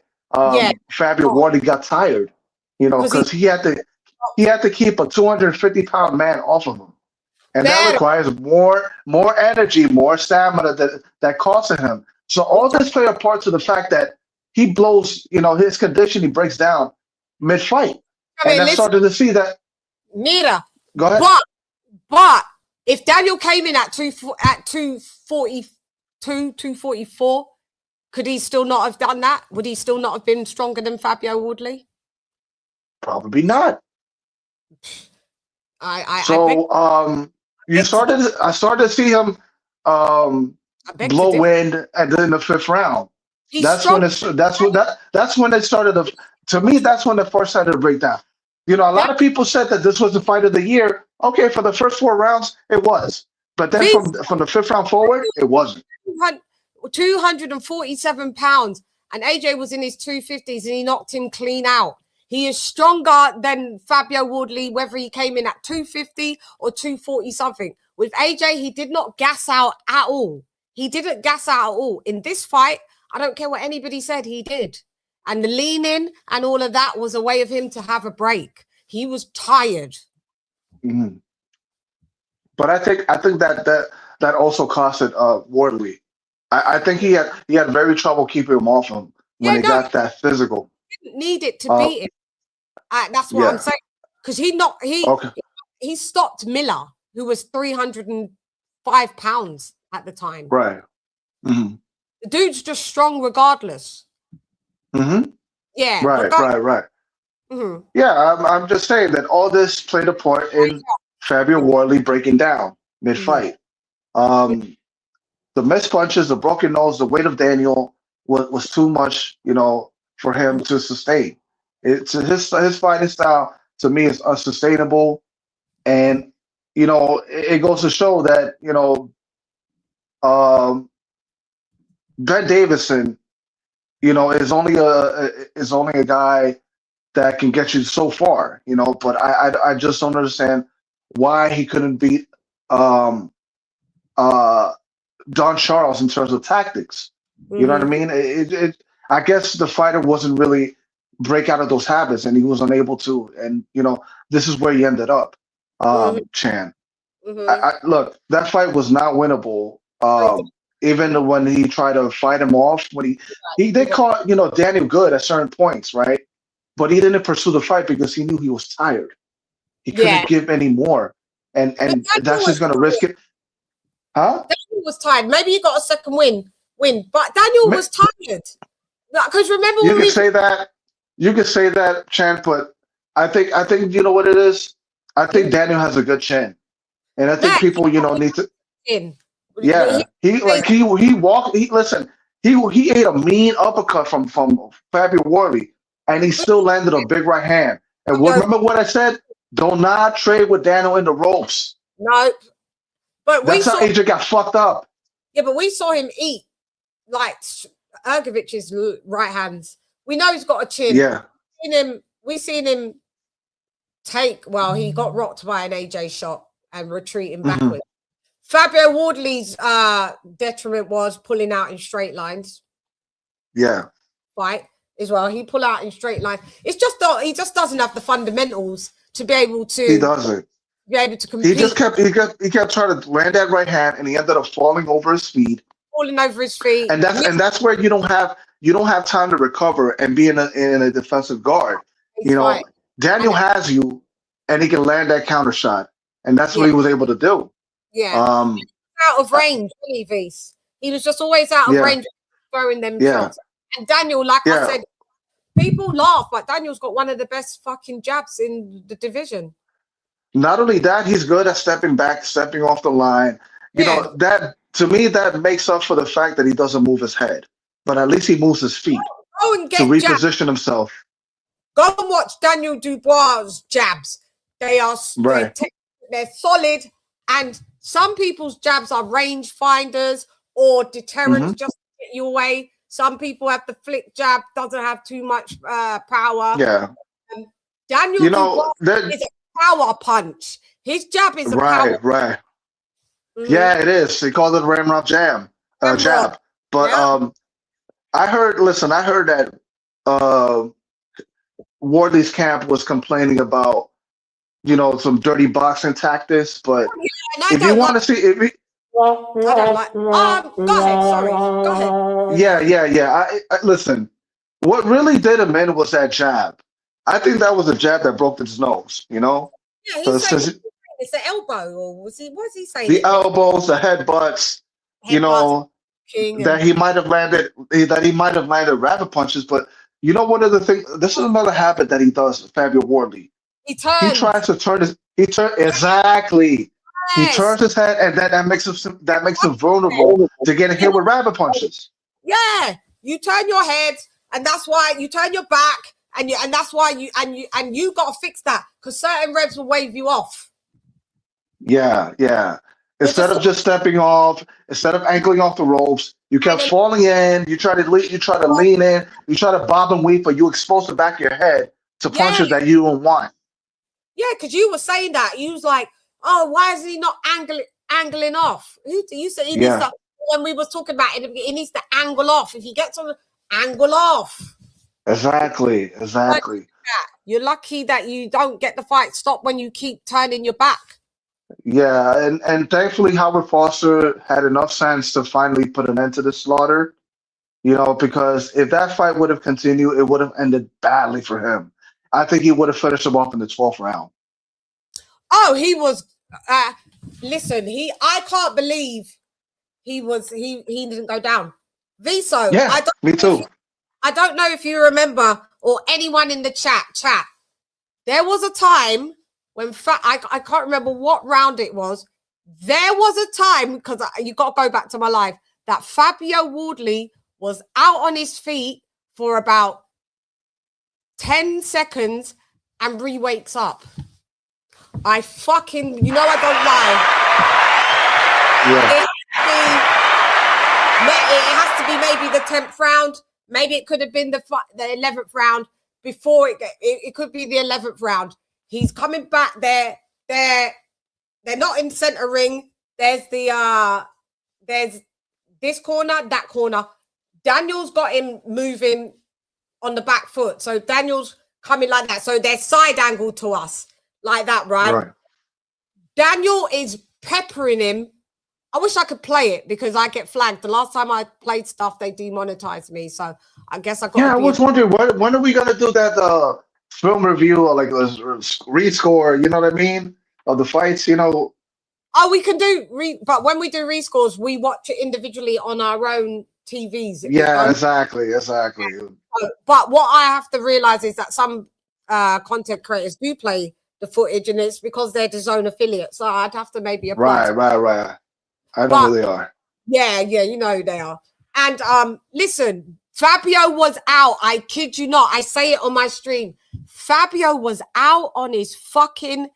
Fabio Wardley got tired, because he had to keep a 250-pound man off of him. And that requires more energy, more stamina that costs him. So all this play a part to the fact that he blows, his condition, he breaks down mid-fight. And I started to see that. Mira. Go ahead. But if Daniel came in at 242, 244, could he still not have done that? Would he still not have been stronger than Fabio Wardley? Probably not. I started to see him blow wind and then the 5th round. That's when it started to me, that's when it first started to break down. A lot of people said that this was the fight of the year. Okay, for the first 4 rounds, it was. But then from the 5th round forward, it wasn't. 247 pounds, and AJ was in his 250s, and he knocked him clean out. He is stronger than Fabio Wardley, whether he came in at 250 or 240 something. With AJ, he did not gas out at all. He didn't gas out at all. In this fight, I don't care what anybody said, he did. And the lean in and all of that was a way of him to have a break. He was tired. Mm-hmm. But I think that also costed Wardley. I think he had very trouble keeping him off him when he got that physical. He didn't need it to beat him. That's what I'm saying. Because he stopped Miller, who was 305 pounds at the time. Right. Mm-hmm. The dude's just strong regardless. Mm-hmm. Yeah. Right. Mm-hmm. Yeah, I'm just saying that all this played a part in Fabio Wardley breaking down mid-fight. Mm-hmm. The missed punches, the broken nose, the weight of Daniel was too much, for him to sustain. His fighting style to me is unsustainable, and it goes to show that Ben Davison, is only a guy that can get you so far, But I just don't understand why he couldn't beat Don Charles in terms of tactics. You know what I mean? I guess the fighter wasn't really break out of those habits, and he was unable to. And this is where he ended up, Chann. Mm-hmm. Look, that fight was not winnable. Even when he tried to fight him off, when he did call Daniel good at certain points, right? But he didn't pursue the fight because he knew he was tired. He couldn't give any more, and that's just going to risk it. Huh? Daniel was tired. Maybe he got a second win, but Daniel was tired. Because remember, you can say that. You can say that, Chann. But I think you know what it is. I think Daniel has a good chin, and I think people need to. Yeah, he walked. He ate a mean uppercut from Fabio Wardley, and he still landed a big right hand. And remember what I said? Do not trade with Daniel in the ropes. No. But that's how AJ got fucked up. Yeah, but we saw him eat like Ergovic's right hands. We know he's got a chin. Yeah. We seen him take. Well, he got rocked by an AJ shot and retreating backwards. Fabio Wardley's detriment was pulling out in straight lines. Yeah. Right, as well. He pull out in straight lines. It's just he just doesn't have the fundamentals to be able to. He doesn't. Be able to compete. He kept trying to land that right hand, and he ended up falling over his feet. Falling over his feet. And that's where you don't have time to recover and be in a defensive guard. Right. Daniel has you, and he can land that counter shot, and that's what he was able to do. Yeah. Out of range, really, Vise. He was just always out of range throwing them shots. And Daniel, like I said, people laugh, but Daniel's got one of the best fucking jabs in the division. Not only that, he's good at stepping back, stepping off the line. You know, that to me, that makes up for the fact that he doesn't move his head. But at least he moves his feet to reposition himself. Go and watch Daniel Dubois' jabs. They are they're solid, and some people's jabs are range finders or deterrents just to get you away. Some people have the flick jab, doesn't have too much power. Yeah. Daniel Dubois is a power punch. His jab is a power punch. Right. Yeah, it is. They call it ramrod jab. But I heard that Wardley's camp was complaining about, you know, some dirty boxing tactics, but if you want to see it, go ahead, sorry. Go ahead. Yeah. I listen, what really did him in was that jab. I think that was a jab that broke his nose, you know? Yeah, he's saying it's the elbow, or what's he saying? The elbows, the headbutts, you know, that he might have landed rabbit punches, but you know, one of the things, this is another habit that he does, Fabio Wardley. He tries to turn exactly. Yes. He turns his head, and that makes him vulnerable to getting hit with rabbit punches. Yeah, you turn your head, and that's why you turn your back, and that's why you got to fix that, because certain revs will wave you off. Yeah. Instead of just stepping off, instead of ankling off the ropes, you kept falling in. You try to lean in. You try to bob and weave, but you expose the back of your head to punches that you don't want. Yeah, because you were saying that. You was like, oh, why is he not angling off? You said he needs to, when we was talking about it, he needs to angle off. If you get to angle off. Exactly. You're lucky that you don't get the fight stopped when you keep turning your back. Yeah, and thankfully Howard Foster had enough sense to finally put an end to the slaughter, you know, because if that fight would have continued, it would have ended badly for him. I think he would have finished him off in the 12th round. Oh, he was listen, I can't believe he didn't go down. Viso, yeah, me too. I don't know if you remember, or anyone in the chat. There was a time when I can't remember what round it was. There was a time, because you got to go back to my life, that Fabio Wardley was out on his feet for about 10 seconds and wakes up. I fucking, you know, I don't lie. Yeah. It has to be maybe the 10th round. Maybe it could have been the 11th round. Before it could be the 11th round. He's coming back there. They're not in center ring. There's this corner, that corner. Daniel's got him moving on the back foot. So Daniel's coming like that. So they're side angled to us like that, right? Daniel is peppering him. I wish I could play it because I get flagged. The last time I played stuff, they demonetized me. So I guess I got. Yeah, I was wondering when are we gonna do that film review or like a rescore? You know what I mean? Of the fights, you know. Oh, we can do but when we do rescores, we watch it individually on our own TVs. Yeah, exactly. But what I have to realize is that some content creators do play the footage, and it's because they're DAZN affiliates. So I'd have to maybe apply. Right. I know who they are. Yeah, you know who they are. And listen, Fabio was out. I kid you not. I say it on my stream. Fabio was out on his fucking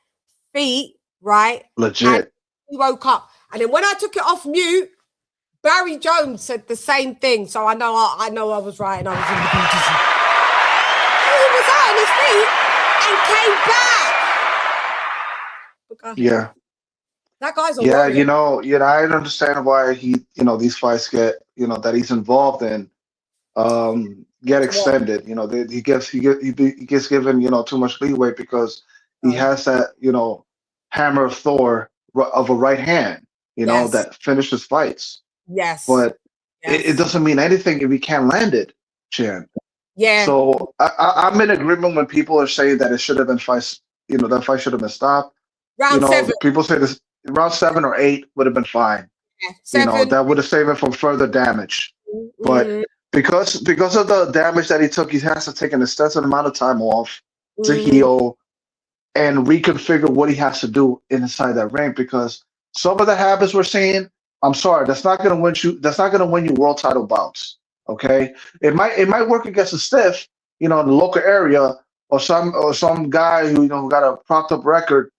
feet, right? Legit. And he woke up. And then when I took it off mute, Barry Jones said the same thing. So I know I was right, and I was in the beauty. He was out on his feet and came back. Okay. Yeah. That guy's a warrior. You know, I understand why these fights get, that he's involved in, get extended. You know, he gets given, too much leeway because he has that, hammer of Thor of a right hand, that finishes fights. Yes. But it doesn't mean anything if he can't land it, Chann. Yeah. So I'm in agreement when people are saying that it should have been fights, that fight should have been stopped. Round 7. People say this. Round 7 or 8 would have been fine. You know, that would have saved him from further damage. But because of the damage that he took, he has to take an extensive amount of time off to heal and reconfigure what he has to do inside that ring. Because some of the habits we're seeing, I'm sorry, that's not going to win you. That's not going to win you world title bouts. Okay, it might work against a stiff, you know, in the local area, or some guy who, you know, got a propped up record.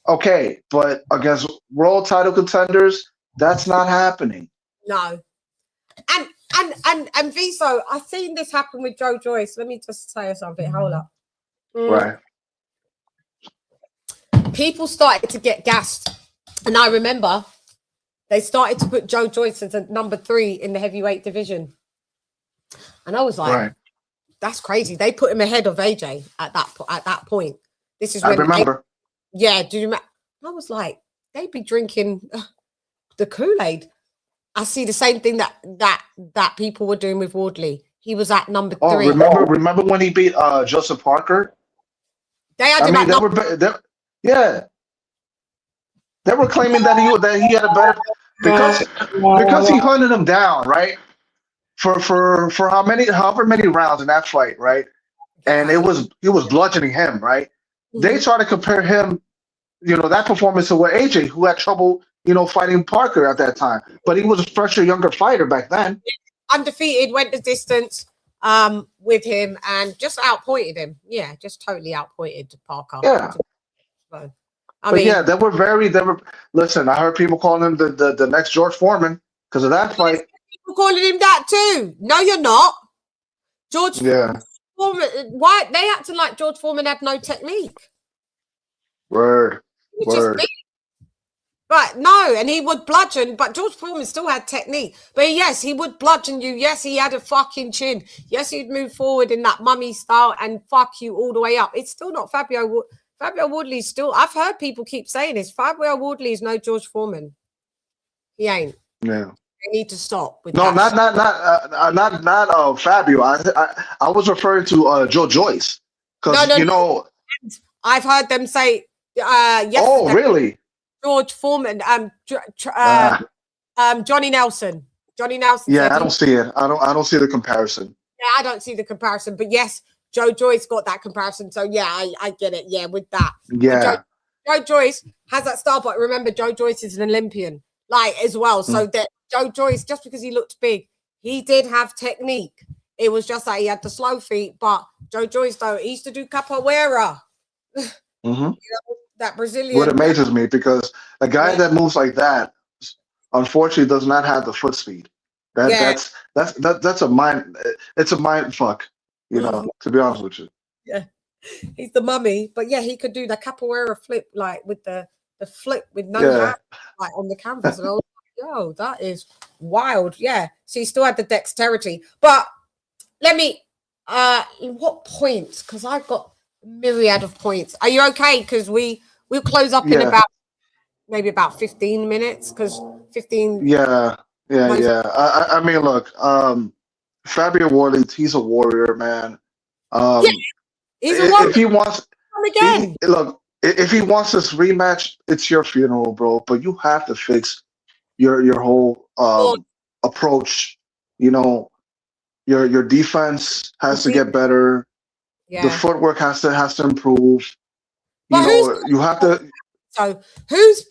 Okay, but against world title contenders, that's not happening. No. And Viso, I've seen this happen with Joe Joyce. Let me just say something. Hold up. Right. People started to get gassed. And I remember they started to put Joe Joyce as a number 3 in the heavyweight division. And I was like, that's crazy. They put him ahead of AJ at that point. This is when I remember. do you remember? I was like, they'd be drinking the Kool-Aid. I see the same thing that people were doing with Wardley. He was at number 3. Oh, remember when he beat Joseph Parker? They had they were claiming that he had a better because he hunted him down, right? For however many rounds in that fight, right? And he was bludgeoning him, right? They try to compare him, you know, that performance to what AJ, who had trouble, you know, fighting Parker at that time, but he was a fresher, younger fighter back then. Undefeated, went the distance with him and just outpointed him. Yeah, just totally outpointed Parker. Yeah. So, they were listen, I heard people calling him the next George Foreman because of that fight. People calling him that too. No, you're not. George Foreman, why they acting like George Foreman had no technique? Word. Right, no, and he would bludgeon, but George Foreman still had technique. But yes, he would bludgeon you. Yes, he had a fucking chin. Yes, he'd move forward in that mummy style and fuck you all the way up. It's still not Fabio Wardley. Still, I've heard people keep saying this. Fabio Wardley is no George Foreman. He ain't. Yeah. They need to stop with that. Not Fabio. I was referring to Joe Joyce because you know. I've heard them say yes. Oh, really? George Foreman, Johnny Nelson. Yeah, I don't see it. I don't see the comparison. Yeah, I don't see the comparison. But yes, Joe Joyce got that comparison. So yeah, I get it. Yeah, with that. Yeah. Joe Joyce has that style, but remember, Joe Joyce is an Olympian, like as well. So that Joe Joyce, just because he looked big, he did have technique. It was just that he had the slow feet. But Joe Joyce, though, he used to do capoeira. You know, that Brazilian. What amazes me, because a guy that moves like that, unfortunately, does not have the foot speed. That's a mind. It's a mind fuck. You know, to be honest with you. Yeah, he's the mummy, but yeah, he could do the capoeira flip, like with the flip with no hand, like on the canvas. And I was like, yo, that is wild. Yeah, so he still had the dexterity. But let me. What points? Because I've got a myriad of points. Are you okay? Because we'll close up in about 15 minutes. Because 15. Yeah. I mean, look, Fabio Wardley, he's a warrior, man. He's a warrior. If he wants, again. If he wants this rematch, it's your funeral, bro. But you have to fix your whole approach. You know, your defense has to get better. Yeah. The footwork has to improve. You have to. So who's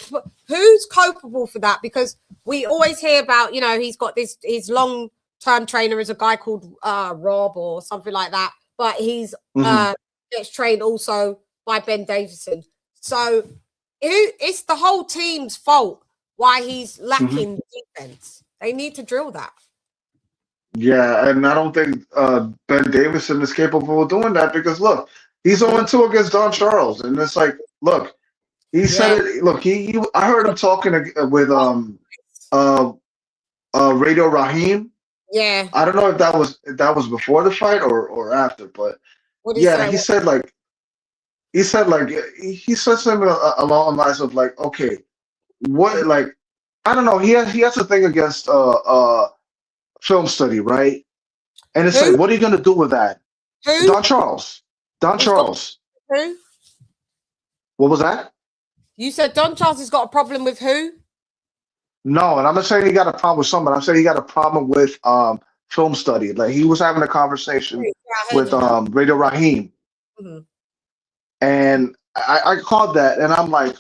culpable for that? Because we always hear about, you know, he's got his long-term trainer is a guy called Rob or something like that, but he's gets trained also by Ben Davison. So it's the whole team's fault why he's lacking defense. They need to drill that. Yeah, and I don't think Ben Davison is capable of doing that, because look, he's 0-2 against Don Charles, and it's like, look, he said it. Look, I heard him talking with Radio Raheem. Yeah, I don't know if that was before the fight or after, but he said something along the lines of like, okay, what, like, I don't know, he has a thing against film study, right? And it's like, what are you gonna do with that? Who? Don Charles. Who? What was that? You said Don Charles has got a problem with who? No, and I'm not saying he got a problem with someone. I'm saying he got a problem with film study. Like he was having a conversation with Radio Raheem, and I called that, and I'm like,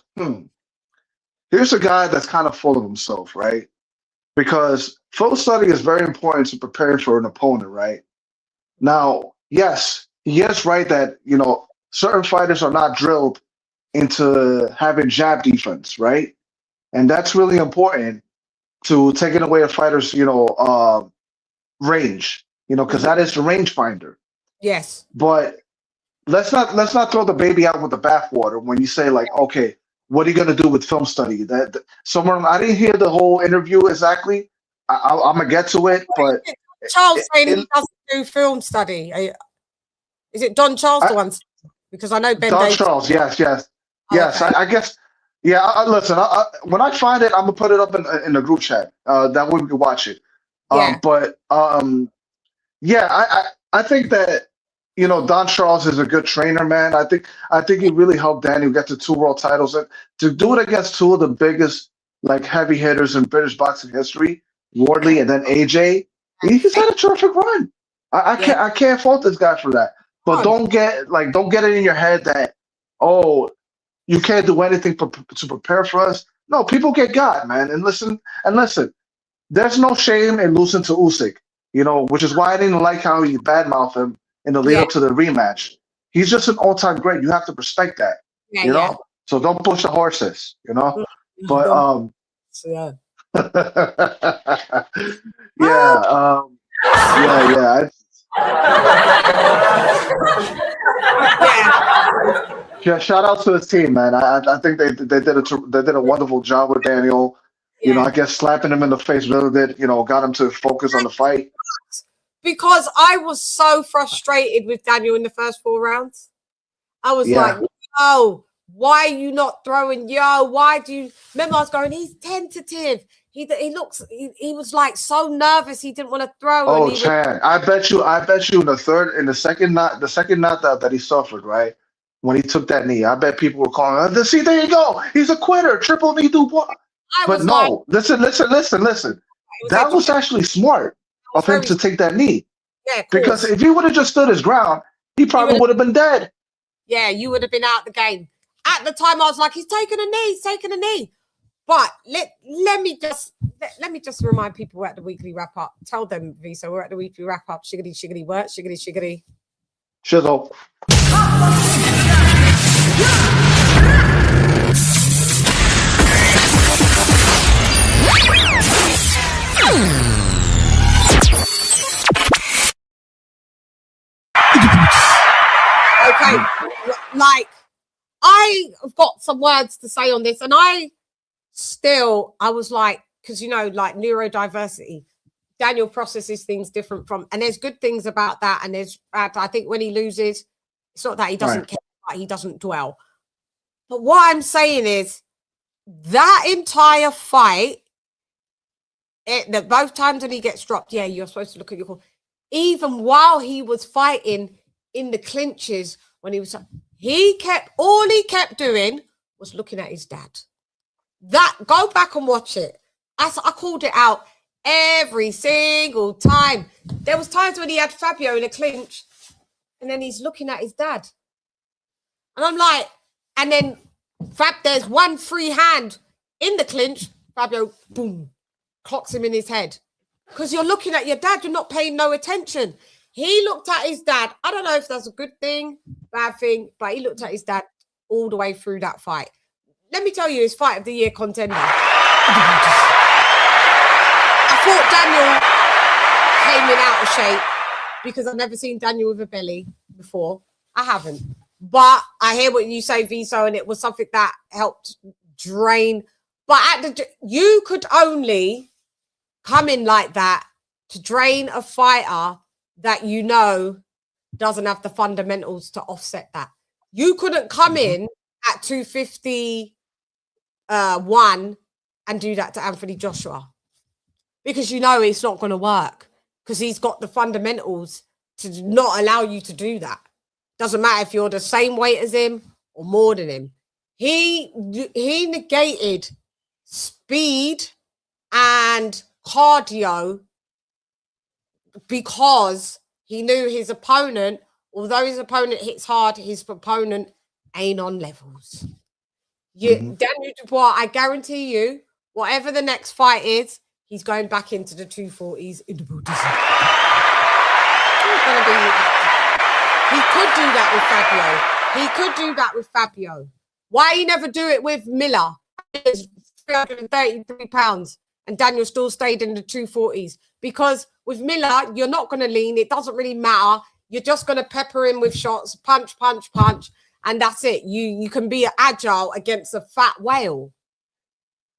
here's a guy that's kind of full of himself, right? Because film study is very important to prepare for an opponent, right? Now, yes, he is right that certain fighters are not drilled into having jab defense, right? And that's really important to taking away a fighter's, range, because that is the range finder. Yes. But let's not throw the baby out with the bathwater when you say like, okay, what are you gonna do with film study? That someone I didn't hear the whole interview exactly. I'm gonna get to it, but Charles saying he doesn't do film study. Is it Don Charles the one? Because I know Ben. Don Charles, yes. Okay. I guess. Yeah, listen. When I find it, I'm gonna put it up in the group chat. That way we can watch it. I think that Don Charles is a good trainer, man. I think he really helped Daniel get to 2 world titles, and to do it against 2 of the biggest like heavy hitters in British boxing history, Wardley and then AJ. He's had a terrific run. I can't fault this guy for that. But don't get it in your head that you can't do anything to prepare for us. No, people get got, man. And listen. There's no shame in losing to Usyk, which is why I didn't like how you badmouthed him in the lead up to the rematch. He's just an all-time great. You have to respect that, So don't push the horses, But shout out to his team, man. I think they did a wonderful job with Daniel. I guess slapping him in the face really did, got him to focus on the fight. Because I was so frustrated with Daniel in the first 4 rounds. I was like, why are you not throwing? Why do you remember? I was going, he's tentative. He was like so nervous. He didn't want to throw. Oh, Chann, I bet you in the second knot that he suffered, right? When he took that knee, I bet people were calling, see, there you go. He's a quitter. Triple knee Dubois. But no, listen. That was actually smart of him to take that knee. Yeah, because if he would have just stood his ground, he probably would have been dead. Yeah, you would have been out the game. At the time, I was like, he's taking a knee. But let me just remind people we're at the weekly wrap up. Tell them, Visa, we're at the weekly wrap up. Shiggity, shiggity, work. Shiggity, shiggity. Shizzle. Okay, like I've got some words to say on this, and I was like, because like neurodiversity, Daniel processes things different and there's good things about that, and there's I think when he loses, it's not that he doesn't care, like he doesn't dwell. But what I'm saying is that entire fight, that both times when he gets dropped, you're supposed to look at your call. Even while he was fighting in the clinches, when he kept doing was looking at his dad. Go back and watch it. I called it out every single time. There was times when he had Fabio in a clinch, and then he's looking at his dad, and I'm like, and then there's one free hand in the clinch. Fabio, boom, clocks him in his head. Because you're looking at your dad, you're not paying no attention. He looked at his dad. I don't know if that's a good thing, bad thing, but he looked at his dad all the way through that fight. Let me tell you, his fight of the year contender. I thought Daniel came in out of shape because I've never seen Daniel with a belly before. I haven't. But I hear what you say, Viso, and it was something that helped drain. But you could only come in like that to drain a fighter that doesn't have the fundamentals to offset that. You couldn't come in at 251 and do that to Anthony Joshua, because it's not going to work, because he's got the fundamentals to not allow you to do that. Doesn't matter if you're the same weight as him or more than him. He negated speed and cardio because he knew his opponent, although his opponent hits hard, his opponent ain't on levels. Daniel Dubois, I guarantee you, whatever the next fight is, he's going back into the 240s in the Buddhism. He could do that with Fabio. He could do that with Fabio. Why he never do it with Miller? It's 333 pounds and Daniel still stayed in the 240s. Because with Miller, you're not going to lean. It doesn't really matter. You're just going to pepper him with shots, punch, punch, punch. And that's it. You can be agile against a fat whale.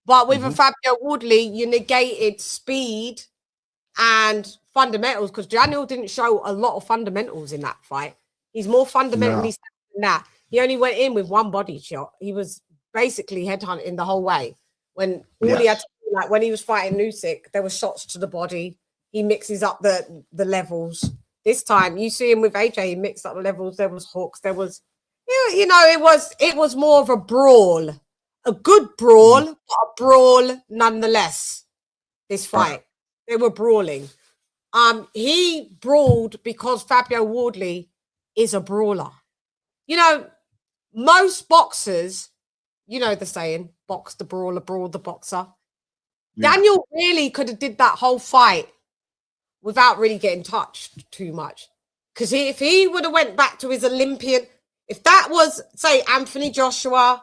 But with a Fabio Wardley, you negated speed and fundamentals because Daniel didn't show a lot of fundamentals in that fight. He's more fundamentally than that. He only went in with one body shot. He was basically headhunting the whole way. When all he had to do, like when he was fighting Usyk, there were shots to the body. He mixes up the levels. This time, you see him with AJ. He mixed up the levels. There was hooks. There was, you know, it was more of a brawl, a good brawl, but a brawl nonetheless. This fight, they were brawling. He brawled because Fabio Wardley is a brawler. You know, most boxers, you know the saying, box the brawler, brawl the boxer. Yeah. Daniel really could have did that whole fight without really getting touched too much. Because if he would have went back to his Olympian, if that was, say, Anthony Joshua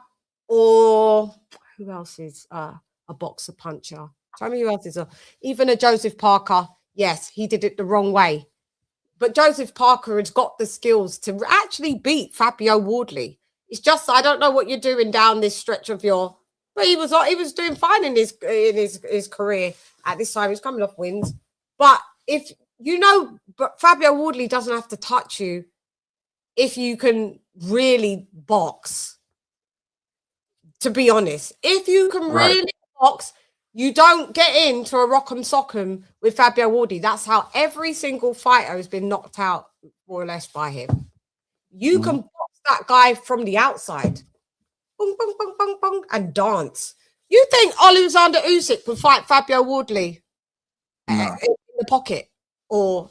or who else is a boxer puncher? Tell me who else is even a Joseph Parker. Yes, he did it the wrong way. But Joseph Parker has got the skills to actually beat Fabio Wardley. It's just, I don't know what you're doing down this stretch of your, but he was doing fine in his career at this time. He's coming off wins. But if you know, but Fabio Wardley doesn't have to touch you if you can really box. To be honest, if you can really box, you don't get into a rock'em sock'em with Fabio Wardley. That's how every single fighter has been knocked out, more or less, by him. You can box that guy from the outside. Bong, bong, bong, bong, bong, and dance. You think Alexander Usyk would fight Fabio Wardley in the pocket? Or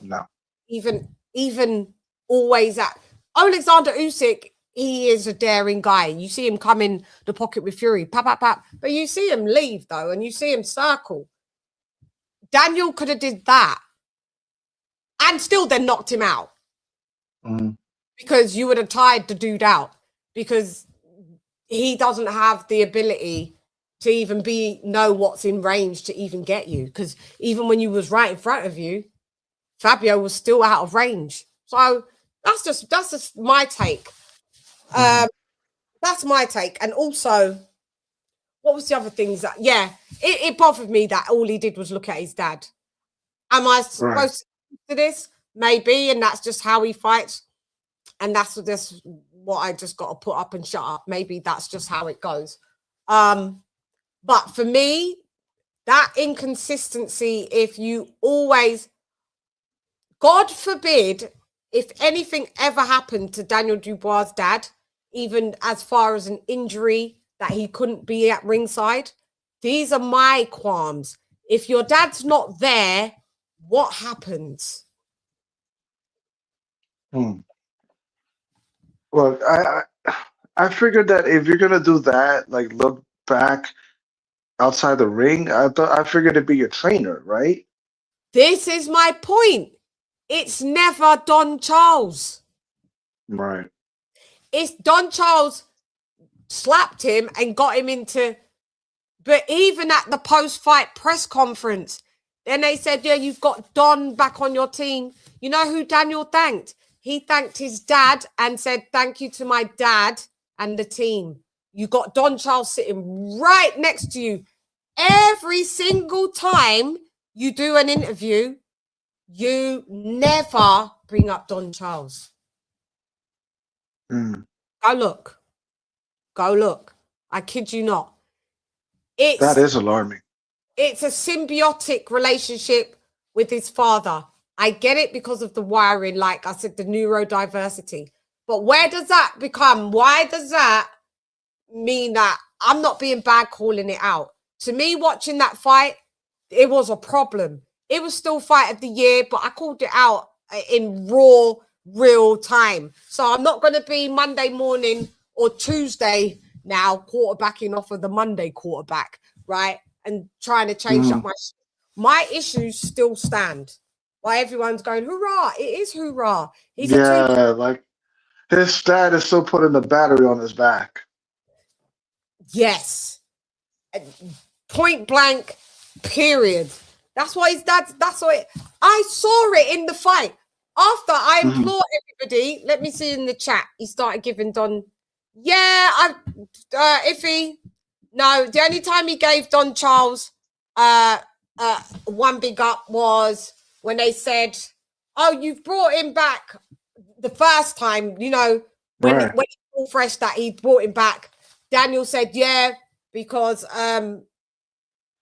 even always at Alexander Usyk, he is a daring guy. You see him come in the pocket with fury, pap, pap, pap. But you see him leave, though, and you see him circle. Daniel could have did that. And still then knocked him out. Because you would have tired the dude out. Because he doesn't have the ability to even know what's in range to even get you. Because even when you was right in front of you, Fabio was still out of range. So that's just my take. That's my take. And also, what was the other things that, it bothered me that all he did was look at his dad. Am I supposed to do this? Maybe, and that's just how he fights. And that's just what I just got to put up and shut up. Maybe that's just how it goes. But for me, that inconsistency, if you always, God forbid, if anything ever happened to Daniel Dubois' dad, even as far as an injury that he couldn't be at ringside, these are my qualms. If your dad's not there, what happens? Well, I figured that if you're gonna do that, like look back outside the ring, I figured it'd be your trainer, right? This is my point. It's never Don Charles. Right. It's Don Charles slapped him and got him into, but even at the post-fight press conference, then they said, yeah, you've got Don back on your team. You know who Daniel thanked? He thanked his dad and said, thank you to my dad and the team. You got Don Charles sitting right next to you. Every single time you do an interview, you never bring up Don Charles. Go look. Go look. I kid you not. That is alarming. It's a symbiotic relationship with his father. I get it because of the wiring, like I said, the neurodiversity. But where does that become? Why does that mean that I'm not being bad calling it out? To me, watching that fight, it was a problem. It was still fight of the year, but I called it out in raw, real time. So I'm not going to be Monday morning or Tuesday now quarterbacking off of the Monday quarterback, right? And trying to change up my issues still stand. Why everyone's going, hurrah, it is hurrah. He's like his dad is still putting the battery on his back. Yes. Point blank, period. That's why his dad, that's why I saw it in the fight. After I implore everybody, let me see in the chat. He started giving Don, iffy. No, the only time he gave Don Charles one big up was when they said, oh, you've brought him back the first time, you know, when it's all fresh that he brought him back. Daniel said, yeah, because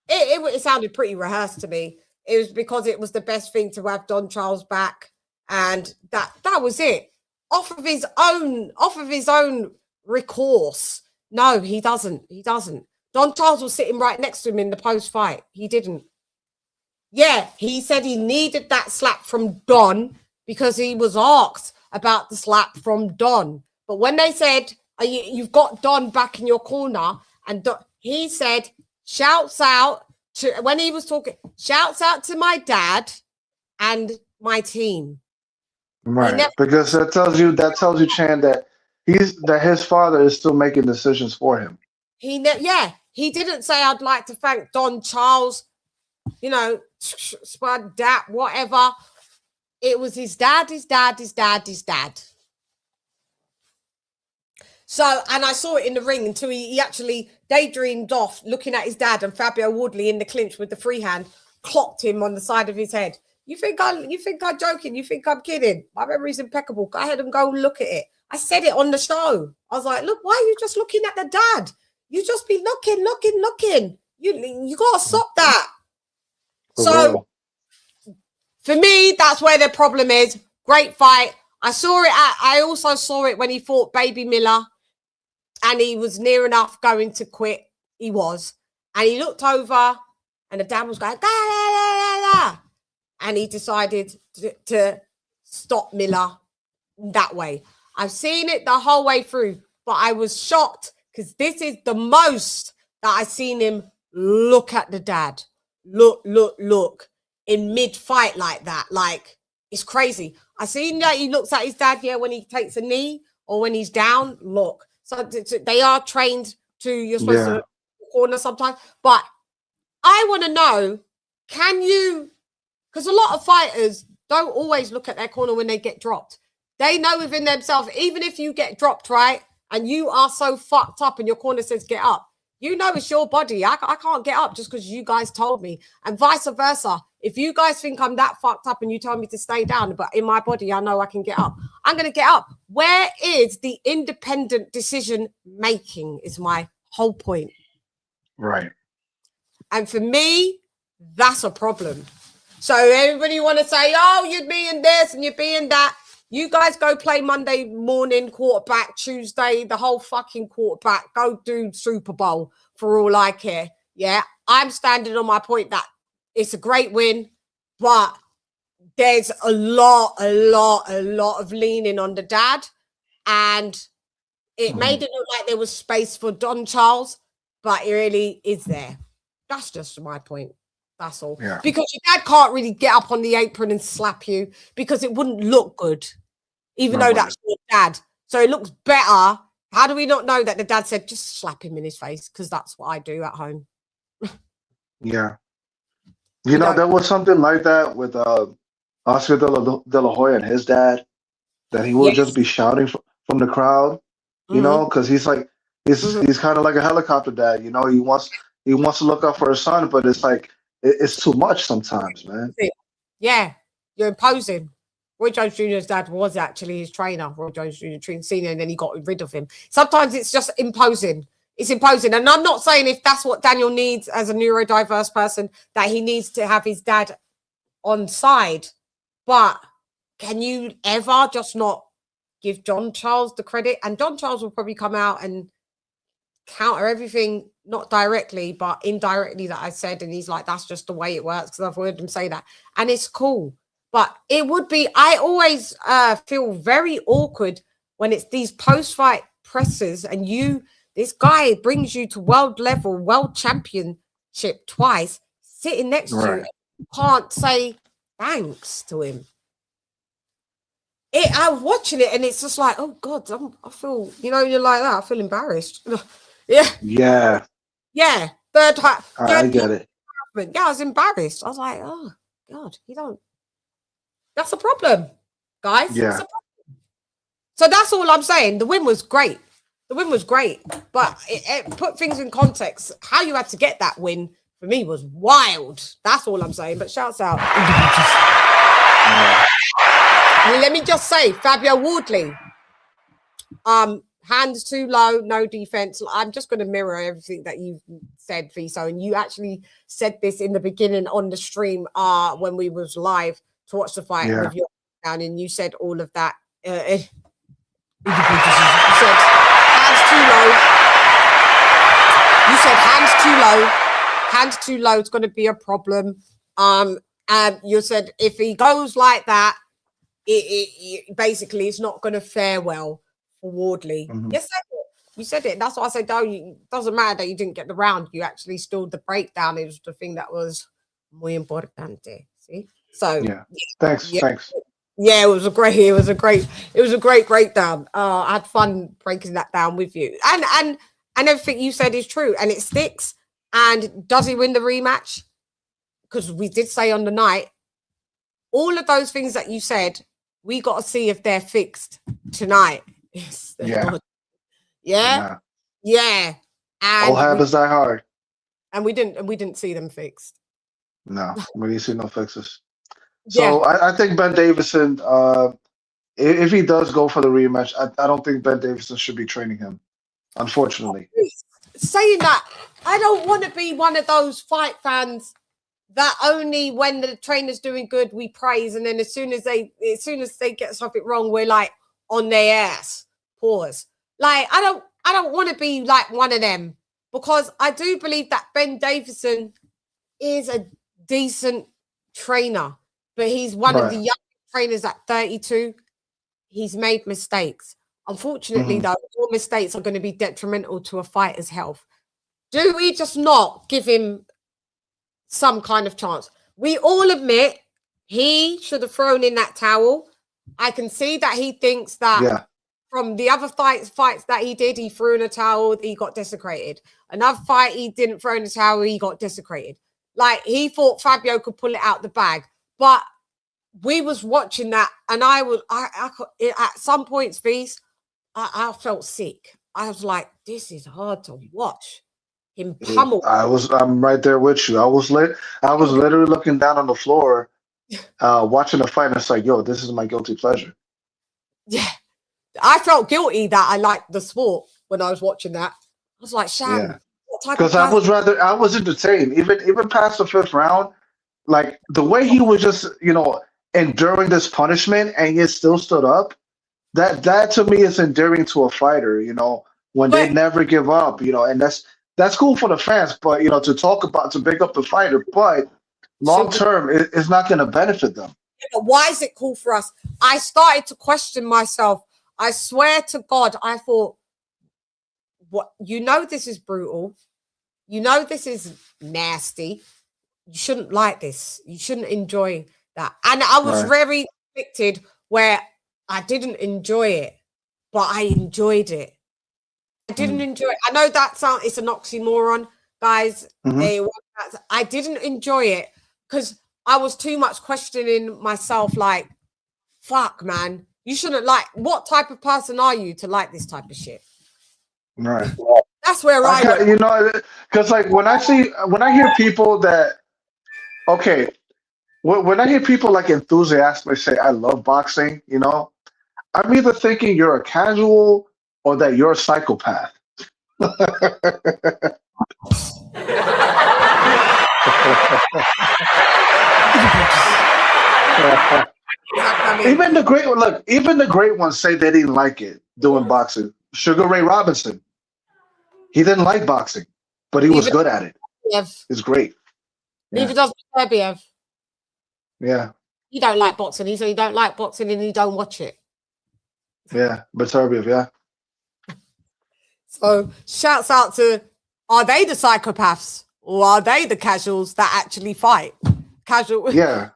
it sounded pretty rehearsed to me. It was because it was the best thing to have Don Charles back, and that was it. Off of his own recourse. No, he doesn't. Don Charles was sitting right next to him in the post-fight. He didn't. Yeah, he said he needed that slap from Don because he was asked about the slap from Don. But when they said, you've got Don back in your corner, and he said, shouts out to, when he was talking, shouts out to my dad and my team. Right, because that tells you, Chann, that his father is still making decisions for him. He didn't say, I'd like to thank Don Charles, you know, Spud, dad, whatever. It was his dad. So, and I saw it in the ring until he actually daydreamed off looking at his dad, and Fabio Wardley in the clinch with the free hand clocked him on the side of his head. You think I'm joking? You think I'm kidding? My memory's impeccable. Go ahead and go look at it. I said it on the show. I was like, look, why are you just looking at the dad? You just be looking. You gotta stop that. So for me, that's where the problem is. Great fight. I also saw it when he fought Baby Miller, and he was near enough going to quit. He was. And he looked over, and the dad was going, la, la, la, la. And he decided to stop Miller that way. I've seen it the whole way through, but I was shocked because this is the most that I've seen him look at the dad. Look in mid-fight like that. Like, it's crazy. I seen that he looks at his dad, when he takes a knee or when he's down, look. So they are trained to, you're supposed to corner sometimes. But I want to know, can you, because a lot of fighters don't always look at their corner when they get dropped. They know within themselves, even if you get dropped, right, and you are so fucked up and your corner says get up, you know it's your body. I can't get up just because you guys told me. And vice versa. If you guys think I'm that fucked up and you tell me to stay down, but in my body, I know I can get up, I'm going to get up. Where is the independent decision making is my whole point. Right. And for me, that's a problem. So everybody want to say, oh, you're being this and you're being that. You guys go play Monday morning quarterback, Tuesday, the whole fucking quarterback. Go do Super Bowl for all I care. Yeah, I'm standing on my point that it's a great win, but there's a lot of leaning on the dad. And it made it look like there was space for Don Charles, but it really is there. That's just my point. That's all. Yeah. Because your dad can't really get up on the apron and slap you because it wouldn't look good, even though that's your dad. So it looks better. How do we not know that the dad said, just slap him in his face? Because that's what I do at home. Yeah. You know, there was something like that with Oscar de la Hoya and his dad, that he would just be shouting from the crowd, you know, because he's like, he's kind of like a helicopter dad, you know, he wants to look out for his son, but it's like, it's too much sometimes, man. Yeah, you're imposing. Roy Jones Jr.'s dad was actually his trainer, Roy Jones Jr. Senior, and then he got rid of him. Sometimes it's just imposing. It's imposing. And I'm not saying if that's what Daniel needs as a neurodiverse person, that he needs to have his dad on side. But can you ever just not give John Charles the credit? And John Charles will probably come out and counter everything, not directly, but indirectly that I said. And he's like, that's just the way it works, because I've heard him say that. And it's cool. But it would be, I always feel very awkward when it's these post-fight presses and this guy brings you to world level, world championship twice, sitting next to you, you can't say thanks to him. I was watching it and it's just like, oh God, I feel, you're like that. I feel embarrassed. Yeah. Third I get it. Yeah, I was embarrassed. I was like, oh God, that's a problem, guys. Yeah. So that's all I'm saying. The win was great. But it put things in context. How you had to get that win for me was wild. That's all I'm saying. But shouts out. Let me just say, Fabio Wardley, hands too low, no defense. I'm just going to mirror everything that you said, Viso. And you actually said this in the beginning on the stream when we was live to watch the fight with your down, and you said all of that. You said hands too low. It's going to be a problem. And you said if he goes like that, it basically it's not going to fare well for Wardley. Yes, you said it. That's what I said. It doesn't matter that you didn't get the round. You actually stilled the breakdown. It was the thing that was muy importante. See, so thanks. Yeah, it was a great breakdown. I had fun breaking that down with you, and everything you said is true, and it sticks. And does he win the rematch? Because we did say on the night, all of those things that you said, we got to see if they're fixed tonight. Yes. Yeah. And all habits die hard. And we didn't see them fixed. No, we didn't see no fixes. So I think Ben Davison, if he does go for the rematch, I don't think Ben Davison should be training him, unfortunately. Saying that, I don't want to be one of those fight fans that only when the trainer's doing good we praise, and then as soon as they get something wrong, we're like on their ass. Pause. Like I don't want to be like one of them, because I do believe that Ben Davison is a decent trainer. But he's one of the young trainers at 32. He's made mistakes. Unfortunately, though, all mistakes are going to be detrimental to a fighter's health. Do we just not give him some kind of chance? We all admit he should have thrown in that towel. I can see that he thinks that from the other fights that he did, he threw in a towel, he got desecrated. Another fight, he didn't throw in a towel, he got desecrated. Like, he thought Fabio could pull it out the bag. But we was watching that, and I at some points, V's, I felt sick. I was like, this is hard to watch. Him pummel. I'm right there with you. I was literally looking down on the floor, watching the fight, and it's like, yo, this is my guilty pleasure. Yeah. I felt guilty that I liked the sport when I was watching that. I was like, Chann, what type of because I was entertained. Even past the 5th round. Like the way he was just, enduring this punishment and he still stood up, that to me is endearing to a fighter, when they never give up, and that's cool for the fans, but to big up the fighter, but long term it's not going to benefit them. But why is it cool for us? I started to question myself. I swear to God, I thought, this is brutal. This is nasty. You shouldn't like this. You shouldn't enjoy that. And I was very conflicted where I didn't enjoy it, but I enjoyed it. I didn't enjoy it. I know it's an oxymoron, guys. I didn't enjoy it because I was too much questioning myself, like, fuck, man. You shouldn't like, what type of person are you to like this type of shit? Right. That's where I because like when I hear people that, okay, when I hear people like enthusiastically say, I love boxing, I'm either thinking you're a casual or that you're a psychopath. Even the great ones say they didn't like it doing boxing. Sugar Ray Robinson. He didn't like boxing, but he was good at it. It's great. Neither does Fabio. Yeah. He don't like boxing. He said he don't like boxing and he don't watch it. Yeah, Beterbiev, yeah. So shouts out to, are they the psychopaths or are they the casuals that actually fight? Casual. Yeah.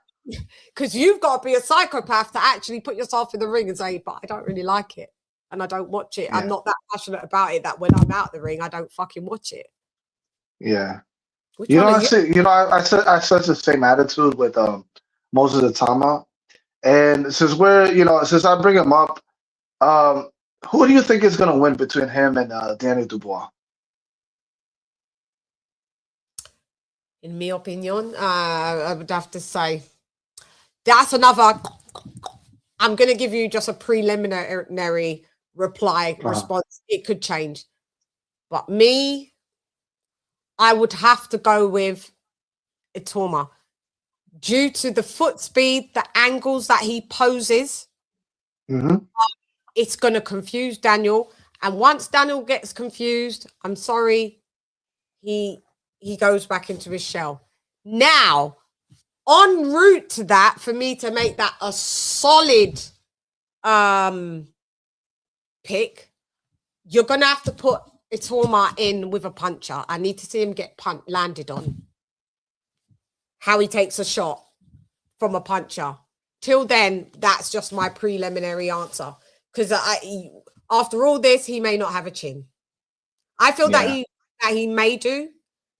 Because you've got to be a psychopath to actually put yourself in the ring and say, but I don't really like it and I don't watch it. Yeah. I'm not that passionate about it that when I'm out the ring, I don't fucking watch it. Yeah. I said the same attitude with Moses Atama. And since since I bring him up, who do you think is going to win between him and Daniel Dubois? In my opinion, I would have to say that's another. I'm going to give you just a preliminary response. It could change, but I would have to go with Itoma due to the foot speed, the angles that he poses. It's going to confuse Daniel. And once Daniel gets confused, I'm sorry, he goes back into his shell. Now, en route to that, for me to make that a solid pick, you're going to have to put Itoma in with a puncher. I need to see him get landed on. How he takes a shot from a puncher. Till then, that's just my preliminary answer. Because after all this, he may not have a chin. I feel that he may do,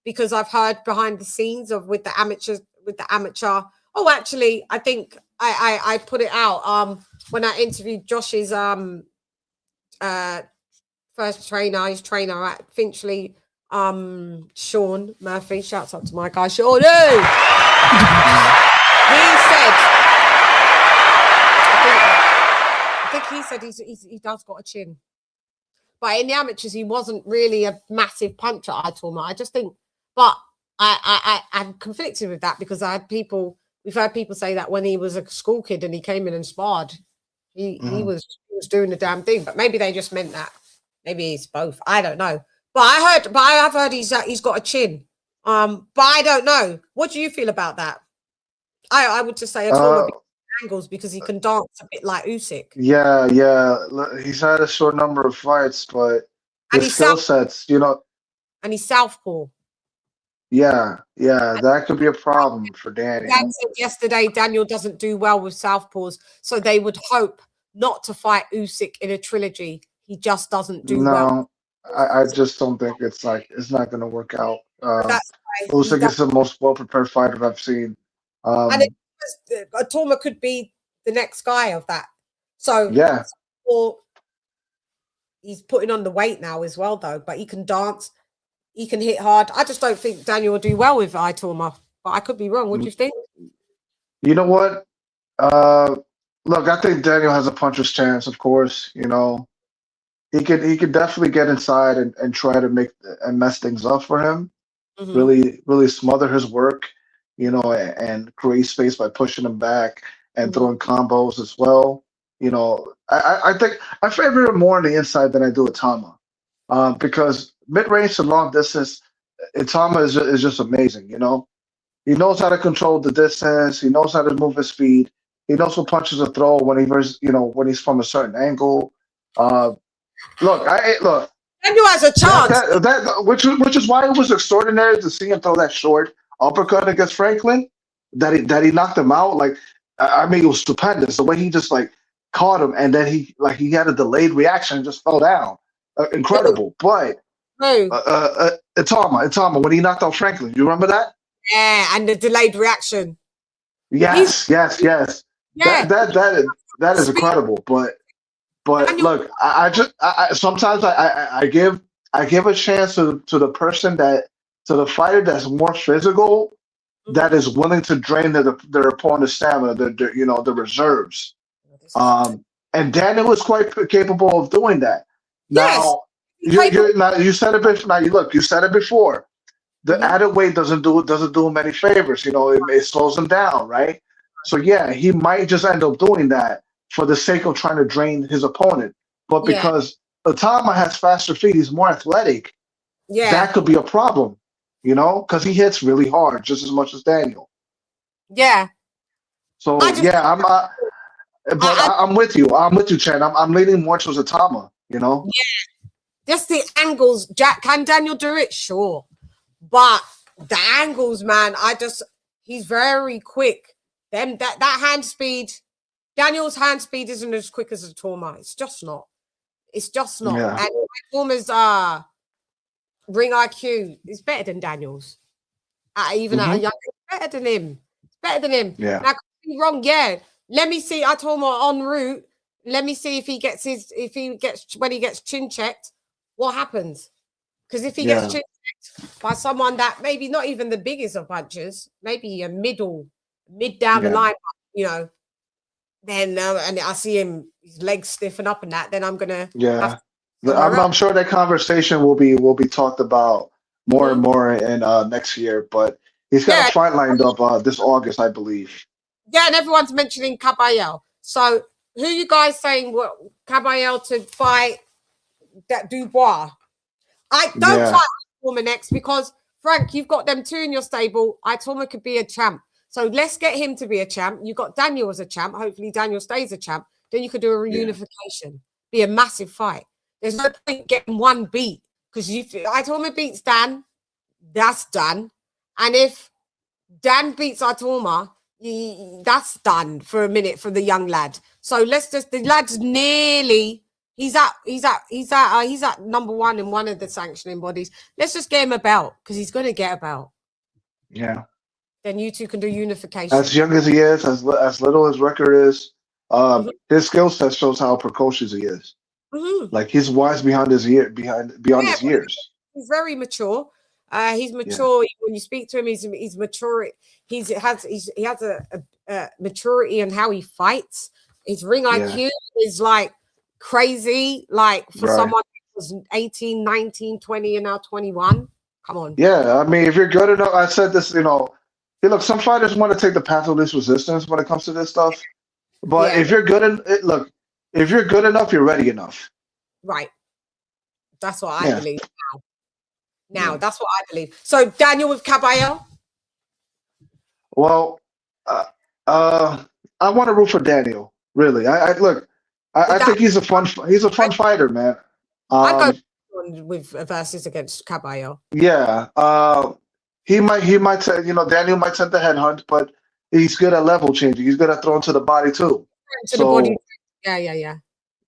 because I've heard behind the scenes with the amateur. Oh, actually, I think I put it out when I interviewed Josh's first trainer, his trainer at Finchley, Sean Murphy. Shouts out to my guy Sean. He said, I think he said he does got a chin, but in the amateurs he wasn't really a massive puncher. I just think, but I'm conflicted with that because we've heard people say that when he was a school kid and he came in and sparred, he was doing the damn thing. But maybe they just meant that. Maybe it's both. I don't know. But I have heard he's got a chin. But I don't know. What do you feel about that? I would just say angles because he can dance a bit like Usyk. Yeah. He's had a short number of fights, but his skill sets, And he's southpaw. Yeah, that could be a problem for Danny. Dan said yesterday Daniel doesn't do well with southpaws, so they would hope not to fight Usyk in a trilogy. He just doesn't do well. I just don't think it's not going to work out. Usyk is the most well-prepared fighter I've seen. And Itoma could be the next guy of that. So yeah, he's putting on the weight now as well, though. But he can dance, he can hit hard. I just don't think Daniel will do well with Itoma. But I could be wrong. What do you think? You know what? Look, I think Daniel has a puncher's chance. Of course, he could definitely get inside and try to mess things up for him. Really, really smother his work, and create space by pushing him back and throwing combos as well. I think I favor him more on the inside than I do Itama, because mid-range to long distance, Itama is just amazing. He knows how to control the distance. He knows how to move his speed. He knows what punches to throw when he's from a certain angle. Look. Daniel has a chance. Which is why it was extraordinary to see him throw that short uppercut against Franklin. That he knocked him out. It was stupendous. The way he just caught him and then he had a delayed reaction and just fell down. Incredible. But Itama, when he knocked out Franklin, you remember that? Yeah, and the delayed reaction. Yes. Yeah. That is incredible. But look, I sometimes I give a chance to the fighter that's more physical, that is willing to drain their opponent's stamina, the reserves. And Daniel was quite capable of doing that. Now, you said it before. Now you said it before. The added weight doesn't do him any favors. It slows him down, right? So yeah, he might just end up doing that for the sake of trying to drain his opponent. But because Itama has faster feet, he's more athletic. that could be a problem, you know, because he hits really hard just as much as Daniel. Yeah. So I'm with you. I'm with you, Chann. I'm leaning more towards Atama, you know? Yeah. Just the angles. Can Daniel do it? Sure. But the angles, man, he's very quick. That hand speed, Daniel's hand speed isn't as quick as Atama. It's just not. It's just not. Yeah. And Atama's ring IQ is better than Daniel's. Even at a young age, better than him. It's better than him. Yeah. Now, could be wrong. Yeah. Let me see. Atama en route. Let me see when he gets chin checked, what happens? Because if he gets chin checked by someone that maybe not even the biggest of punchers, maybe a mid down the line, you know, then and I see his legs stiffen up and that, then I'm gonna I'm sure that conversation will be talked about more and more in next year. But he's got a fight lined up this August, I believe. Yeah, and everyone's mentioning Caballero. So who you guys saying Caballero to fight that Dubois? I don't fight Itoma next because Frank, you've got them two in your stable. Itoma could be a champ. So let's get him to be a champ. You got Daniel as a champ. Hopefully Daniel stays a champ. Then you could do a reunification. Be a massive fight. There's no point getting one beat because Itoma beats Dan, that's done. And if Dan beats Itoma, that's done for a minute for the young lad. So the lad's nearly. He's at number one in one of the sanctioning bodies. Let's just get him a belt because he's going to get a belt. Yeah. Then you two can do unification. As young as he is, as little his record is, his skill set shows how precocious he is. Like he's wise beyond his years. He's very mature. He's mature when you speak to him. He's mature. He has a maturity in how he fights. His ring IQ is like crazy. Like for someone who was 18, 19, 20, and now 21. Come on. Yeah, I mean, if you're good enough, I said this. You know, look, some fighters want to take the path of least resistance when it comes to this stuff. But if you're good, if you're good enough, you're ready enough. Right. That's what I believe now. That's what I believe. So Daniel with Caballero. Well, I want to root for Daniel. Really, I think he's a fun fighter, man. I go with versus against Caballero. Yeah, he might Daniel might tend to headhunt, but he's good at level changing. He's good at throwing to the body too. The body. Yeah.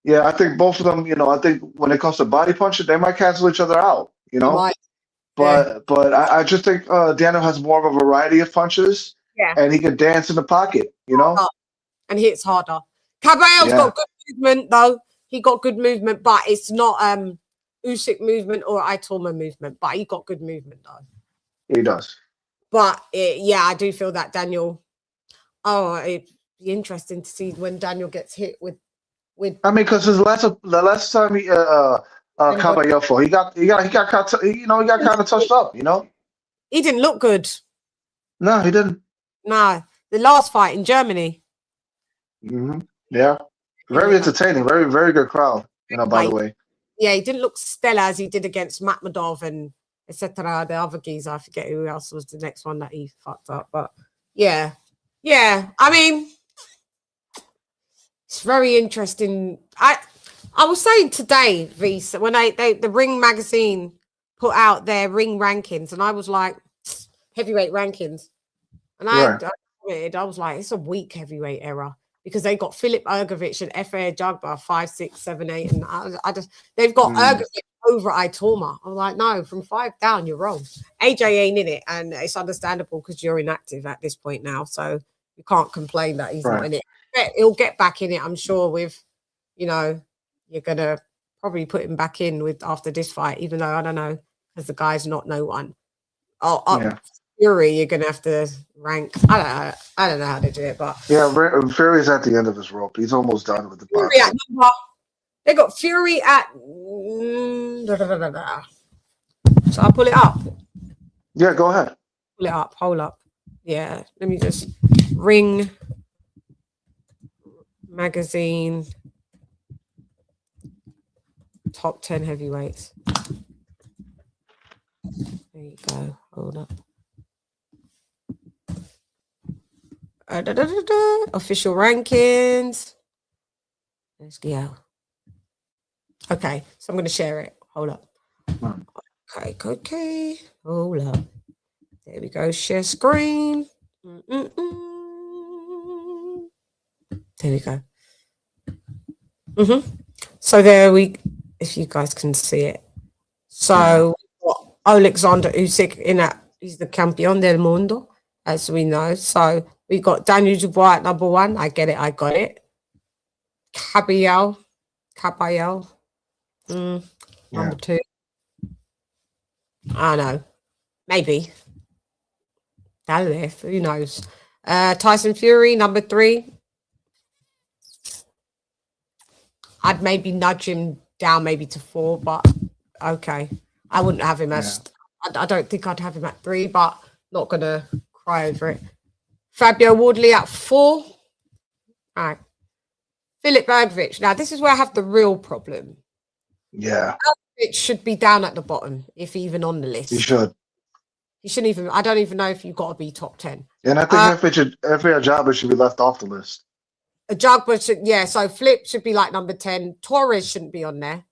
Yeah, I think both of them. You know, I think when it comes to body punching, they might cancel each other out. You know, right. But I just think Daniel has more of a variety of punches. Yeah, and he can dance in the pocket. You know, and hits harder. Caballero's got good movement though. He got good movement, but it's not Usyk movement or Itoma movement. But he got good movement though. He does. But I do feel that Daniel. Oh, it'd be interesting to see when Daniel gets hit with. I mean, because the last time he Caballero fought, he got kind of touched up. You know, he didn't look good. No, he didn't. No, the last fight in Germany. Yeah, very entertaining. Very, very good crowd. You know, by the way. Yeah, he didn't look stellar as he did against Makhmudov and etc. The other geezer, I forget who else was the next one that he fucked up. But yeah. I mean, it's very interesting. I was saying today, Reese, when the Ring magazine put out their ring rankings, and I was like, heavyweight rankings, and I was like, it's a weak heavyweight era because they got Filip Ergovic and Efe Ajagba 5, 6, 7, 8, and they've got Ergovic over Itoma. I'm like, no, from 5 down, you're wrong. AJ ain't in it, and it's understandable because you're inactive at this point now, so you can't complain that he's not in it. He'll get back in it, I'm sure. With you're gonna probably put him back in with after this fight, even though I don't know, because the guy's not no one. Fury, you're gonna have to rank. I don't know how to do it, but Fury's at the end of his rope. He's almost done with the boxing. They got Fury at. So I'll pull it up. Yeah, go ahead. Pull it up. Hold up. Yeah, let me just Ring magazine top 10 heavyweights. There you go. Hold up. Official rankings. Let's go. Okay, so I'm going to share it. Hold up. Okay. Hold up. There we go. Share screen. There we go. So there if you guys can see it. So Alexander Usyk he's the campeón del mundo, as we know. So we got Daniel Dubois at number 1. I get it. I got it. Caballero. Number 2. I don't know. Maybe. Who knows? Tyson Fury, number 3. I'd maybe nudge him down maybe to 4, but okay. I wouldn't have him as... I don't think I'd have him at 3, but not going to cry over it. Fabio Wardley at 4. All right. Philip Bergovich. Now, this is where I have the real problem. Yeah. It should be down at the bottom, if even on the list. He should. He shouldn't even... I don't even know if you've got to be top 10. And I think if a jobber should be left off the list. A Jugba should... Yeah, so Flip should be like number 10. Torres shouldn't be on there.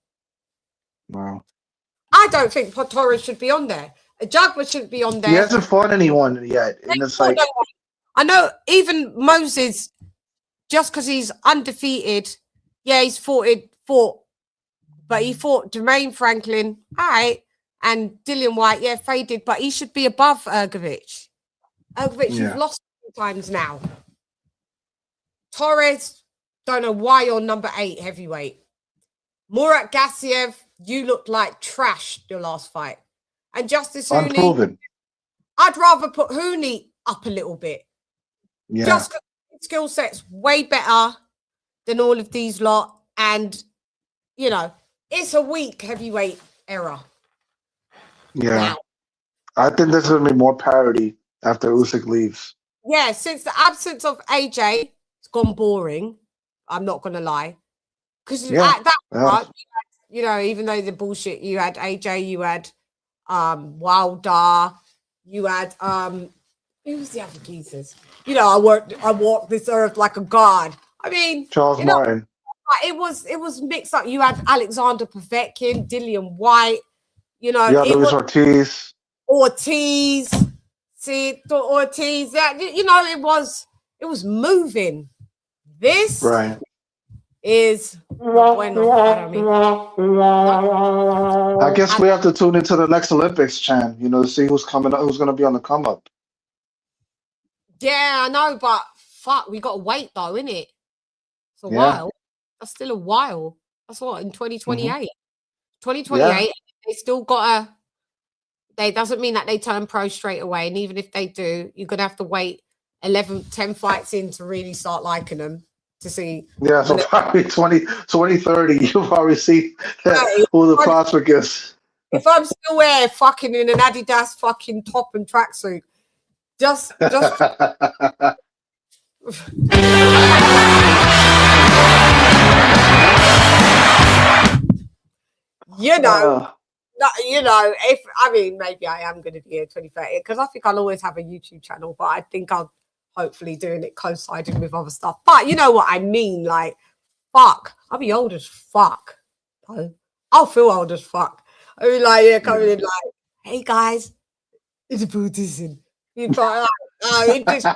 Wow. I don't think Torres should be on there. A Jugba shouldn't be on there. He hasn't fought anyone yet. And it's like... I know even Moses, just because he's undefeated, yeah, he's fought, but he fought Jermaine Franklin, all right, and Dillian White, yeah, faded, but he should be above Ergovich. You've lost 2 times now. Torres, don't know why you're number 8 heavyweight. Murat Gassiev, you looked like trash your last fight. And Justice Hooney, unproven. I'd rather put Hooney up a little bit. Yeah. Just because his skill set's way better than all of these lot. And, you know, it's a weak heavyweight era. Yeah. Now. I think there's going to be more parity after Usyk leaves. Yeah, since the absence of AJ, it's gone boring. I'm not going to lie. Because at that part, you know, even though the bullshit, you had AJ, you had Wilder, you had who was the other geezers? You know, I walked this earth like a god. I mean, Charles Martin. It was mixed up. You had Alexander Povetkin, Dillian White, you know, Yeah, there was Ortiz. See, Ortiz. Yeah, you know, it was moving. This is I guess we have to tune into the next Olympics, Chann, you know, to see who's coming up, who's going to be on the come up. Yeah, I know, but fuck, we got to wait though, innit? It's a while. That's still a while. That's what, in 2028. 2028, they still got to, doesn't mean that they turn pro straight away. And even if they do, you're going to have to wait 10 fights in to really start liking them. To see, yeah, so probably 2030, you'll probably see who the prospect is. If I'm still there, fucking in an Adidas fucking top and tracksuit, just you know, if I mean, maybe I am going to be here 2030 because I think I'll always have a YouTube channel, but I think I'll. Hopefully doing it coinciding with other stuff. But you know what I mean? Like, fuck. I'll be old as fuck. I'll feel old as fuck. I mean, like, yeah, coming in like, hey guys, it's a Buddhism. You're like, it just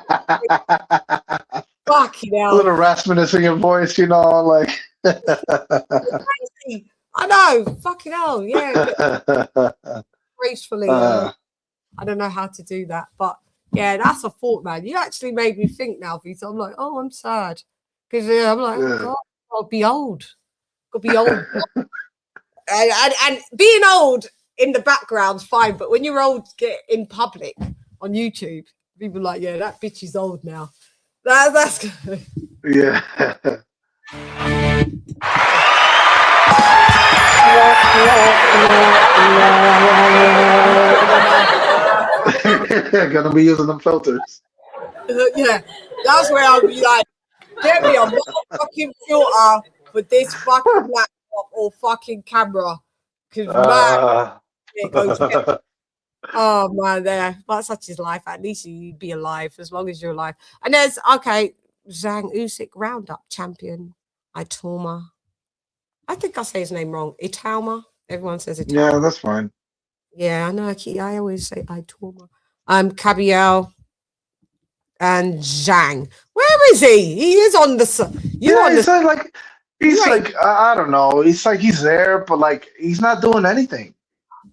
fucking hell. A little raspiness in your voice, you know, like. I know, fucking hell, yeah. Gracefully. I don't know how to do that, but. Yeah, that's a thought, man. You actually made me think now, Vita. I'm like, oh, I'm sad. Because I'm like, oh, God, I'll be old. I'll be old. and being old in the background's fine, but when you're old in public on YouTube, people are like, yeah, that bitch is old now. That's good. Yeah. Gonna be using them filters. Yeah, that's where I'll be like, get me a fucking filter for this fucking laptop or fucking camera. Because man, it goes Oh man, there. But such is life. At least you'd be alive as long as you're alive. And there's Zhang Usyk roundup champion. Itoma. I think I say his name wrong. Itauma. Everyone says Itauma. Yeah, that's fine. Yeah, I know. I always say Itoma. Kabiel and Zhang. Where is he? He is on the. He's like I don't know. It's like he's there, but like he's not doing anything.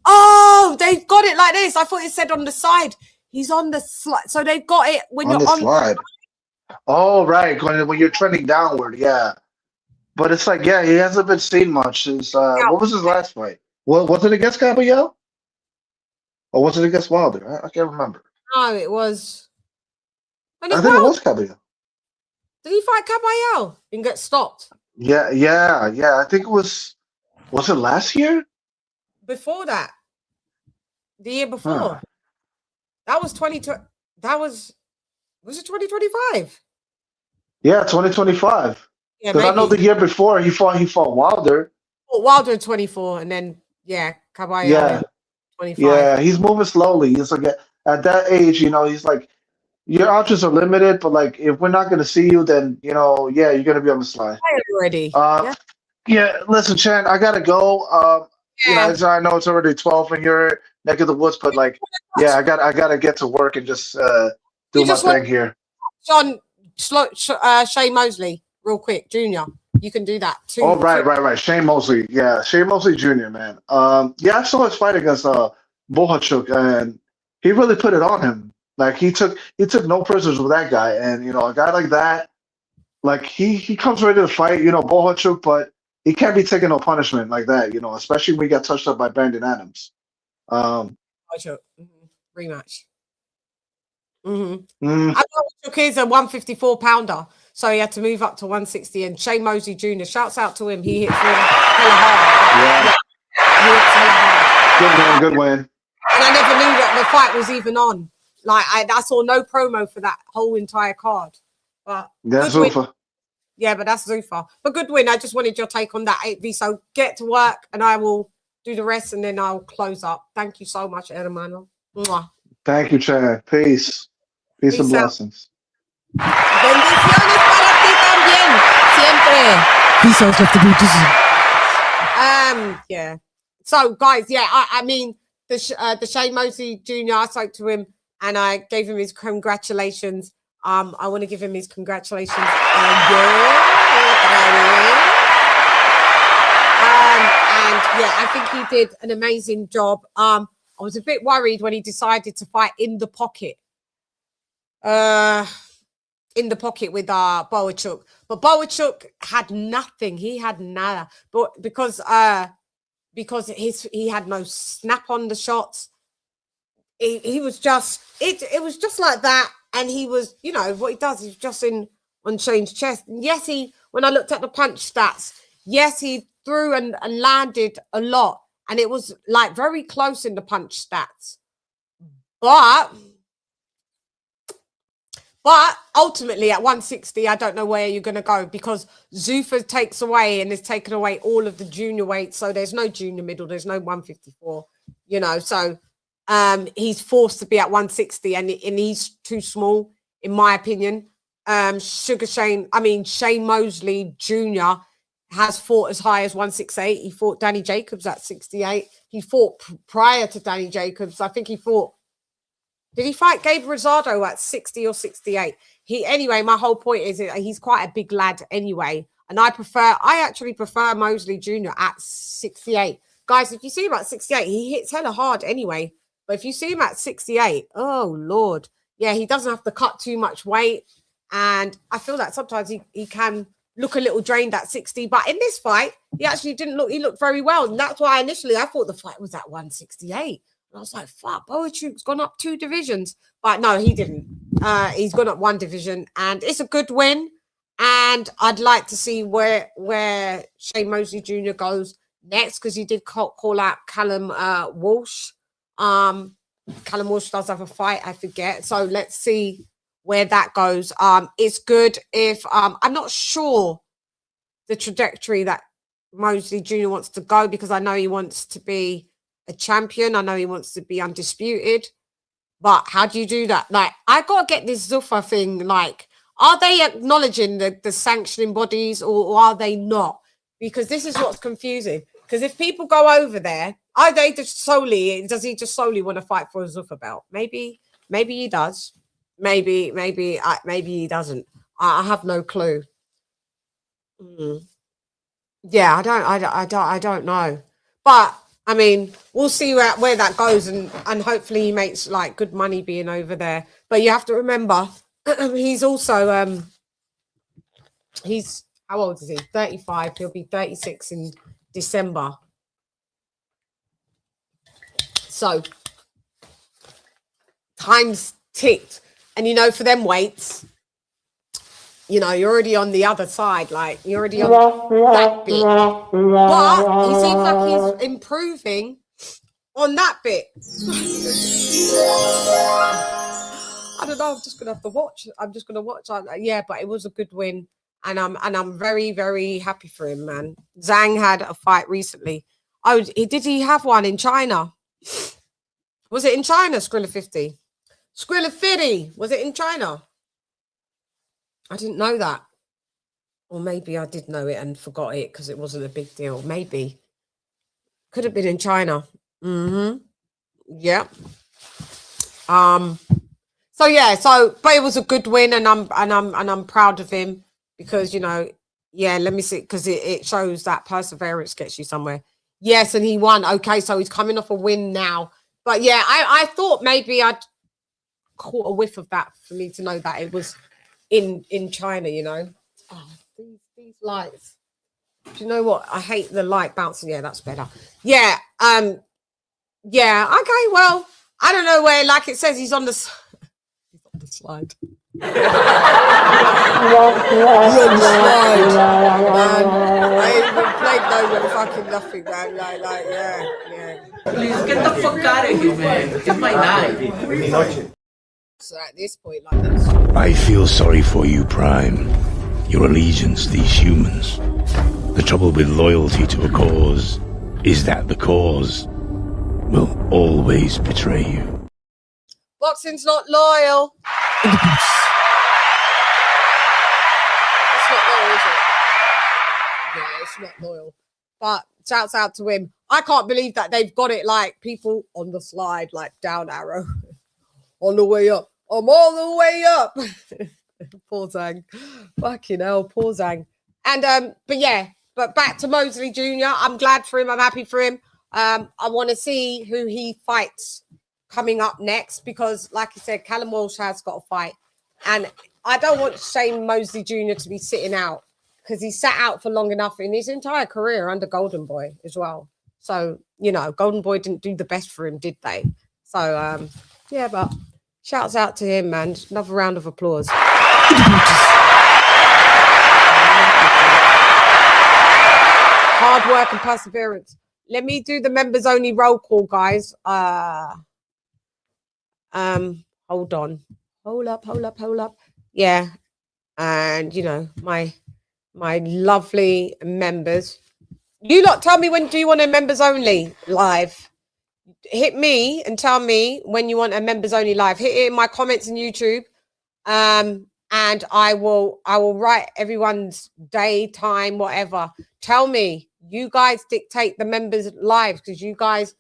Oh, they've got it like this. I thought it said on the side. He's on the slide. So they've got it when you're on the slide. Oh, right. When you're trending downward, yeah. But it's like, yeah, he hasn't been seen much since. What was his last fight? Was it against Gabriel? Or was it against Wilder? I can't remember. No, it was. I think it was Gabriel. Did he fight Gabriel and get stopped? Yeah. I think it was. Was it last year? Before that, the year before. That was 2020. Was it 2025? Yeah, 2025. Yeah, because I know the year before he fought Wilder. Wilder 24, and then Caballero. Yeah, 25. Yeah, he's moving slowly. He's like at that age, he's like your options are limited, but like if we're not gonna see you, then you're gonna be on the slide. Already. Yeah. Listen, Chann, I gotta go. I know it's already 12 in your neck of the woods, but like, I gotta get to work and just do my thing here. John, Shea Mosley, real quick, Junior. You can do that too. Oh, right. Shane Mosley. Yeah, Shane Mosley Jr., man. I saw his fight against Bohachuk, and he really put it on him. Like he took no prisoners with that guy, and a guy like that, like he comes ready to fight. Bohachuk, but he can't be taking no punishment like that. Especially when he got touched up by Brandon Adams. Rematch. I know Bohachuk is a 154-pounder. So he had to move up to 160. And Shea Mosley Jr., shouts out to him. He hits hella hard. Yeah. Good win. And I never knew that the fight was even on. Like, I saw no promo for that whole entire card. But that's Zuffa. Yeah, but that's Zuffa. But good win. I just wanted your take on that, 8V. So get to work and I will do the rest and then I'll close up. Thank you so much, hermano. Mwah. Thank you, Chann. Peace and blessings. Bendiciones para ti también, siempre. Peace out, Dr. Yeah. So, guys, I mean, the Shea Mosley Jr., I spoke to him and I gave him his congratulations. I want to give him his congratulations. And I think he did an amazing job. I was a bit worried when he decided to fight in the pocket. With Bohachuk, but Bohachuk had nothing. He had nada, but because he had no snap on the shots. He was just it was just like that, and he was what he does is just on Shane's chest. And yes, when I looked at the punch stats, yes, he threw and landed a lot, and it was like very close in the punch stats, But ultimately, at 160, I don't know where you're going to go because Zuffa takes away and has taken away all of the junior weights. So there's no junior middle. There's no 154, So he's forced to be at 160 and he's too small, in my opinion. Shea Mosley Jr. has fought as high as 168. He fought Danny Jacobs at 68. He fought prior to Danny Jacobs. I think he fought. Did he fight Gabe Rosado at 60 or 68? Anyway, my whole point is that he's quite a big lad anyway. And I actually prefer Mosley Jr. at 68. Guys, if you see him at 68, he hits hella hard anyway. But if you see him at 68, oh, Lord. Yeah, he doesn't have to cut too much weight. And I feel that sometimes he can look a little drained at 60. But in this fight, he actually didn't look, he looked very well. And that's why initially I thought the fight was at 168. And I was like, fuck, Bohachuk's gone up 2 divisions. But no, he didn't. He's gone up 1 division. And it's a good win. And I'd like to see where Shea Mosley Jr. goes next, because he did call out Callum Walsh. Callum Walsh does have a fight, I forget. So let's see where that goes. It's good if I'm not sure the trajectory that Mosley Jr. wants to go, because I know he wants to be a champion. I know he wants to be undisputed. But how do you do that? Like, I got to get this Zuffa thing. Like, are they acknowledging the sanctioning bodies or are they not? Because this is what's confusing. Because if people go over there, are they just solely, does he just solely want to fight for a Zuffa belt? Maybe he does. Maybe he doesn't. I have no clue. Yeah, I don't know. But I mean, we'll see where that goes, and hopefully he makes like good money being over there. But you have to remember, he's also he's how old is he? 35. He'll be 36 in December. So time's ticked, and you know, for them weights, you know, you're already on the other side, like you're already on that bit. But he seems like he's improving on that bit. I don't know. I'm just gonna have to watch. I'm just gonna watch. Yeah, but it was a good win, and I'm very, very happy for him, man. Zhang had a fight recently. Oh, did he have one in China? Was it in China? Skrilla 50. Skrilla 50. Was it in China? I didn't know that. Or maybe I did know it and forgot it because it wasn't a big deal. Maybe. Could have been in China. Yeah. So yeah, but it was a good win, and I'm proud of him because, you know, yeah, let me see, because it shows that perseverance gets you somewhere. Yes, and he won. Okay, so he's coming off a win now. But yeah, I thought maybe I'd caught a whiff of that for me to know that it was in China, you know. Oh, these lights. Do you know what? I hate the light bouncing. Yeah, that's better. Yeah. Yeah. Okay. Well, I don't know where. Like it says, he's on the slide. He's on the slide. I ain't even played no fucking nothing, man. Like, yeah. Please get the fuck out of here, man. It's my night. So at this point, like this. I feel sorry for you, Prime. Your allegiance, these humans. The trouble with loyalty to a cause is that the cause will always betray you. Boxing's not loyal. It's not loyal, is it? Yeah, it's not loyal. But shouts out to him. I can't believe that they've got it like people on the slide, like down arrow. On the way up. I'm all the way up. Poor Zhang. Fucking hell, poor Zhang. And but back to Mosley Jr. I'm glad for him. I'm happy for him. I want to see who he fights coming up next because, like I said, Callum Walsh has got a fight. And I don't want Shane Mosley Jr. to be sitting out because he sat out for long enough in his entire career under Golden Boy as well. So, you know, Golden Boy didn't do the best for him, did they? So, yeah, but shouts out to him, man. Just another round of applause. Hard work and perseverance. Let me do the members only roll call, guys. Hold on. Hold up. Yeah. And you know, my lovely members. You lot tell me when do you want a members only live? Hit me and tell me when you want a members only live. Hit it in my comments in YouTube. And I will write everyone's day, time, whatever. Tell me. You guys dictate the members live because you guys,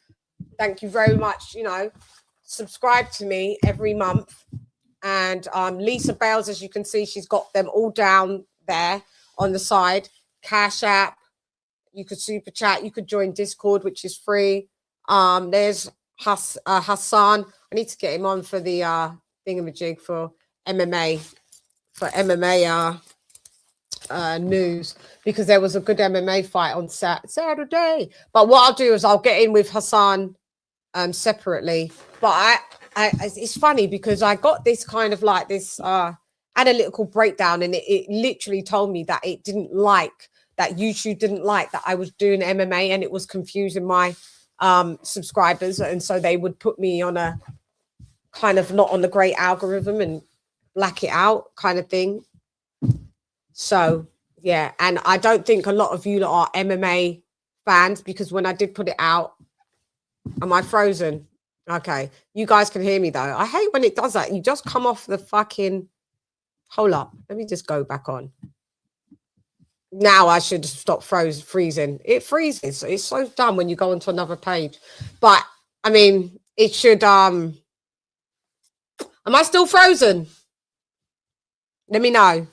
thank you very much. You know, subscribe to me every month. And Lisa Bales, as you can see, she's got them all down there on the side. Cash App. You could super chat. You could join Discord, which is free. There's Hassan. I need to get him on for the thingamajig for MMA. News because there was a good MMA fight on Saturday. But what I'll do is I'll get in with Hassan separately. But it's funny because I got this kind of like this analytical breakdown, and it literally told me that it didn't like that YouTube didn't like that I was doing MMA, and it was confusing my subscribers, and so they would put me on a kind of not on the great algorithm and black it out kind of thing. So, yeah, and I don't think a lot of you are MMA fans because when I did put it out, Am I frozen? Okay. You guys can hear me though. I hate when it does that. You just come off the fucking... Hold up. Let me just go back on. Now I should stop freezing. It freezes. It's so dumb when you go onto another page. But, I mean, it should... Am I still frozen? Let me know.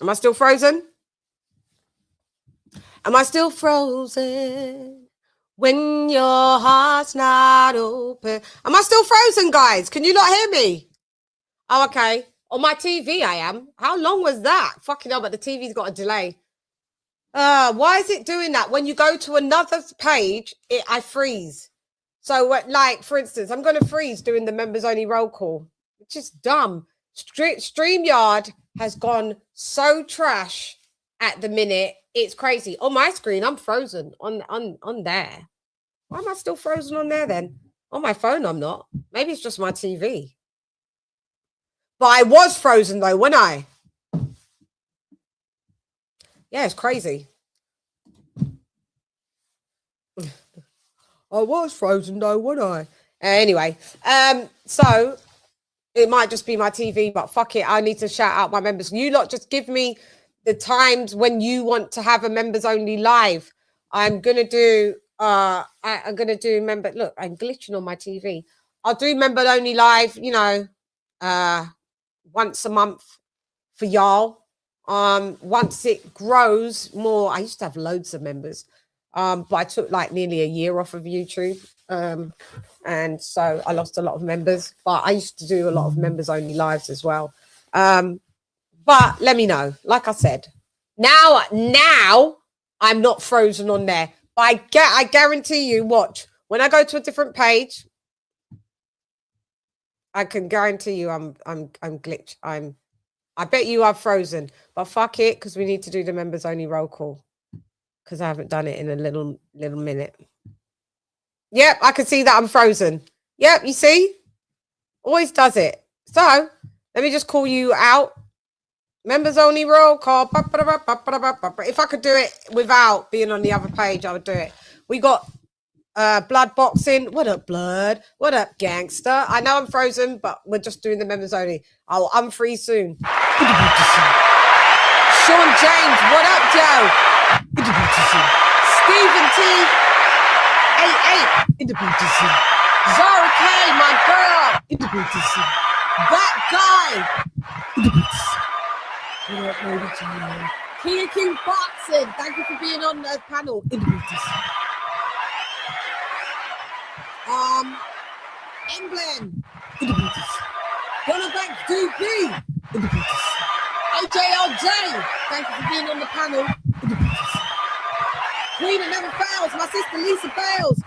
Am I still frozen? Am I still frozen when your heart's not open? Am I still frozen, guys? Can you not hear me? Oh, okay. On my TV, I am. How long was that? Fucking hell, but the TV's got a delay. Why is it doing that? When you go to another page, I freeze. So, like, for instance, I'm going to freeze doing the members-only roll call. It's just dumb. StreamYard has gone so trash at the minute. It's crazy. On my screen, I'm frozen on there. Why am I still frozen on there then? On my phone, I'm not. Maybe it's just my TV. But I was frozen though, wasn't I? Yeah, it's crazy. I was frozen though, wasn't I? Anyway, so it might just be my TV, but fuck it. I need to shout out my members. You lot just give me the times when you want to have a members only live. I'm gonna do I'm gonna do member. Look, I'm glitching on my TV. I'll do member only live, you know, once a month for y'all. Once it grows more, I used to have loads of members, but I took like nearly a year off of YouTube, and so I lost a lot of members. But I used to do a lot of members only lives as well. But let me know. Like I said, now I'm not frozen on there. But I guarantee you, watch, when I go to a different page, I can guarantee you I'm glitched. I bet you are frozen. But fuck it, because we need to do the members only roll call. Because I haven't done it in a little minute. Yep, I can see that I'm frozen. Yep, you see? Always does it. So let me just call you out. Members only roll call. If I could do it without being on the other page, I would do it. We got blood boxing. What up, blood? What up, gangster? I know I'm frozen, but we're just doing the members only. I'll unfreeze soon. Sean James, what up, Joe? Stephen T. 88. Zara K, my girl. That guy. King Boxing, thank you for being on the panel. Emblem. Donovan Doobie. AJLJ, thank you for being on the panel. Queen that never fails, my sister Lisa Bales.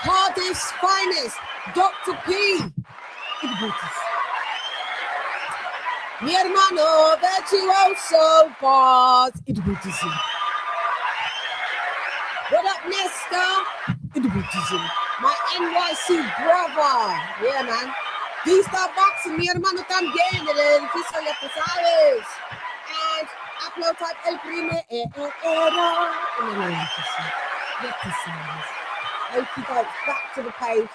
Cardiff's finest, Dr. P. Mi hermano virtuoso boss. What up, Nesta? My NYC brother. Yeah, man. D-Star Boxing, mi hermano también, del edificio de Pesades. And upload type el primero. Thank you guys. Back to the page.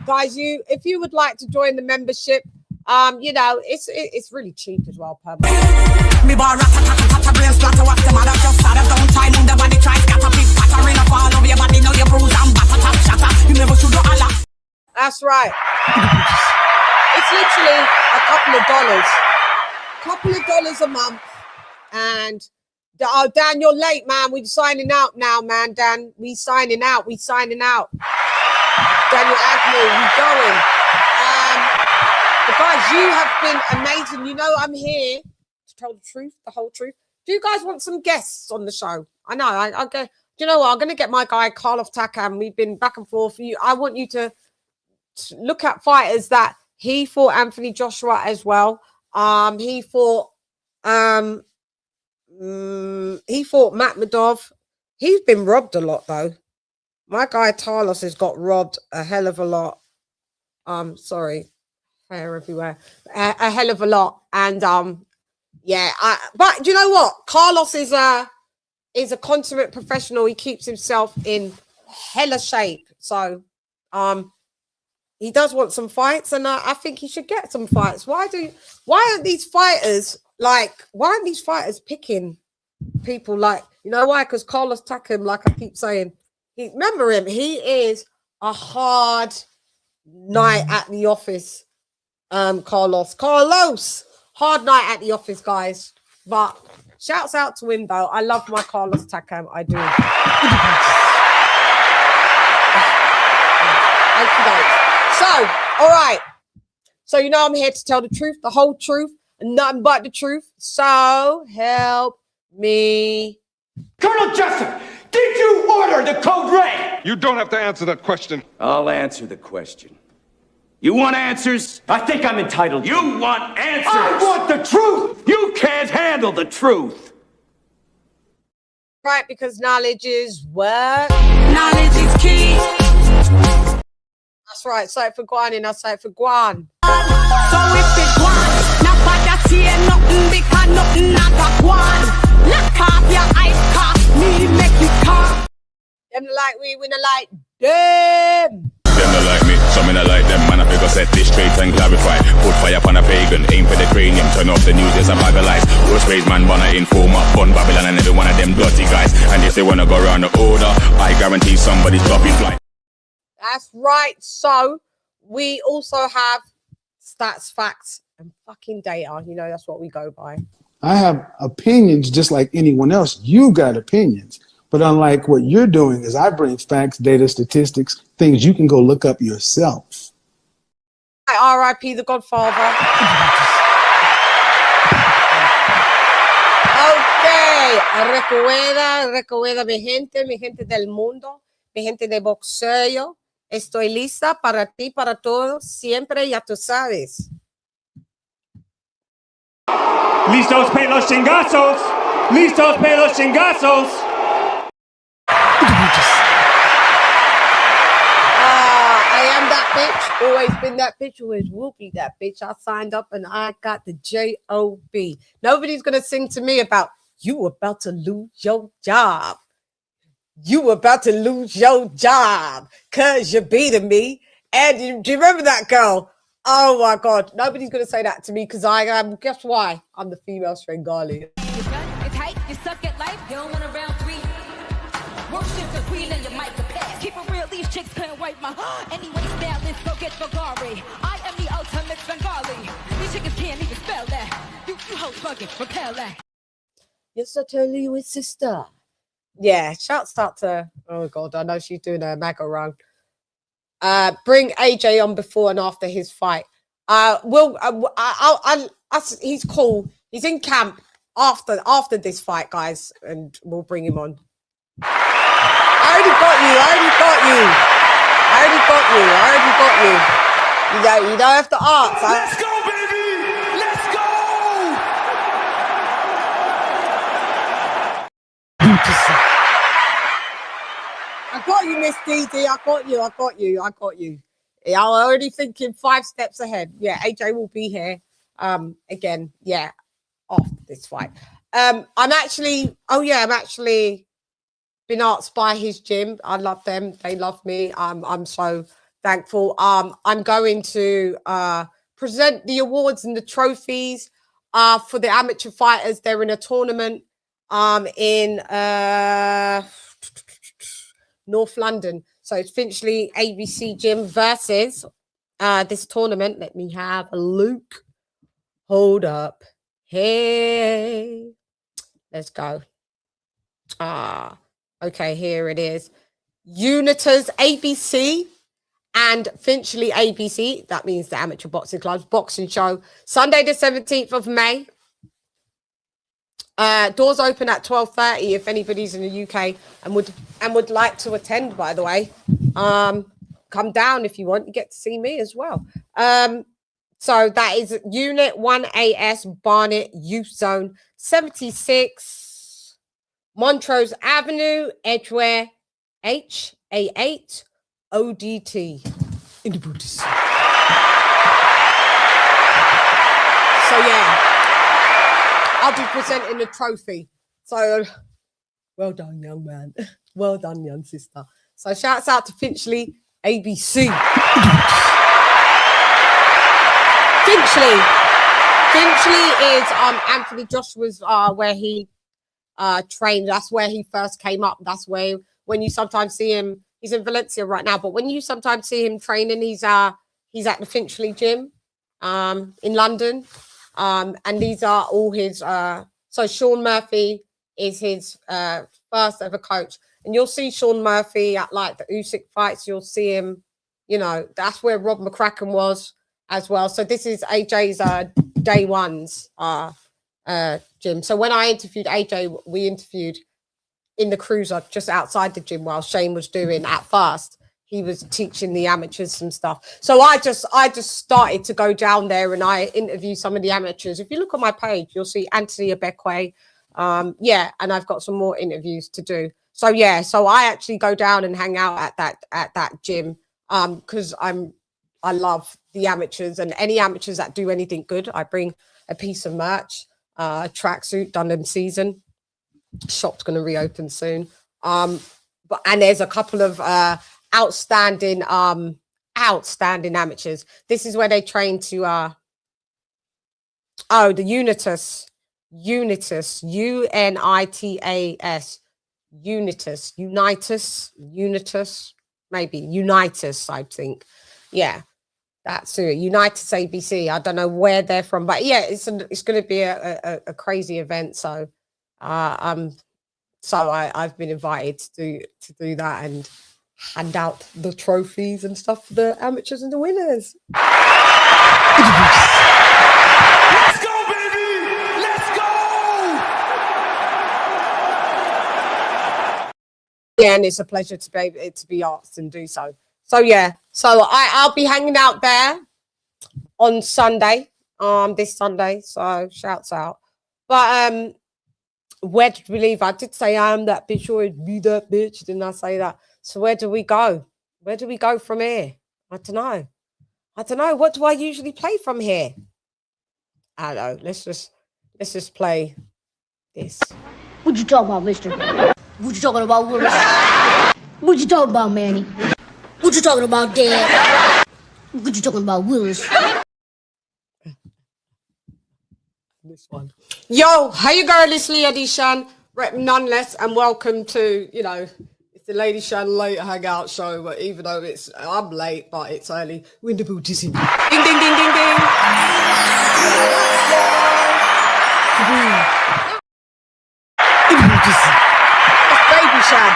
Guys, if you would like to join the membership, you know, it's really cheap as well per month. That's right. It's literally a couple of dollars a month. And Dan, you're late, man. We're signing out now, man. Dan, we signing out. Daniel Agnew, we going. But guys, you have been amazing. You know I'm here to tell the truth, the whole truth. Do you guys want some guests on the show? I know. I go. Do you know what? I'm going to get my guy Karloff Takam. We've been back and forth. I want you to look at fighters that he fought Anthony Joshua as well. He fought Matt Madov. He's been robbed a lot though. My guy Tarlos has got robbed a hell of a lot. Sorry. Hair everywhere, a hell of a lot, and yeah. But you know what? Carlos is is a consummate professional. He keeps himself in hella shape. So he does want some fights, and I think he should get some fights. Why aren't these fighters picking people like, you know why? Because Carlos Takam, like I keep saying, remember him, he is a hard night at the office. Carlos, hard night at the office, guys. But shouts out to him though. I love my Carlos Takam. I do. So, all right. So you know I'm here to tell the truth, the whole truth, and nothing but the truth. So help me. Colonel Jessup, did you order the code red? You don't have to answer that question. I'll answer the question. You want answers? I think I'm entitled. You want answers? I want the truth! You can't handle the truth! Right, because knowledge is what? Knowledge is key. That's right. Say it for Guan and I say it for Guan. So if it Guan, not bad that see nothing because nothing not a Guan. Lock off your eyes, cock me, make you cock. Them like we not like them. Them not like me, some me not like them. Man, I figure set this straight and clarify. Put fire upon a pagan, aim for the cranium. Turn off the news, there's a bag of lies. Worst raised man, wanna inform up, fun Babylon and every one of them dirty guys. And if they wanna go around the order, I guarantee somebody's dropping flight. That's right. So we also have stats, facts, and fucking data. You know, that's what we go by. I have opinions just like anyone else. You got opinions. But unlike what you're doing is I bring facts, data, statistics, things you can go look up yourself. R.I.P. the Godfather. Okay. Recuerda mi gente del mundo, mi gente de boxeo. Estoy lista para ti, para todos, siempre, ya tú sabes. Listos para los chingazos. Listos para los chingazos. I am that bitch. Always been that bitch. Always will be that bitch. I signed up and I got the J-O-B. Nobody's going to sing to me about you about to lose your job. You about to lose your job because you're beating me. And do you remember that girl? Oh my God. Nobody's going to say that to me because I am, guess why? I'm the female Svengali. It's tight, you suck at life, you don't want a round three. Worship the queen and your mic to pass. Keep it real, these chicks couldn't wipe my anyway, now let's go get Bulgari. I am the ultimate Bengali. These chickens can't even spell that. You hoes bugging, repel that. Yes, I tell you, it's sister. Yeah, shouts out to, oh God, I know she's doing a mega run. Bring AJ on before and after his fight. He's cool. He's in camp after this fight, guys, and we'll bring him on. I already got you. You don't have to ask. Let's go, baby! Let's go! I got you, Miss DD. I got you. Yeah, I'm already thinking 5 steps ahead. Yeah, AJ will be here. Again, yeah, after this fight. I'm actually been asked by his gym. I love them. They love me. I'm so thankful. I'm going to present the awards and the trophies for the amateur fighters. They're in a tournament in North London. So it's Finchley ABC Gym versus this tournament. Let me have a look. Hold up. Hey, let's go. Okay, here it is. Unitas ABC and Finchley ABC. That means the Amateur Boxing Club's boxing show. Sunday the 17th of May. Doors open at 12:30 if anybody's in the UK and would like to attend, by the way. Come down if you want. You get to see me as well. So that is Unit 1AS Barnet Youth Zone 76 Montrose Avenue, Edgware, HA8 ODT in the booties. So yeah, I'll be presenting the trophy. So Well done, young man. Well done, young sister. So shouts out to Finchley, ABC. Finchley is Anthony Joshua's where he trained. That's where he first came up. That's where when you sometimes see him, he's in Valencia right now, but when you sometimes see him training, he's at the Finchley gym in London. And these are all his so Sean Murphy is his first ever coach. And you'll see Sean Murphy at like the Usyk fights, you'll see him, you know, that's where Rob McCracken was as well. So this is AJ's day one's gym. So when I interviewed AJ, we interviewed in the cruiser just outside the gym while Shane was doing at first. He was teaching the amateurs some stuff. So I just started to go down there and I interview some of the amateurs. If you look on my page, you'll see Anthony Abekwe. Yeah, and I've got some more interviews to do. So yeah, so I actually go down and hang out at that gym because I love the amateurs, and any amateurs that do anything good, I bring a piece of merch, tracksuit, Dunham season. Shop's going to reopen soon. And there's a couple of outstanding amateurs. This is where they train to the Unitas, Unitas, maybe Unitas, I think. Yeah, that's it. Unitas ABC. I don't know where they're from, but yeah, it's going to be a crazy event. So I've been invited to do that and hand out the trophies and stuff for the amateurs and the winners. Let's go, baby! Let's go! Yeah, and it's a pleasure to be asked and do so. So yeah, so I'll be hanging out there on Sunday, this Sunday. So shouts out. But where did we leave? I did say I am that bitch or be that bitch. Didn't I say that? So where do we go? Where do we go from here? I don't know. What do I usually play from here? I don't know. Let's just play this. What you talking about, mister? What you talking about, Willis? What you talking about, Manny? What you talking about, Dad? What you talking about, Willis? This one. Yo, how you going, this Lady Chann? Rep nonetheless, and welcome to, you know, it's the Lady Chann late hangout show, but even though I'm late, but it's early. Window bootism. Ding, ding, ding, ding, ding. That's baby Chann.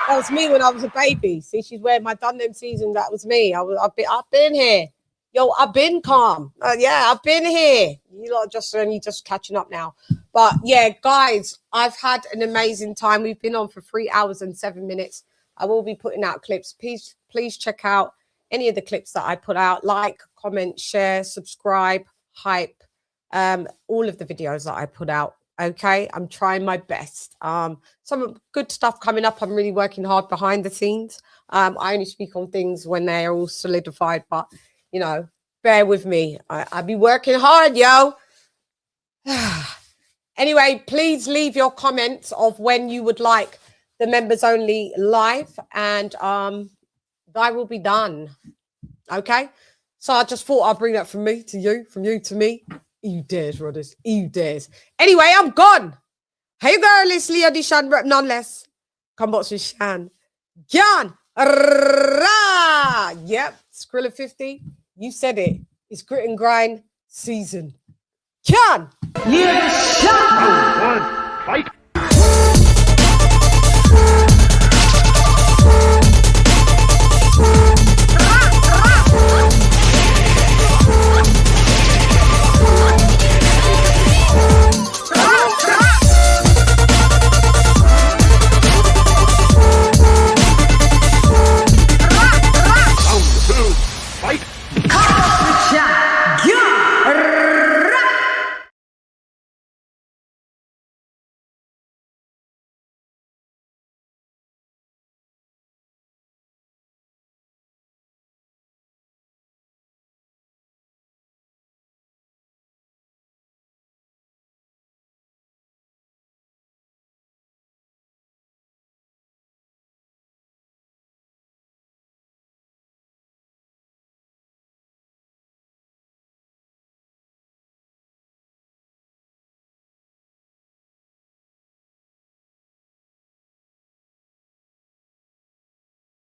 That was me when I was a baby. See, she's wearing my Dunham season. That was me. I've been here. Yo, I've been calm. Yeah, I've been here. You lot only just catching up now. But yeah, guys, I've had an amazing time. We've been on for 3 hours and 7 minutes. I will be putting out clips. Please check out any of the clips that I put out. Like, comment, share, subscribe, hype, all of the videos that I put out. Okay, I'm trying my best. Some good stuff coming up. I'm really working hard behind the scenes. I only speak on things when they are all solidified, but you know, bear with me. I be working hard, yo. Anyway, please leave your comments of when you would like the members only live, and I will be done. Okay, so I just thought I'd bring that from me to you, from you to me. You dares, Rodders. You dares. Anyway, I'm gone. Hey, girl, it's Lady Chann, rep nonetheless. Come watch with Chann. John. Yep, Skrilla 50. You said it. It's grit and grind season. Chann. Yeah, Fight.